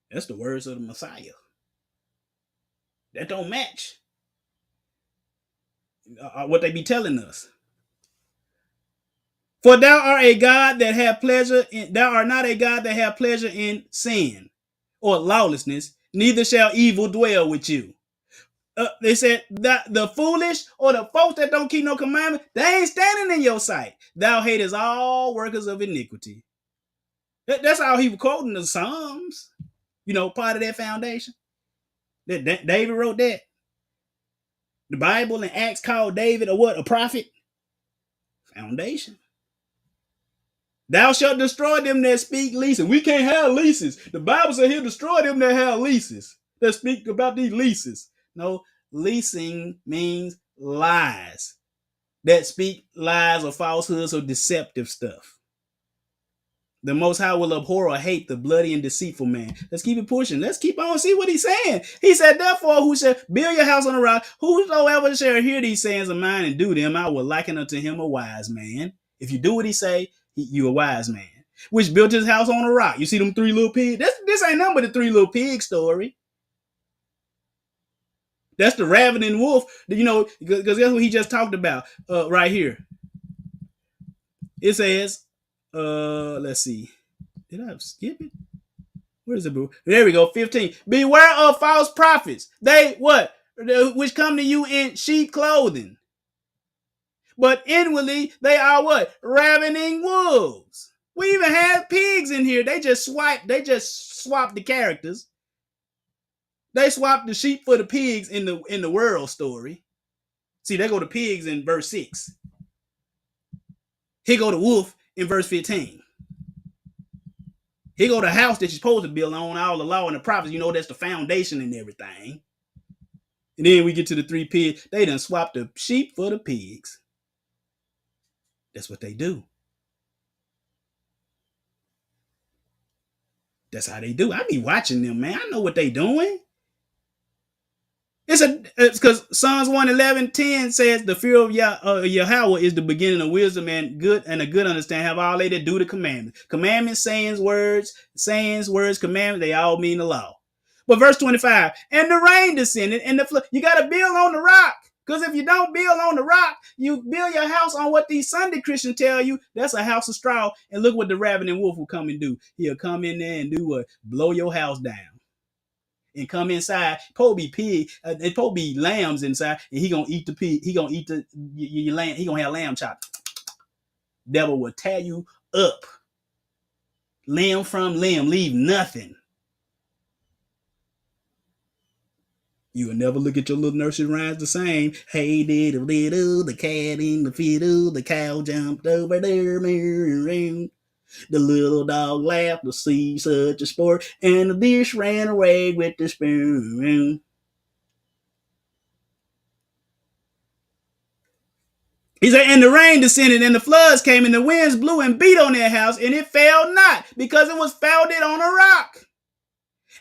That's the words of the Messiah. That don't match what they be telling us. For thou art a God that have pleasure in, thou art not a God that have pleasure in sin or lawlessness, neither shall evil dwell with you. They said that the foolish or the folks that don't keep no commandment, they ain't standing in your sight. Thou hatest all workers of iniquity. That's how he was quoting the Psalms. You know, part of that foundation. That David wrote that. The Bible and Acts called David a what? A prophet? Foundation. Thou shalt destroy them that speak leases. We can't have leases. The Bible said he'll destroy them that have leases. That speak about these leases. No, leasing means lies. That speak lies or falsehoods or deceptive stuff. The Most High will abhor or hate the bloody and deceitful man. Let's keep it pushing. Let's keep on see what he's saying. He said, therefore, who shall build your house on a rock, whosoever shall hear these sayings of mine and do them, I will liken unto him a wise man. If you do what he say, you a wise man. Which built his house on a rock. You see them 3 little pigs? This ain't nothing but the 3 little pig story. That's the ravening wolf, you know, because that's what he just talked about right here. It says, let's see. Did I skip it? Where is it, bro? There we go. 15. Beware of false prophets. They what? Which come to you in sheep clothing. But inwardly, they are what? Ravening wolves. We even have pigs in here. They just swapped the characters. They swapped the sheep for the pigs in the world story. See, they go to pigs in verse 6. Here go the wolf in verse 15. Here go the house that you're supposed to build on, all the law and the prophets. You know, that's the foundation and everything. And then we get to the 3 pigs. They done swapped the sheep for the pigs. That's what they do. That's how they do. I be watching them, man. I know what they doing. It's because Psalms 111:10 says the fear of Yahweh is the beginning of wisdom and a good understanding. Have all they that do the commandments. Commandments, sayings, words, commandments, they all mean the law. But verse 25, and the rain descended and the flood. You got to build on the rock. Because if you don't build on the rock, you build your house on what these Sunday Christians tell you. That's a house of straw. And look what the ravening wolf will come and do. He'll come in there and do what? Blow your house down. And come inside. Probably be pig. It probably be lambs inside, and he gonna eat the pig. He gonna eat the your lamb. He gonna have lamb chop. Devil will tear you up, limb from limb, leave nothing. You will never look at your little nursery rhymes the same. Hey, diddle diddle, the cat in the fiddle, the cow jumped over there. The little dog laughed to see such a sport, and the dish ran away with the spoon. He said, and the rain descended, and the floods came, and the winds blew and beat on their house, and it fell not, because it was founded on a rock.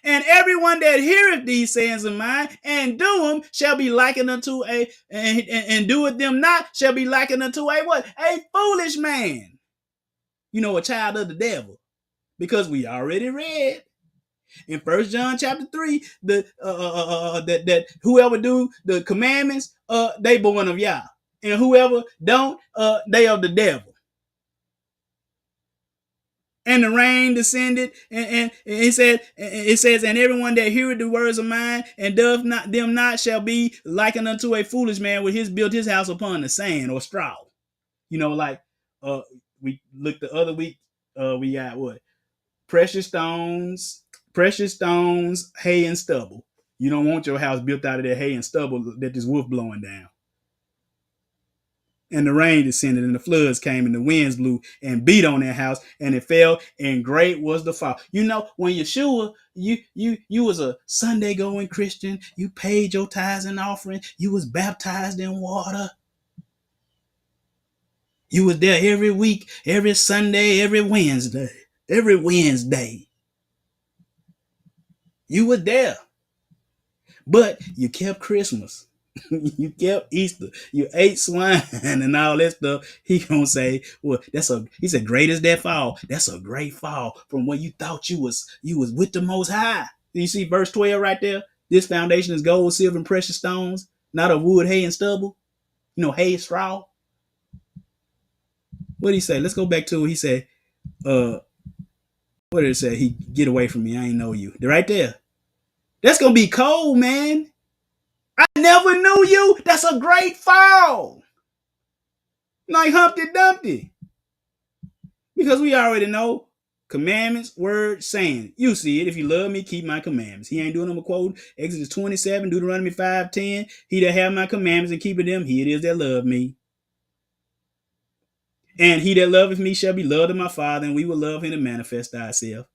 And everyone that heareth these sayings of mine and do them shall be likened unto and doeth them not shall be likened unto a what? A foolish man. a child of the devil. Because we already read in 1 John chapter 3, that whoever do the commandments, they born of Yah. And whoever don't, they of the devil. And the rain descended, and it says, and everyone that heareth the words of mine and doth not them not shall be likened unto a foolish man which built his house upon the sand or straw. Like we looked the other week, we got what? Precious stones, hay and stubble. You don't want your house built out of that hay and stubble that this wolf blowing down. And the rain descended, and the floods came, and the winds blew and beat on that house, and it fell, and great was the fall. When Yeshua, you was a Sunday going Christian, you paid your tithes and offering, you was baptized in water. You was there every week, every Sunday, every Wednesday. You were there. But you kept Christmas. You kept Easter. You ate swine and all that stuff. He gonna say, well, he said, great is that fall. That's a great fall from when you thought you was with the Most High. You see verse 12 right there? This foundation is gold, silver, and precious stones, not of wood, hay, and stubble. Hay, straw. What did he say? Let's go back to what he said. What did it say? He get away from me. I ain't know you. They're right there. That's gonna be cold, man. I never knew you. That's a great fall. Like Humpty Dumpty. Because we already know commandments, word, saying. You see it. If you love me, keep my commandments. He ain't doing them a quote. Exodus 27, Deuteronomy 5:10. He that have my commandments and keeping them, he it is that love me. And he that loveth me shall be loved of my Father, and we will love him and manifest ourselves.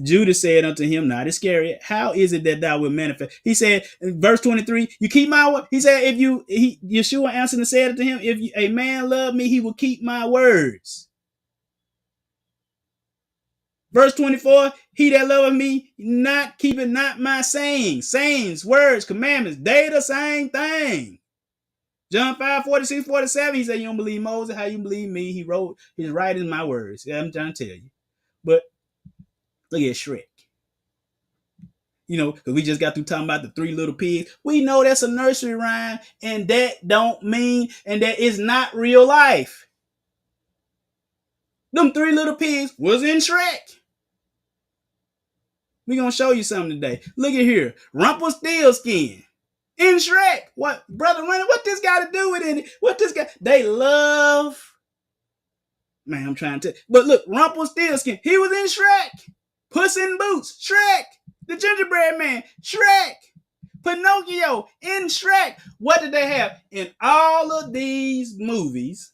Judas said unto him, not Iscariot, how is it that thou wilt manifest? He said in verse 23, you keep my word. He said, Yeshua answered and said unto him, if a man love me, he will keep my words. Verse 24, he that loveth me, not keeping not my sayings, words, commandments, they the same thing. John 5:46-47, he said, you don't believe Moses, how you believe me? He wrote his writings, my words. Yeah, I'm trying to tell you. But look at Shrek. Because we just got through talking about the Three Little Pigs. We know that's a nursery rhyme, and that don't mean, and that is not real life. Them Three Little Pigs was in Shrek. We're going to show you something today. Look at here. Rumpelstiltskin in Shrek. What, Brother Renner, what this got to do with it? What this got? They love. Man, I'm trying to. But look, Rumpelstiltskin, he was in Shrek. Puss in Boots, Shrek. The Gingerbread Man, Shrek. Pinocchio, in Shrek. What did they have? In all of these movies,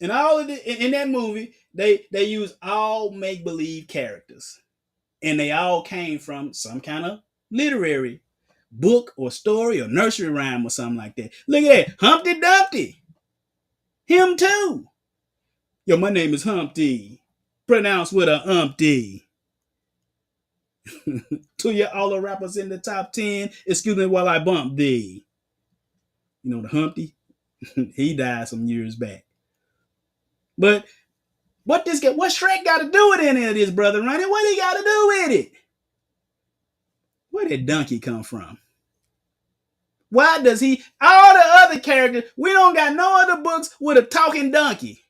in that movie, they use all make-believe characters. And they all came from some kind of literary book or story or nursery rhyme or something like that. Look at that. Humpty Dumpty. Him too. Yo, my name is Humpty. Pronounced with a umpty. To your all the rappers in the top 10, excuse me while I bump thee. The Humpty, he died some years back. But what Shrek got to do with any of this, Brother Ronnie? What he got to do with it? Where did Donkey come from? Why does all the other characters, we don't got no other books with a talking donkey.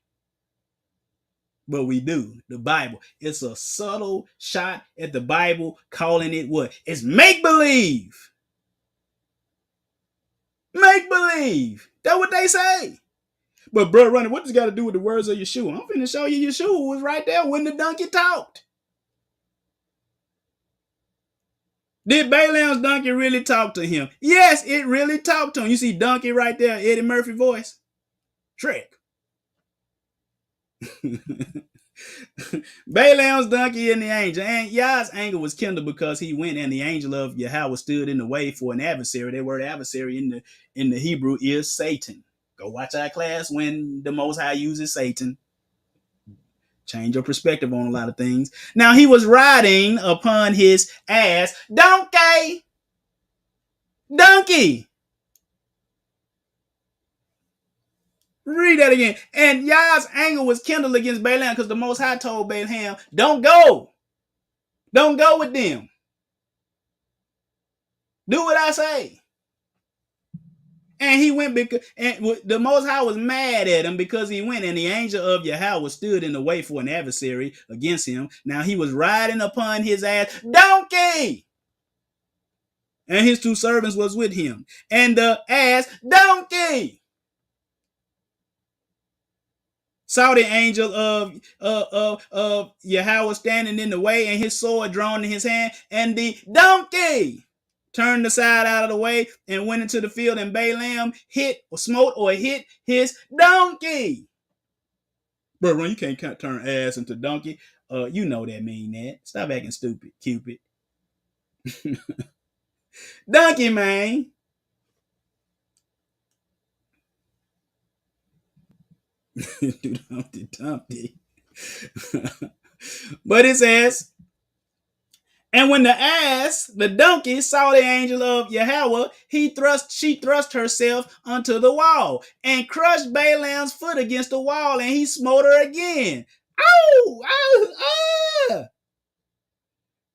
But we do. The Bible. It's a subtle shot at the Bible, calling it what? It's make-believe. Make-believe. That's what they say. But, Brother Ronnie, what does got to do with the words of Yeshua? I'm finna show you Yeshua was right there when the donkey talked. Did Balaam's donkey really talk to him? Yes, it really talked to him. You see donkey right there, Eddie Murphy voice. Shrek. Balaam's donkey and the angel. And Yah's anger was kindled because he went and the angel of Yahweh stood in the way for an adversary. That word adversary in the Hebrew is Satan. Go watch our class when the Most High uses Satan. Change your perspective on a lot of things. Now he was riding upon his ass. Donkey. Read that again. And Yah's anger was kindled against Balaam because the Most High told Balaam, don't go. Don't go with them. Do what I say. And he went because and the Most High was mad at him because he went, and the angel of Yahweh stood in the way for an adversary against him. Now he was riding upon his ass donkey, and his two servants was with him, and the ass donkey saw the angel of Yahweh standing in the way, and his sword drawn in his hand, and the donkey turned aside out of the way and went into the field, and Balaam hit his donkey. Bro, you can't turn ass into donkey. You know that mean that. Stop acting stupid, Cupid. Donkey, man. Dumpty. But it says, and when the donkey, saw the angel of Yahweh, she thrust herself unto the wall and crushed Balaam's foot against the wall, and he smote her again. Ow! Ow!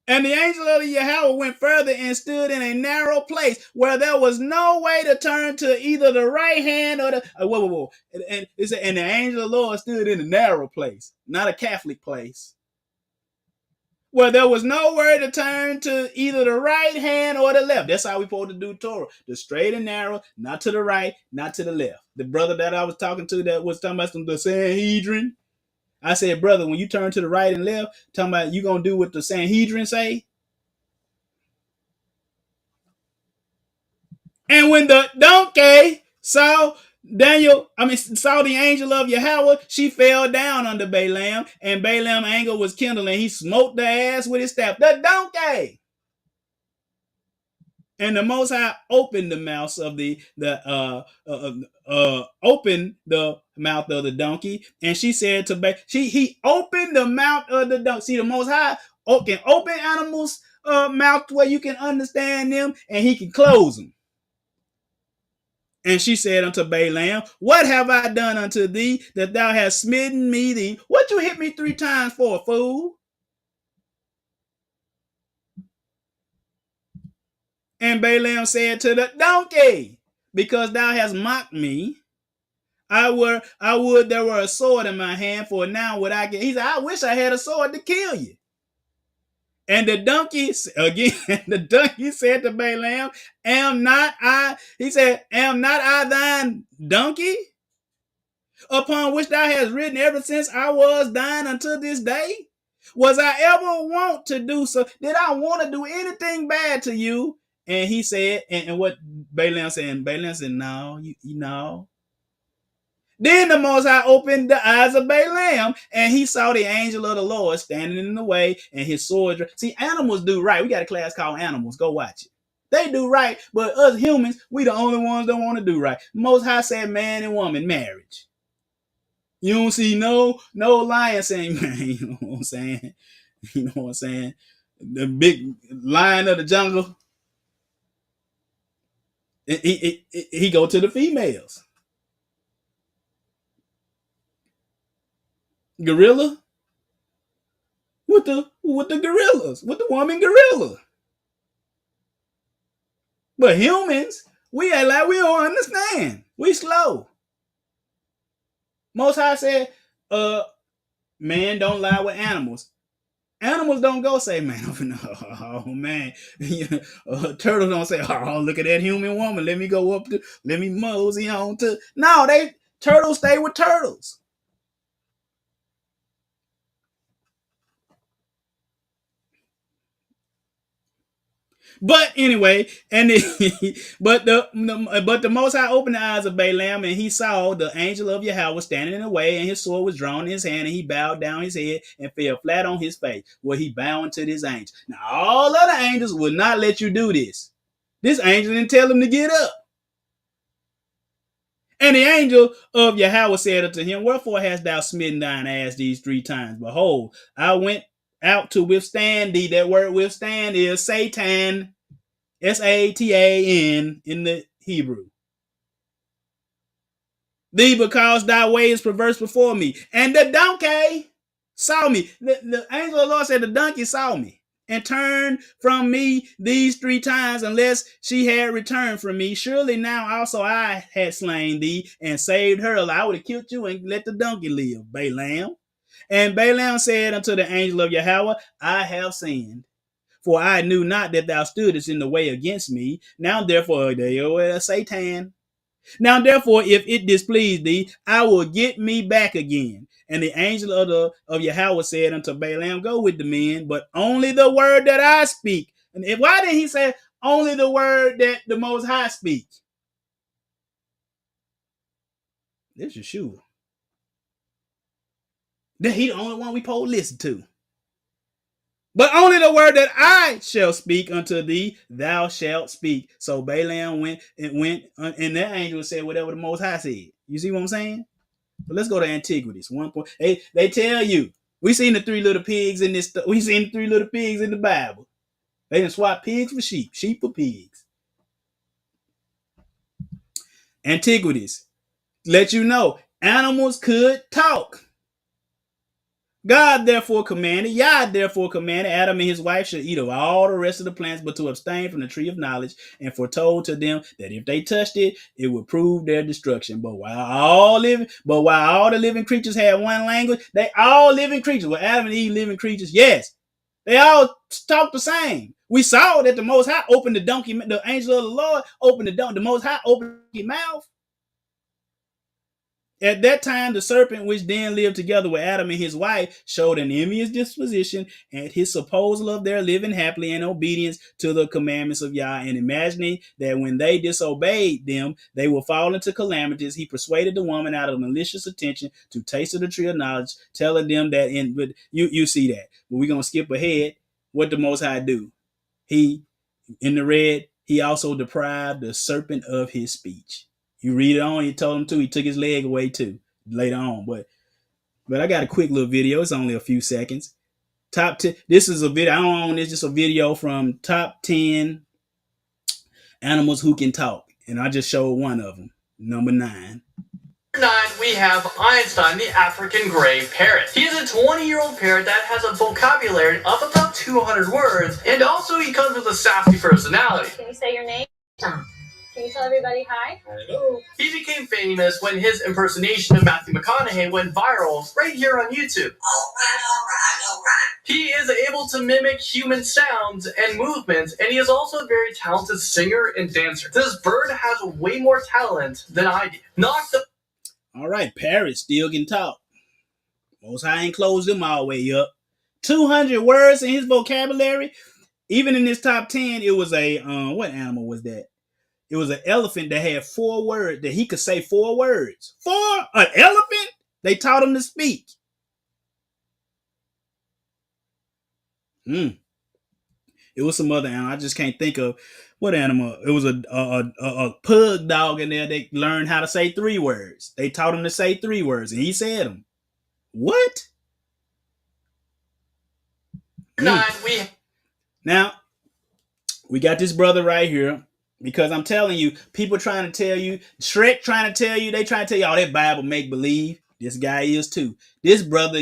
And the angel of Yahweh went further and stood in a narrow place where there was no way to turn to either the right hand or the whoa. And it said, and the angel of the Lord stood in a narrow place, not a Catholic place, where there was nowhere to turn to either the right hand or the left. That's how we supposed to do Torah. The straight and narrow, not to the right, not to the left. The brother that I was talking to that was talking about the Sanhedrin. I said, brother, when you turn to the right and left, talking about you going to do what the Sanhedrin say? And when the donkey saw the angel of Yahweh, she fell down under Balaam, and Balaam's anger was kindled, and he smote the ass with his staff. The donkey! And the Most High opened the mouth of opened the mouth of the donkey, and she said to he opened the mouth of the donkey. See, the Most High can open animals' mouth where you can understand them, and he can close them. And she said unto Balaam, what have I done unto thee that thou hast smitten me? What you hit me 3 times for, fool? And Balaam said to the donkey, because thou hast mocked me, I would there were a sword in my hand, for now would I get. He said, I wish I had a sword to kill you. And the donkey said to Balaam, am not I thine donkey, upon which thou hast ridden ever since I was thine until this day? Was I ever want to do so? Did I want to do anything bad to you? And he said, and what Balaam said, no, you know. Then the Most High opened the eyes of Balaam, and he saw the angel of the Lord standing in the way, and his sword. See, animals do right. We got a class called Animals. Go watch it. They do right, but us humans, we the only ones that want to do right. Most High said man and woman, marriage. You don't see no lion saying, man, you know what I'm saying? You know what I'm saying? The big lion of the jungle. He go to the females. Gorilla with the gorillas, with the woman gorilla. But humans, we act like we don't understand. We slow. Most High said, man don't lie with animals. Animals don't go say, man, oh man. Turtles don't say, oh, look at that human woman. Let me mosey on to. No, turtles stay with turtles. But anyway, but the Most High opened the eyes of Balaam, and he saw the angel of Yahweh standing in the way, and his sword was drawn in his hand, and he bowed down his head and fell flat on his face, where he bowed to this angel. Now all other angels would not let you do this. This angel didn't tell him to get up. And the angel of Yahweh said unto him, wherefore hast thou smitten thine ass these 3 times? Behold, I went out to withstand thee. That word withstand is Satan. Satan in the Hebrew. thee because thy way is perverse before me. And the donkey saw me. The angel of the Lord said the donkey saw me and turned from me these 3 times, unless she had returned from me. Surely now also I had slain thee and saved her. I would have killed you and let the donkey live, Balaam. And Balaam said unto the angel of Yahweh, I have sinned, for I knew not that thou stoodest in the way against me. Now therefore, Satan. Now therefore, if it displease thee, I will get me back again. And the angel of Yahweh said unto Balaam, go with the men, but only the word that I speak. And why did he say only the word that the Most High speak? This is Yeshua. That he the only one we supposed to listen to. But only the word that I shall speak unto thee, thou shalt speak. So Balaam went, and that angel said whatever the Most High said. You see what I'm saying? But let's go to Antiquities. One point. They tell you we seen the 3 little pigs in this. We seen the 3 little pigs in the Bible. They didn't swap pigs for sheep, sheep for pigs. Antiquities let you know animals could talk. God therefore commanded, Yah therefore commanded Adam and his wife should eat of all the rest of the plants, but to abstain from the tree of knowledge, and foretold to them that if they touched it, it would prove their destruction. But while all the living creatures had one language, they all living creatures. Were Adam and Eve living creatures? Yes. They all talk the same. We saw that the Most High opened the angel of the Lord opened the Most High opened the mouth. At that time, the serpent, which then lived together with Adam and his wife, showed an envious disposition at his supposal of their living happily in obedience to the commandments of Yah, and imagining that when they disobeyed them, they will fall into calamities. He persuaded the woman out of malicious intention to taste of the tree of knowledge, telling them that you see that. But we're going to skip ahead. What the Most High do? He, in the red, he also deprived the serpent of his speech. You read it on, he told him to. He took his leg away too later on. But I got a quick little video. It's only a few seconds. Top 10. This is a video. I don't own this. Just a video from top 10 animals who can talk. And I just showed one of them. Number 9. 9, we have Einstein, the African gray parrot. He is a 20-year-old parrot that has a vocabulary of about 200 words, and also he comes with a sassy personality. Can you say your name? Can you tell everybody hi? Hello. He became famous when his impersonation of Matthew McConaughey went viral right here on YouTube. All right. He is able to mimic human sounds and movements, and he is also a very talented singer and dancer. This bird has way more talent than I do. All right, parrots still can talk. Most High ain't closed them all the way up. 200 words in his vocabulary. Even in this top 10, it was a what animal was that? It was an elephant that had 4 words, that he could say 4 words. 4? An elephant? They taught him to speak. It was some other animal. I just can't think of what animal. It was a pug dog in there. They learned how to say 3 words. They taught him to say 3 words, and he said them. What? Now, we got this brother right here. Because I'm telling you, people trying to tell you, Shrek trying to tell you, they trying to tell you, all that Bible make believe. This guy is too. This brother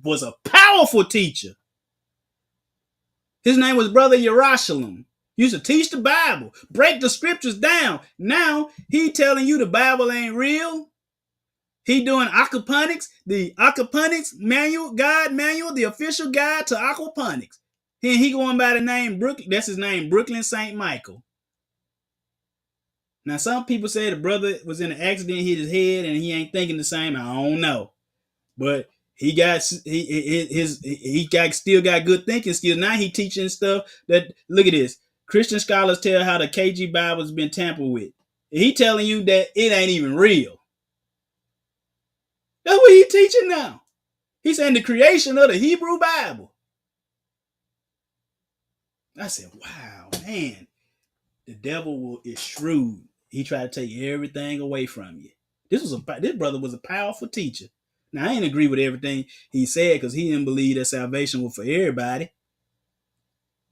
was a powerful teacher. His name was Brother Yerushalayim. Used to teach the Bible, break the scriptures down. Now he telling you the Bible ain't real. He doing aquaponics, the aquaponics manual, the official guide to aquaponics. He going by the name Brooklyn. That's his name, Brooklyn St. Michael. Now, some people say the brother was in an accident, hit his head, and he ain't thinking the same. I don't know, but he still got good thinking skills. Now he teaching stuff that, look at this. Christian scholars tell how the KG Bible has been tampered with. He telling you that it ain't even real. That's what he teaching now. He's saying the creation of the Hebrew Bible. I said, wow, man, the devil is shrewd. He tried to take everything away from you. This brother was a powerful teacher. Now, I ain't agree with everything he said because he didn't believe that salvation was for everybody.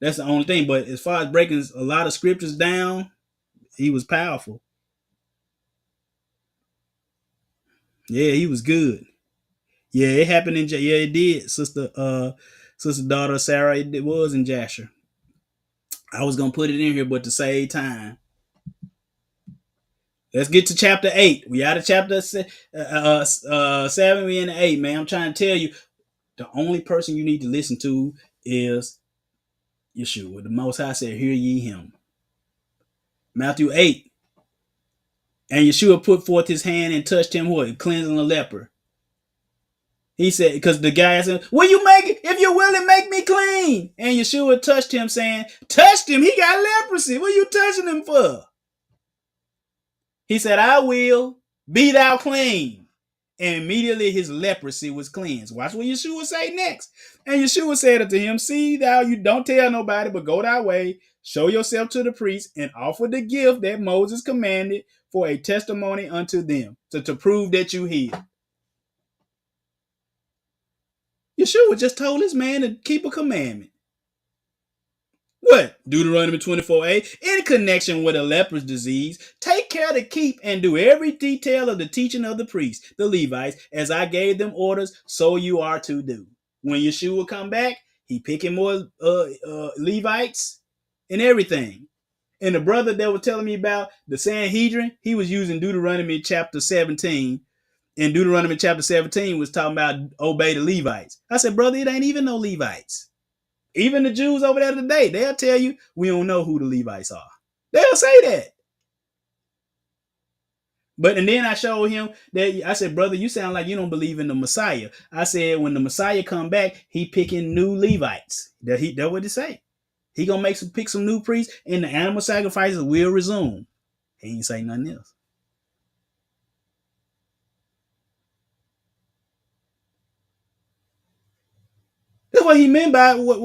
That's the only thing. But as far as breaking a lot of scriptures down, he was powerful. Yeah, he was good. Yeah, it happened in yeah, it did. Sister daughter Sarah, it was in Jasher. I was gonna put it in here, but to save time, let's get to chapter 8. We out of chapter 7. We in 8, man. I'm trying to tell you, the only person you need to listen to is Yeshua. The Most High said, "Hear ye him." Matthew 8. And Yeshua put forth his hand and touched him, what? Cleansing a leper. He said, because the guy said, "Will you make it? If you're willing, make me clean." And Yeshua touched him, saying, touched him. He got leprosy. What are you touching him for? He said, "I will, be thou clean." And immediately his leprosy was cleansed. Watch what Yeshua say next. And Yeshua said unto him, "See thou, you don't tell nobody, but go thy way, show yourself to the priest, and offer the gift that Moses commanded for a testimony unto them, to prove that you healed." Yeshua just told this man to keep a commandment. What? Deuteronomy 24a. In connection with a leprous disease, take care to keep and do every detail of the teaching of the priests, the Levites, as I gave them orders, so you are to do. When Yeshua come back, he picking more Levites and everything. And the brother that was telling me about the Sanhedrin, he was using Deuteronomy chapter 17. In Deuteronomy chapter 17 was talking about obey the Levites. I said, brother, it ain't even no Levites. Even the Jews over there today, they'll tell you, we don't know who the Levites are. They'll say that. And then I showed him that, I said, brother, you sound like you don't believe in the Messiah. I said, when the Messiah come back, he picking new Levites. That's what it say. He gonna pick some new priests, and the animal sacrifices will resume. He ain't say nothing else. That's what he meant by what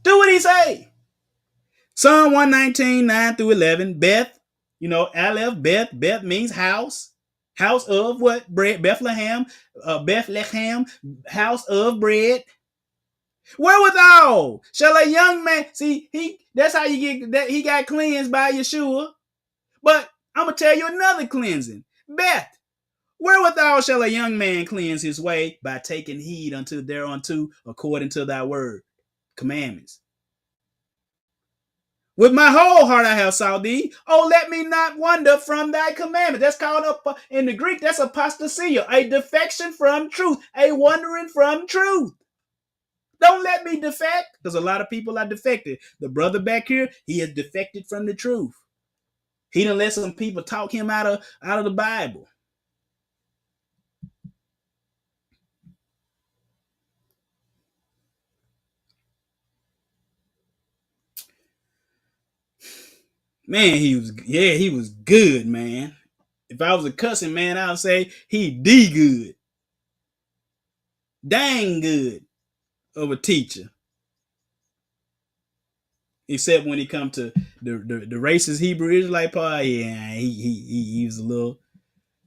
do what he say. Psalm 119, 9 through 11. Beth, Aleph, Beth means house. House of what? Bread. Bethlehem, house of bread. Wherewithal shall a young man, see, that's how you get that he got cleansed by Yeshua. But I'm gonna tell you another cleansing. Beth, wherewithal shall a young man cleanse his way? By taking heed thereunto according to thy word, commandments. With my whole heart I have sought thee. Oh, let me not wander from thy commandment. That's called up in the Greek, that's apostasia, a defection from truth, a wandering from truth. Don't let me defect, because a lot of people are defected. The brother back here, he has defected from the truth. He done let some people talk him out of the Bible. Man, he was good, man. If I was a cussing man, I would say he good. Dang good of a teacher. Except when he come to the racist Hebrew Israelite part, yeah, he was a little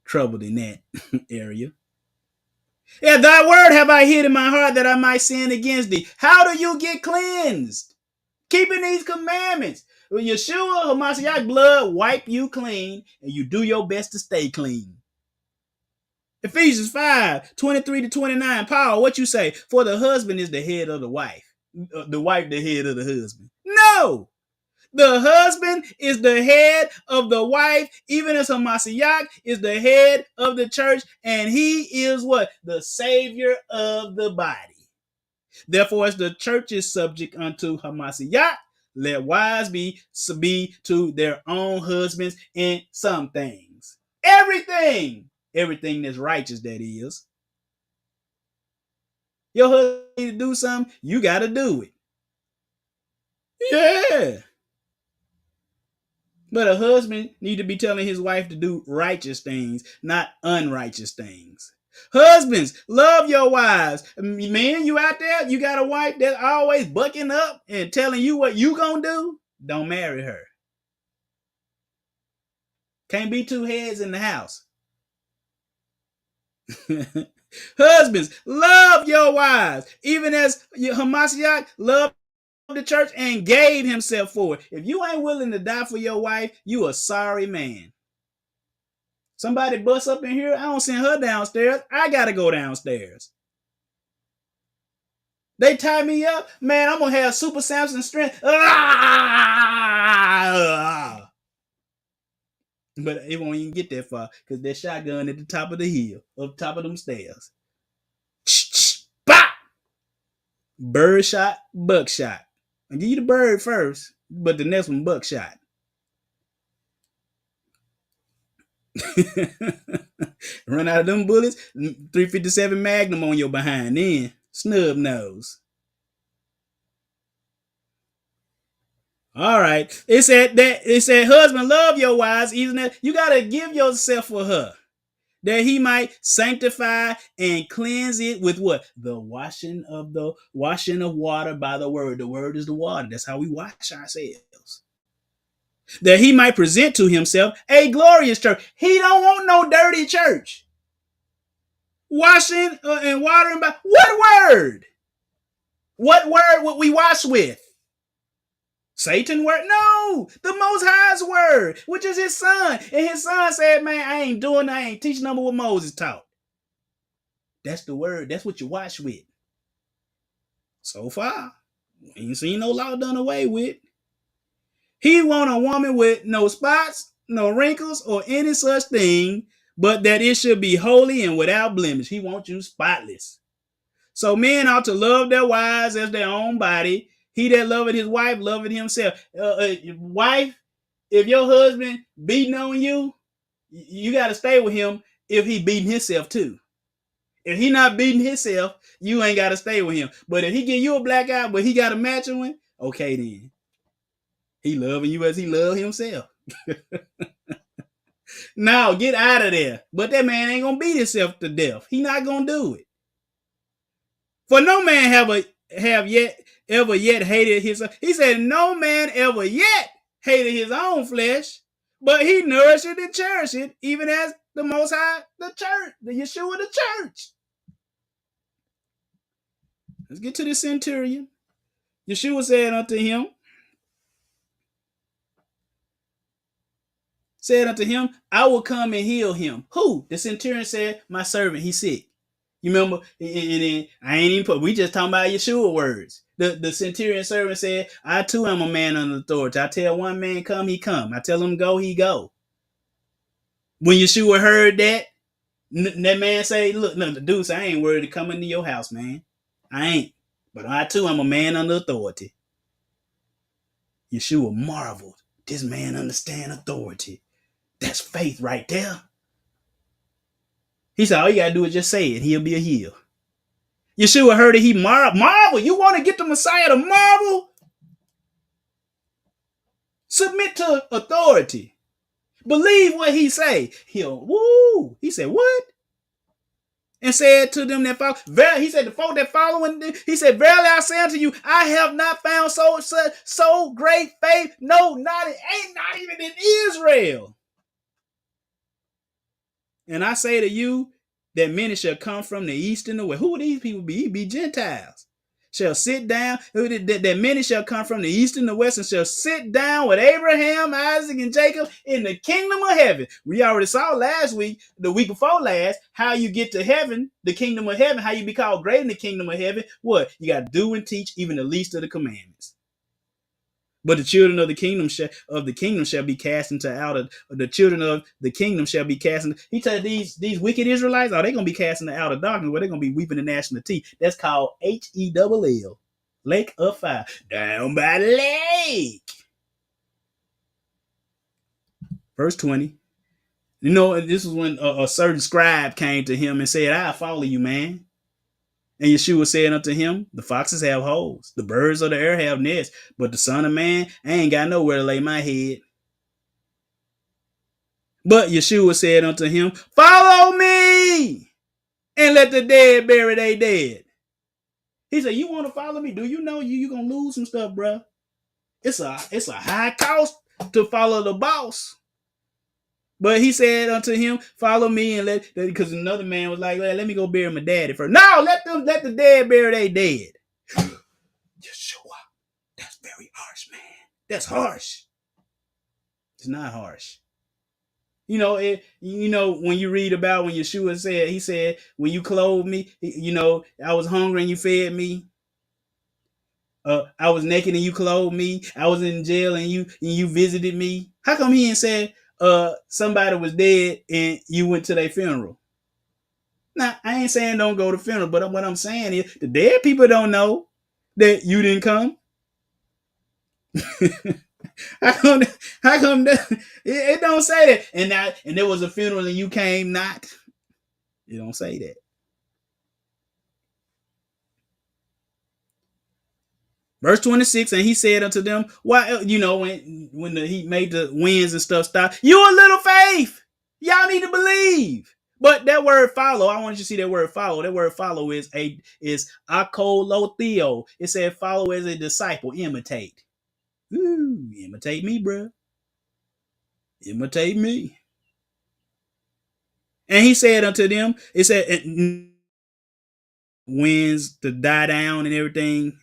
troubled in that area. Yeah, thy word have I hid in my heart that I might sin against thee. How do you get cleansed? Keeping these commandments. When Yeshua Hamashiach blood wipe you clean, and you do your best to stay clean. Ephesians 5, 23 to 29. Paul, what you say? For the husband is the head of the wife. The wife the head of the husband. No! The husband is the head of the wife, even as Hamashiach is the head of the church, and he is what? The savior of the body. Therefore, as the church is subject unto Hamashiach, let wives be to their own husbands in some things. Everything that's righteous, that is. Your husband need to do something, you got to do it. Yeah. But a husband need to be telling his wife to do righteous things, not unrighteous things. Husbands, love your wives. Man, you out there, you got a wife that's always bucking up and telling you what you gonna do? Don't marry her. Can't be two heads in the house. Husbands, love your wives, even as Hamashiach loved the church and gave himself for it. If you ain't willing to die for your wife, you a sorry man. Somebody bust up in here, I don't send her downstairs. I gotta go downstairs. They tie me up, man, I'm gonna have Super Samson strength. But it won't even get that far because that shotgun at the top of the hill, up top of them stairs. Bop! Bird shot, buckshot. I'll give you the bird first, but the next one buckshot. Run out of them bullets, 357 Magnum on your behind then. Snub nose. All right. It said husband, love your wives, even that you gotta give yourself for her, that he might sanctify and cleanse it with what? The washing of water by the word. The word is the water. That's how we wash ourselves. That he might present to himself a glorious church. He don't want no dirty church. Washing and watering by what word? What word would we wash with? Satan word? No, the Most High's word, which is his son. And his son said, man, I ain't teaching them what Moses taught. That's the word. That's what you wash with. So far, ain't seen no law done away with. He want a woman with no spots, no wrinkles, or any such thing, but that it should be holy and without blemish. He wants you spotless. So men ought to love their wives as their own body. He that loveth his wife, loveth himself. Wife, if your husband beating on you, you got to stay with him if he beating himself too. If he not beating himself, you ain't got to stay with him. But if he give you a black eye, but he got a matching one, okay then. He loving you as he love himself. Now get out of there. But that man ain't going to beat himself to death. He not going to do it. For no man have yet hated his. He said, no man ever yet hated his own flesh, but he nourished it and cherished it, even as the Most High, the church, the Yeshua, the church. Let's get to the centurion. Yeshua said unto him, I will come and heal him. Who? The centurion said, my servant, he's sick. You remember? And I ain't even we just talking about Yeshua words. The centurion servant said, I too am a man under authority. I tell one man come, he come. I tell him go, he go. When Yeshua heard that, that man say, look, no, the dude say, I ain't worried to come into your house, man. I ain't. But I too am a man under authority. Yeshua marveled. This man understand authority. That's faith right there. He said, all you got to do is just say it. He'll be a heal. Yeshua heard it. He marvel. You want to get the Messiah to marvel? Submit to authority. Believe what he say. He said, what? And said to them that follow. He said, the folk that following. He said, verily I say unto you, I have not found so great faith. No, ain't not even in Israel. And I say to you that many shall come from the east and the west. Who would these people be? Be Gentiles. Shall sit down. That many shall come from the east and the west and shall sit down with Abraham, Isaac, and Jacob in the kingdom of heaven. We already saw last week, the week before last, how you get to heaven, the kingdom of heaven, how you be called great in the kingdom of heaven. What? You got to do and teach even the least of the commandments. But the children of the kingdom shall be cast into outer. The children of the kingdom shall be cast into. He said these wicked Israelites, are they going to be cast into outer darkness? Where they're going to be weeping and gnashing of teeth. That's called Hell, lake of fire, down by the lake. Verse 20. You know, this is when a certain scribe came to him and said, "I follow you, man." And Yeshua said unto him, the foxes have holes, the birds of the air have nests, but the Son of Man, I ain't got nowhere to lay my head. But Yeshua said unto him, follow me and let the dead bury their dead. He said, you want to follow me? Do you know you're going to lose some stuff, bro? It's a high cost to follow the boss. But he said unto him, follow me and because another man was like, let me go bury my daddy first. No, let the dead bury their dead. Yeshua, that's very harsh, man. That's harsh. It's not harsh. When you read about when Yeshua said, he said, when you clothed me, I was hungry and you fed me. I was naked and you clothed me. I was in jail and you visited me. How come he ain't said somebody was dead and you went to their funeral? Now, I ain't saying don't go to funeral, but what I'm saying is the dead people don't know that you didn't come. How come that it don't say that? And there was a funeral and you came not. It don't say that. Verse 26, and he said unto them, why, when he made the winds and stuff stop, you a little faith. Y'all need to believe. But that word follow, I want you to see that word follow. That word follow is akolotheo. It said follow as a disciple, imitate. Ooh, imitate me, bro. Imitate me. And he said unto them, it said winds to die down and everything.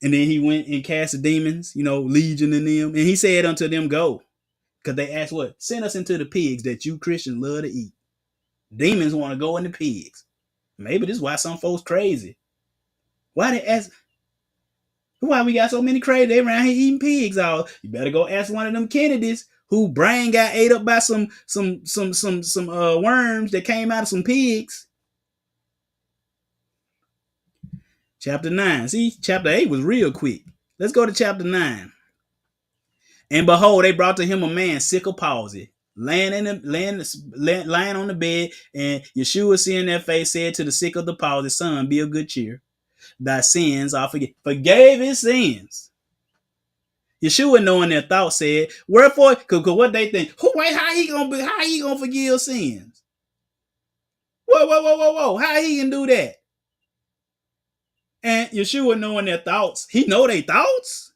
And then he went and cast the demons, legion in them. And he said unto them, go. Because they asked what? Send us into the pigs that you Christians love to eat. Demons want to go in the pigs. Maybe this is why some folks crazy. Why they ask? Why we got so many crazy? They around here eating pigs all. You better go ask one of them Kennedys who brain got ate up by some worms that came out of some pigs. Chapter 9. See, chapter 8 was real quick. Let's go to chapter 9. And behold, they brought to him a man sick of palsy, lying on the bed. And Yeshua, seeing their face, said to the sick of the palsy, son, be of good cheer. Thy sins are forgiven. Forgave his sins. Yeshua, knowing their thoughts, said, wherefore, because what they think, how he gonna forgive sins? Whoa. How he can do that? And Yeshua, knowing their thoughts, he know their thoughts.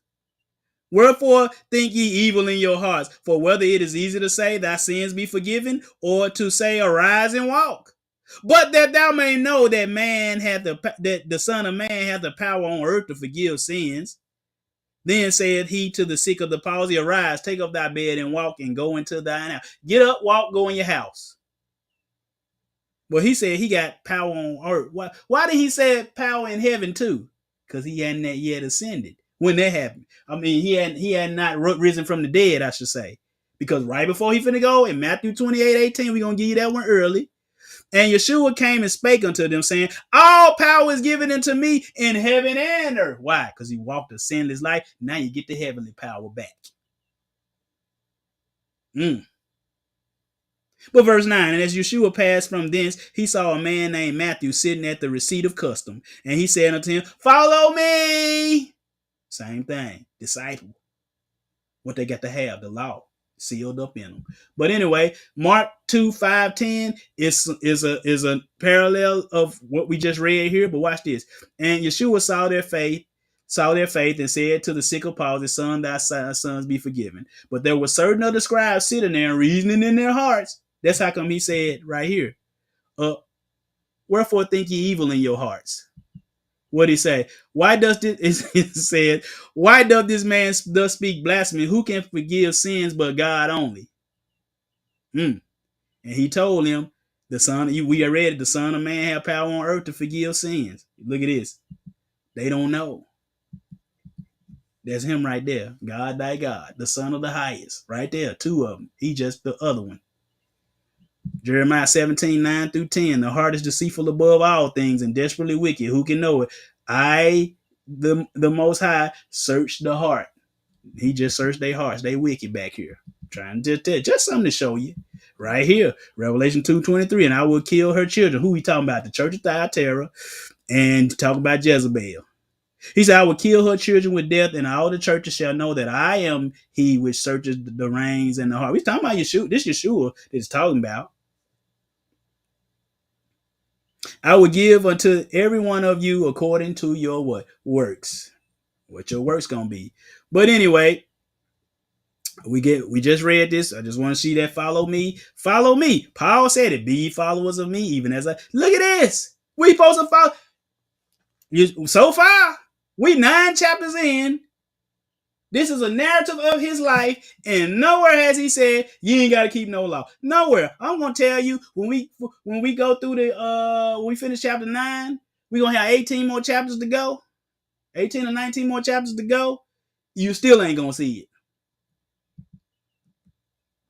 Wherefore think ye evil in your hearts, for whether it is easy to say thy sins be forgiven, or to say arise and walk. But that thou may know that that the Son of Man hath the power on earth to forgive sins. Then said he to the sick of the palsy, arise, take up thy bed and walk, and go into thine house. Get up, walk, go in your house. Well, he said he got power on earth. Why did he say power in heaven too? Because he hadn't yet ascended. When that happened, I mean, he had not risen from the dead, I should say, because right before he finna go in Matthew 28:18, we're gonna give you that one early. And Yeshua came and spake unto them, saying, all power is given unto me in heaven and earth. Why? Because he walked a sinless life. Now you get the heavenly power back. But verse 9, and as Yeshua passed from thence, he saw a man named Matthew sitting at the receipt of custom. And he said unto him, follow me. Same thing, disciple. What they got to have, the law sealed up in them. But anyway, Mark 2:5-10 is a parallel of what we just read here. But watch this. And Yeshua saw their faith, and said to the sick of palsy, son, thy sons be forgiven. But there were certain other scribes sitting there and reasoning in their hearts. That's how come he said right here, wherefore think ye evil in your hearts? What he say? Why does this? It said, why does this man thus speak blasphemy? Who can forgive sins but God only? And he told him, the Son. We are read, the Son of Man have power on earth to forgive sins. Look at this. They don't know. There's him right there. God, thy God, the Son of the highest, right there. Two of them. He just the other one. Jeremiah 17:9-10. The heart is deceitful above all things and desperately wicked. Who can know it? I, the Most High, search the heart. He just searched their hearts. They wicked back here. Trying to just something to show you. Right here. Revelation 2:23. And I will kill her children. Who he talking about? The church of Thyatira. And talking about Jezebel. He said, I will kill her children with death, and all the churches shall know that I am he which searches the reins and the heart. He's talking about Yeshua. This Yeshua that he's talking about. I will give unto every one of you according to your what? Works. What your works gonna be. But anyway, we just read this. I just want to see that follow me. Follow me. Paul said it. Be followers of me, even as I look at this. We supposed to follow. So far, we 9 chapters in. This is a narrative of his life, and nowhere has he said you ain't got to keep no law. Nowhere. I'm gonna tell you when we go through when we finish chapter 9, we're gonna have 18 more chapters to go. 18 or 19 more chapters to go. You still ain't gonna see it.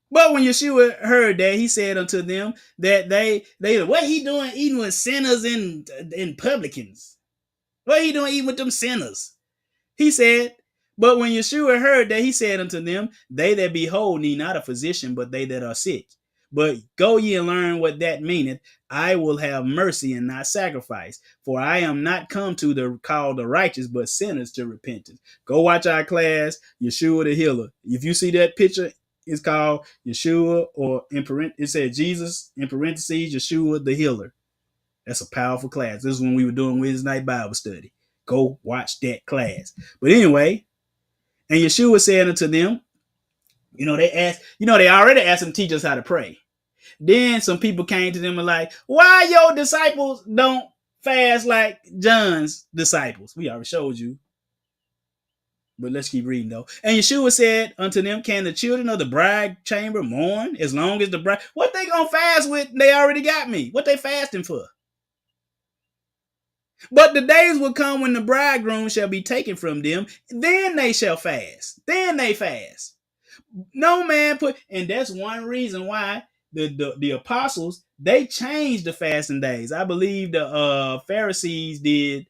But when Yeshua heard that, he said unto them that they what he doing eating with sinners and publicans? What he doing eating with them sinners? He said, but when Yeshua heard that, he said unto them, they that be whole need not a physician, but they that are sick. But go ye and learn what that meaneth. I will have mercy and not sacrifice. For I am not come to call the righteous, but sinners to repentance. Go watch our class, Yeshua the Healer. If you see that picture, it's called Yeshua, or it said Jesus, in parentheses, Yeshua the Healer. That's a powerful class. This is when we were doing Wednesday night Bible study. Go watch that class. But anyway, and Yeshua said unto them, they already asked him to teach us how to pray. Then some people came to them and like, why your disciples don't fast like John's disciples? We already showed you. But let's keep reading though. And Yeshua said unto them, can the children of the bride chamber mourn as long as the bride? What they gonna fast with? They already got me. What they fasting for? But the days will come when the bridegroom shall be taken from them. Then they shall fast. Then they fast. No man and that's one reason why the apostles, they changed the fasting days. I believe the Pharisees did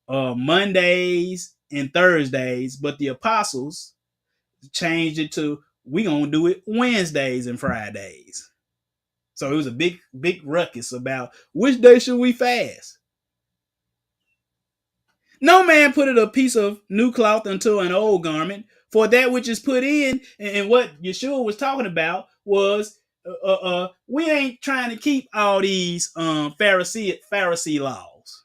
Mondays and Thursdays, but the apostles changed it to we gonna do it Wednesdays and Fridays. So it was a big ruckus about which day should we fast. No man putteth a piece of new cloth into an old garment, for that which is put in, and what Yeshua was talking about was we ain't trying to keep all these Pharisee laws.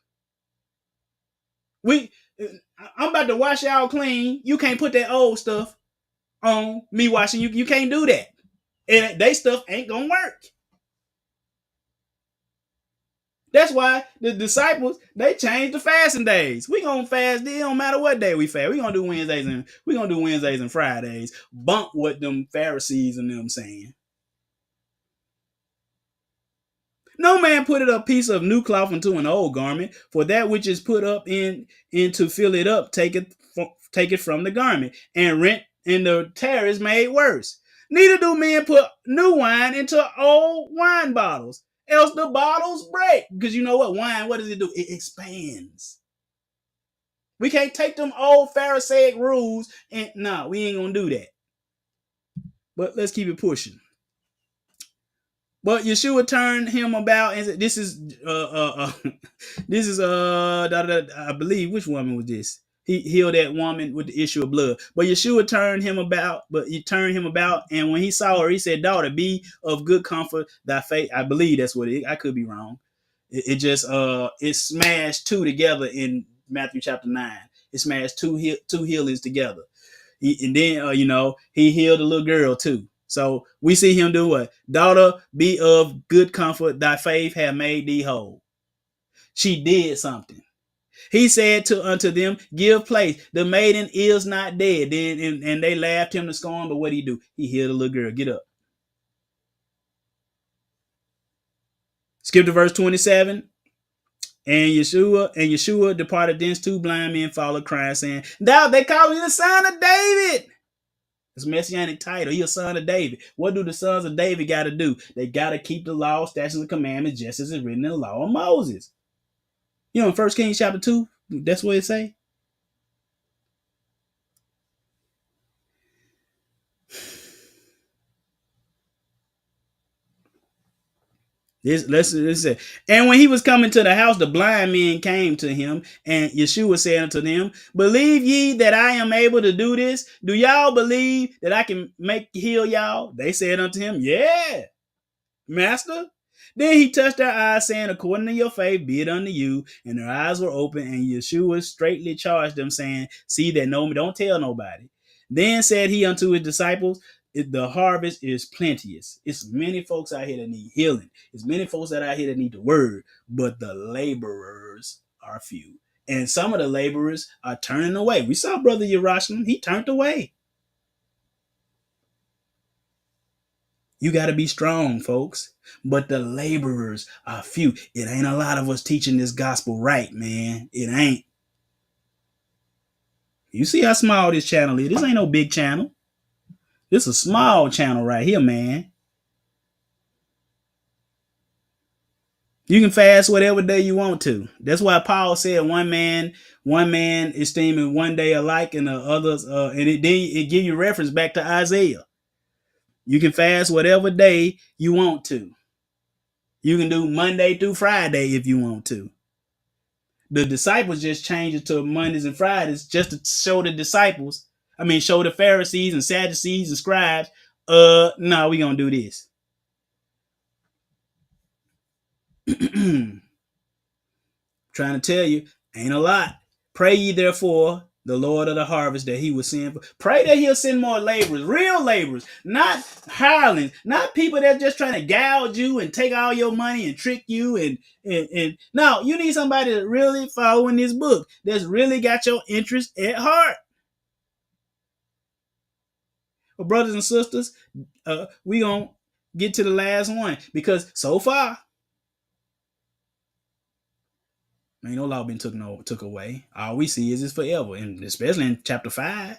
I'm about to wash y'all clean. You can't put that old stuff on me washing you. You can't do that. And they stuff ain't gonna work. That's why the disciples, they changed the fasting days. We gonna fast. It don't matter what day we fast. We gonna do Wednesdays and Fridays. Bump what them Pharisees and them saying. No man putteth a piece of new cloth into an old garment, for that which is put up in to fill it up, take it from the garment, and rent, and the tear is made worse. Neither do men put new wine into old wine bottles, else the bottles break. Because you know what? Wine, what does it do? It expands. We can't take them old Pharisaic rules and no, we ain't gonna do that. But let's keep it pushing. But Yeshua turned him about and said, "This is I believe, which woman was this? He healed that woman with the issue of blood. But Yeshua turned him about, and when he saw her, he said, daughter, be of good comfort, thy faith. I believe that's what I could be wrong. It smashed two together in Matthew chapter 9. It smashed two healings together. And then, he healed a little girl too. So we see him do what? Daughter, be of good comfort, thy faith have made thee whole. She did something. He said unto them, give place. The maiden is not dead. Then and they laughed him to scorn, but what did he do? He healed a little girl. Get up. Skip to verse 27. And Yeshua departed thence. Two blind men followed, crying, saying, thou, they call you the son of David. It's a messianic title. He a son of David. What do the sons of David got to do? They got to keep the law, statutes, and commandments just as it's written in the law of Moses. In 1 Kings chapter 2, that's what it say. Let's say. And when he was coming to the house, the blind men came to him, and Yeshua said unto them, believe ye that I am able to do this? Do y'all believe that I can heal y'all? They said unto him, yeah, master. Then he touched their eyes, saying, according to your faith, be it unto you. And their eyes were open, and Yeshua straightly charged them, saying, see that don't tell nobody. Then said he unto his disciples, the harvest is plenteous. It's many folks out here that need healing. It's many folks that out here that need the word, but the laborers are few. And some of the laborers are turning away. We saw Brother Yerushalayim. He turned away. You got to be strong, folks. But the laborers are few. It ain't a lot of us teaching this gospel right, man. It ain't. You see how small this channel is. This ain't no big channel. This is a small channel right here, man. You can fast whatever day you want to. That's why Paul said one man esteeming one day alike and the others, and it give you reference back to Isaiah. You can fast whatever day you want to. You can do Monday through Friday if you want to. The disciples just changed it to Mondays and Fridays just to show the show the Pharisees and Sadducees and scribes, no, we gonna do this. Trying to tell you, ain't a lot. Pray ye therefore the Lord of the harvest that he will send. Pray that he'll send more laborers, real laborers, not hirelings, not people that just trying to gouge you and take all your money and trick you. And no, you need somebody that really following this book, that's really got your interest at heart. Well, brothers and sisters, we gonna get to the last one because so far, ain't no law been took away. All we see is it's forever, and especially in chapter 5.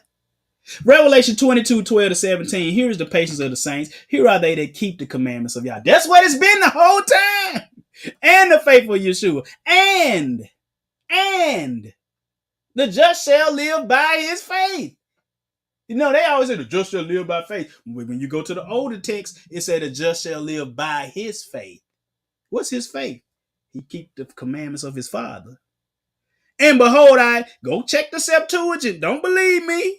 Revelation 22:12-17. Here is the patience of the saints. Here are they that keep the commandments of Yah. That's what it's been the whole time. And the faithful Yeshua. And the just shall live by his faith. You know, they always say the just shall live by faith. When you go to the older text, it said the just shall live by his faith. What's his faith? He keep the commandments of his Father. And behold, I go check the Septuagint. Don't believe me.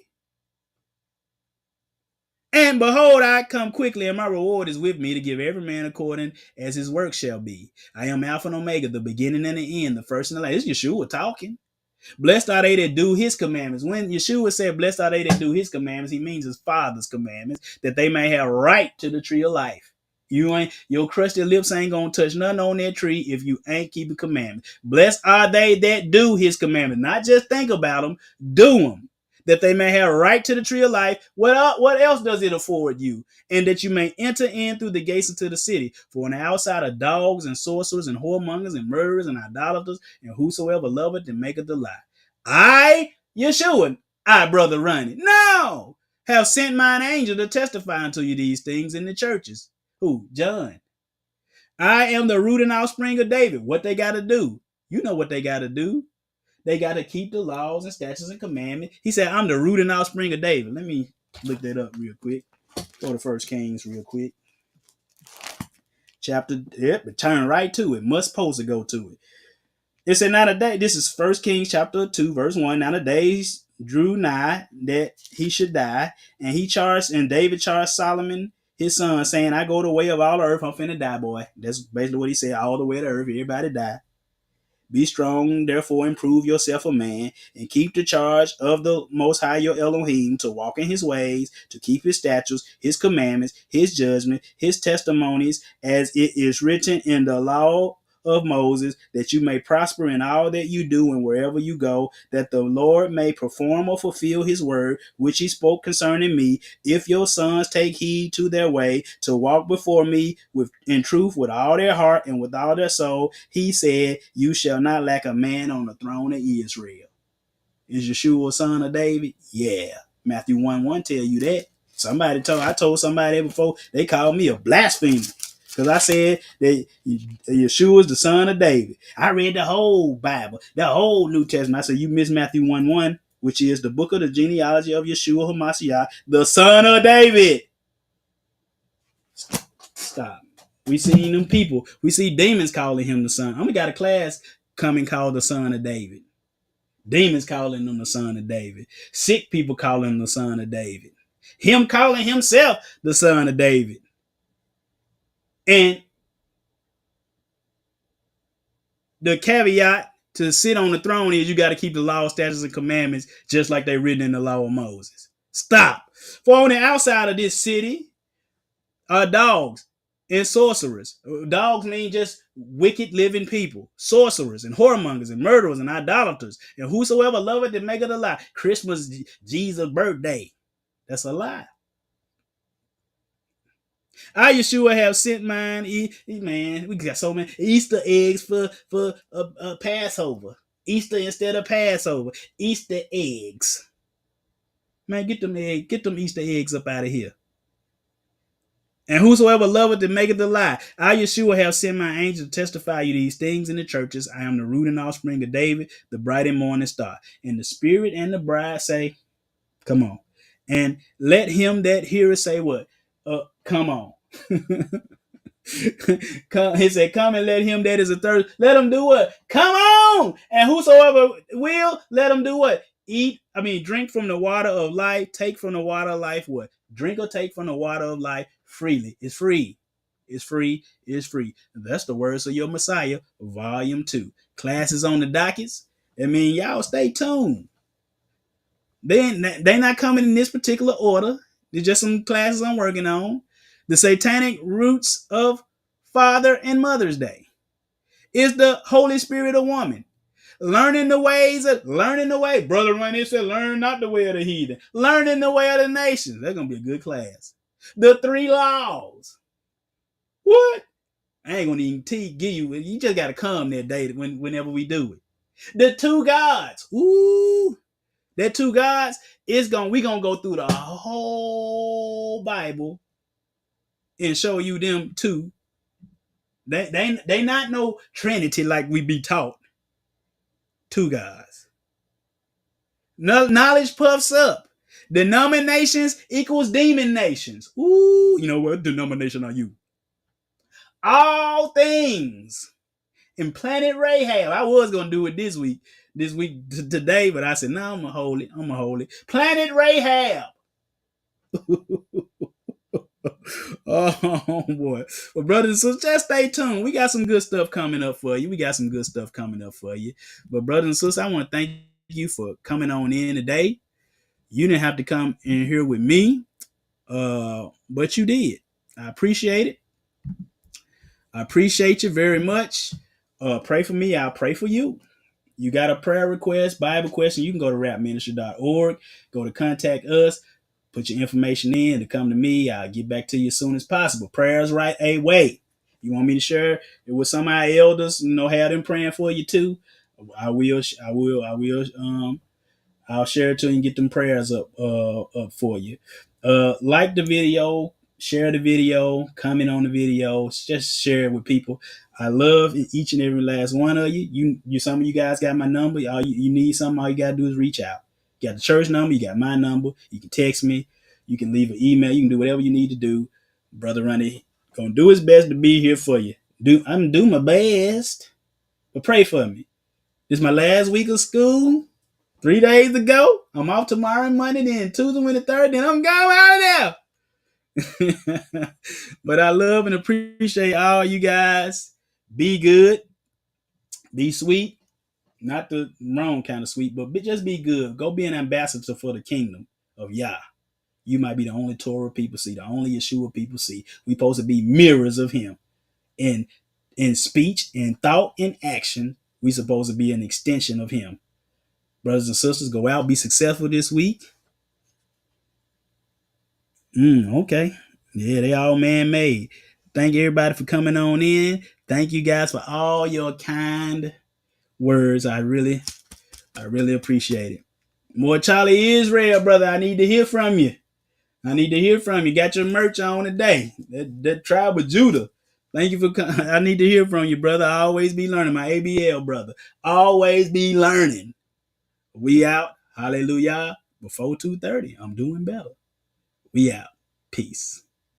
And behold, I come quickly, and my reward is with me to give every man according as his work shall be. I am Alpha and Omega, the beginning and the end, the first and the last. This is Yeshua talking. Blessed are they that do his commandments. When Yeshua said, blessed are they that do his commandments, he means his Father's commandments, that they may have right to the tree of life. Your crusty lips ain't gonna touch nothing on that tree if you ain't keeping commandments. Blessed are they that do his commandments, not just think about them, do them, that they may have right to the tree of life. What else does it afford you? And that you may enter in through the gates into the city. For on the outside are dogs and sorcerers and whoremongers and murderers and idolaters and whosoever loveth and maketh a lie. I, Yeshua, brother Ronnie, no, have sent mine angel to testify unto you these things in the churches. Who? John. I am the root and offspring of David. What they got to do? You know what they got to do. They got to keep the laws and statutes and commandments. He said, I'm the root and offspring of David. Let me look that up real quick. Go to 1 Kings real quick. Chapter, turn right to it. Must supposed to go to it. It said, now the day, this is 1 Kings chapter 2, verse 1. Now the days drew nigh that he should die. And David charged Solomon, his son, saying, I go the way of all the earth. I'm finna die, boy. That's basically what he said. All the way to earth. Everybody die. Be strong, therefore, and prove yourself a man, and keep the charge of the Most High your Elohim, to walk in his ways, to keep his statutes, his commandments, his judgment, his testimonies, as it is written in the law of Moses, that you may prosper in all that you do and wherever you go, that the Lord may perform or fulfill his word, which he spoke concerning me, if your sons take heed to their way, to walk before me in truth with all their heart and with all their soul. He said, you shall not lack a man on the throne of Israel. Is Yeshua son of David? Yeah. Matthew 1:1 tell you that. I told somebody before, they called me a blasphemer. Because I said that Yeshua is the son of David. I read the whole Bible, the whole New Testament. I said, you missed Matthew 1:1, which is the book of the genealogy of Yeshua HaMashiach, the son of David. Stop. We seen them people. We see demons calling him the son. We got a class coming called the son of David. Demons calling him the son of David. Sick people calling him the son of David. Him calling himself the son of David. And the caveat to sit on the throne is you got to keep the law, statutes, and commandments just like they're written in the law of Moses. Stop. For on the outside of this city are dogs and sorcerers. Dogs mean just wicked living people. Sorcerers and whoremongers and murderers and idolaters. And whosoever loveth to make it a lie. Christmas, Jesus' birthday. That's a lie. I Yeshua have sent mine. Man, we got so many Easter eggs for Passover. Easter instead of Passover. Easter eggs. Man, get them Easter eggs up out of here. And whosoever loveth and maketh a lie, I Yeshua have sent my angel to testify you these things in the churches. I am the root and offspring of David, the bright and morning star. And the Spirit and the bride say, come on. And let him that heareth say what? Come on. He said, come and let him that is athirst. Let him do what? Come on. And whosoever will, let him do what? Drink from the water of life. Take from the water of life what? Drink or take from the water of life freely. It's free. It's free. It's free. That's the words of your Messiah, volume 2. Classes on the dockets. Y'all stay tuned. They not coming in this particular order. There's just some classes I'm working on. The satanic roots of Father and Mother's Day. Is the Holy Spirit a woman? Learning the way. Brother Ronnie said, learn not the way of the heathen. Learning the way of the nations. That's going to be a good class. The 3 laws. What? I ain't going to even give you. You just got to come that day whenever we do it. The 2 gods. Ooh. That 2 gods we going to go through the whole Bible and show you them 2. They not no Trinity like we be taught. 2 gods. Knowledge puffs up. Denominations equals demon nations. Ooh, you know what denomination are you? All things. In Planet Rahab. I was gonna do it this week today, but I said, no, I'm gonna hold it. Planet Rahab. Oh boy. Well, brothers and sisters, just stay tuned. We got some good stuff coming up for you. But brothers and sisters, I want to thank you for coming on in today. You didn't have to come in here with me, but you did. I appreciate it. I appreciate you very much. Pray for me. I'll pray for you. You got a prayer request, Bible question, you can go to rapministry.org, go to contact us, put your information in to come to me. I'll get back to you as soon as possible. Prayers right away. You want me to share it with some of our elders, have them praying for you too? I'll share it to you and get them prayers up for you. Like the video, share the video, comment on the video, just share it with people. I love each and every last one of you. Some of you guys got my number. All you need something, all you gotta do is reach out. You got the church number, you got my number. You can text me, you can leave an email, you can do whatever you need to do. Brother Ronnie gonna do his best to be here for you. I'm do my best, but pray for me. This is my last week of school. 3 days to go. I'm off tomorrow and Monday, then Tuesday, Wednesday, Thursday, then I'm going out of there. But I love and appreciate all you guys. Be good. Be sweet. Not the wrong kind of sweet, but just be good. Go be an ambassador for the kingdom of Yah. You might be the only Torah people see, the only Yeshua people see. We supposed to be mirrors of him. In speech, in thought, in action, we supposed to be an extension of him. Brothers and sisters, go out, be successful this week. Okay. Yeah, they all man-made. Thank everybody for coming on in. Thank you guys for all your kind words. I really appreciate it. More Charlie Israel, brother. I need to hear from you. Got your merch on today. That tribe of Judah. Thank you for coming. I need to hear from you, brother. I always be learning. My ABL brother. Always be learning. We out. Hallelujah. Before 2:30. I'm doing better. We out. Peace.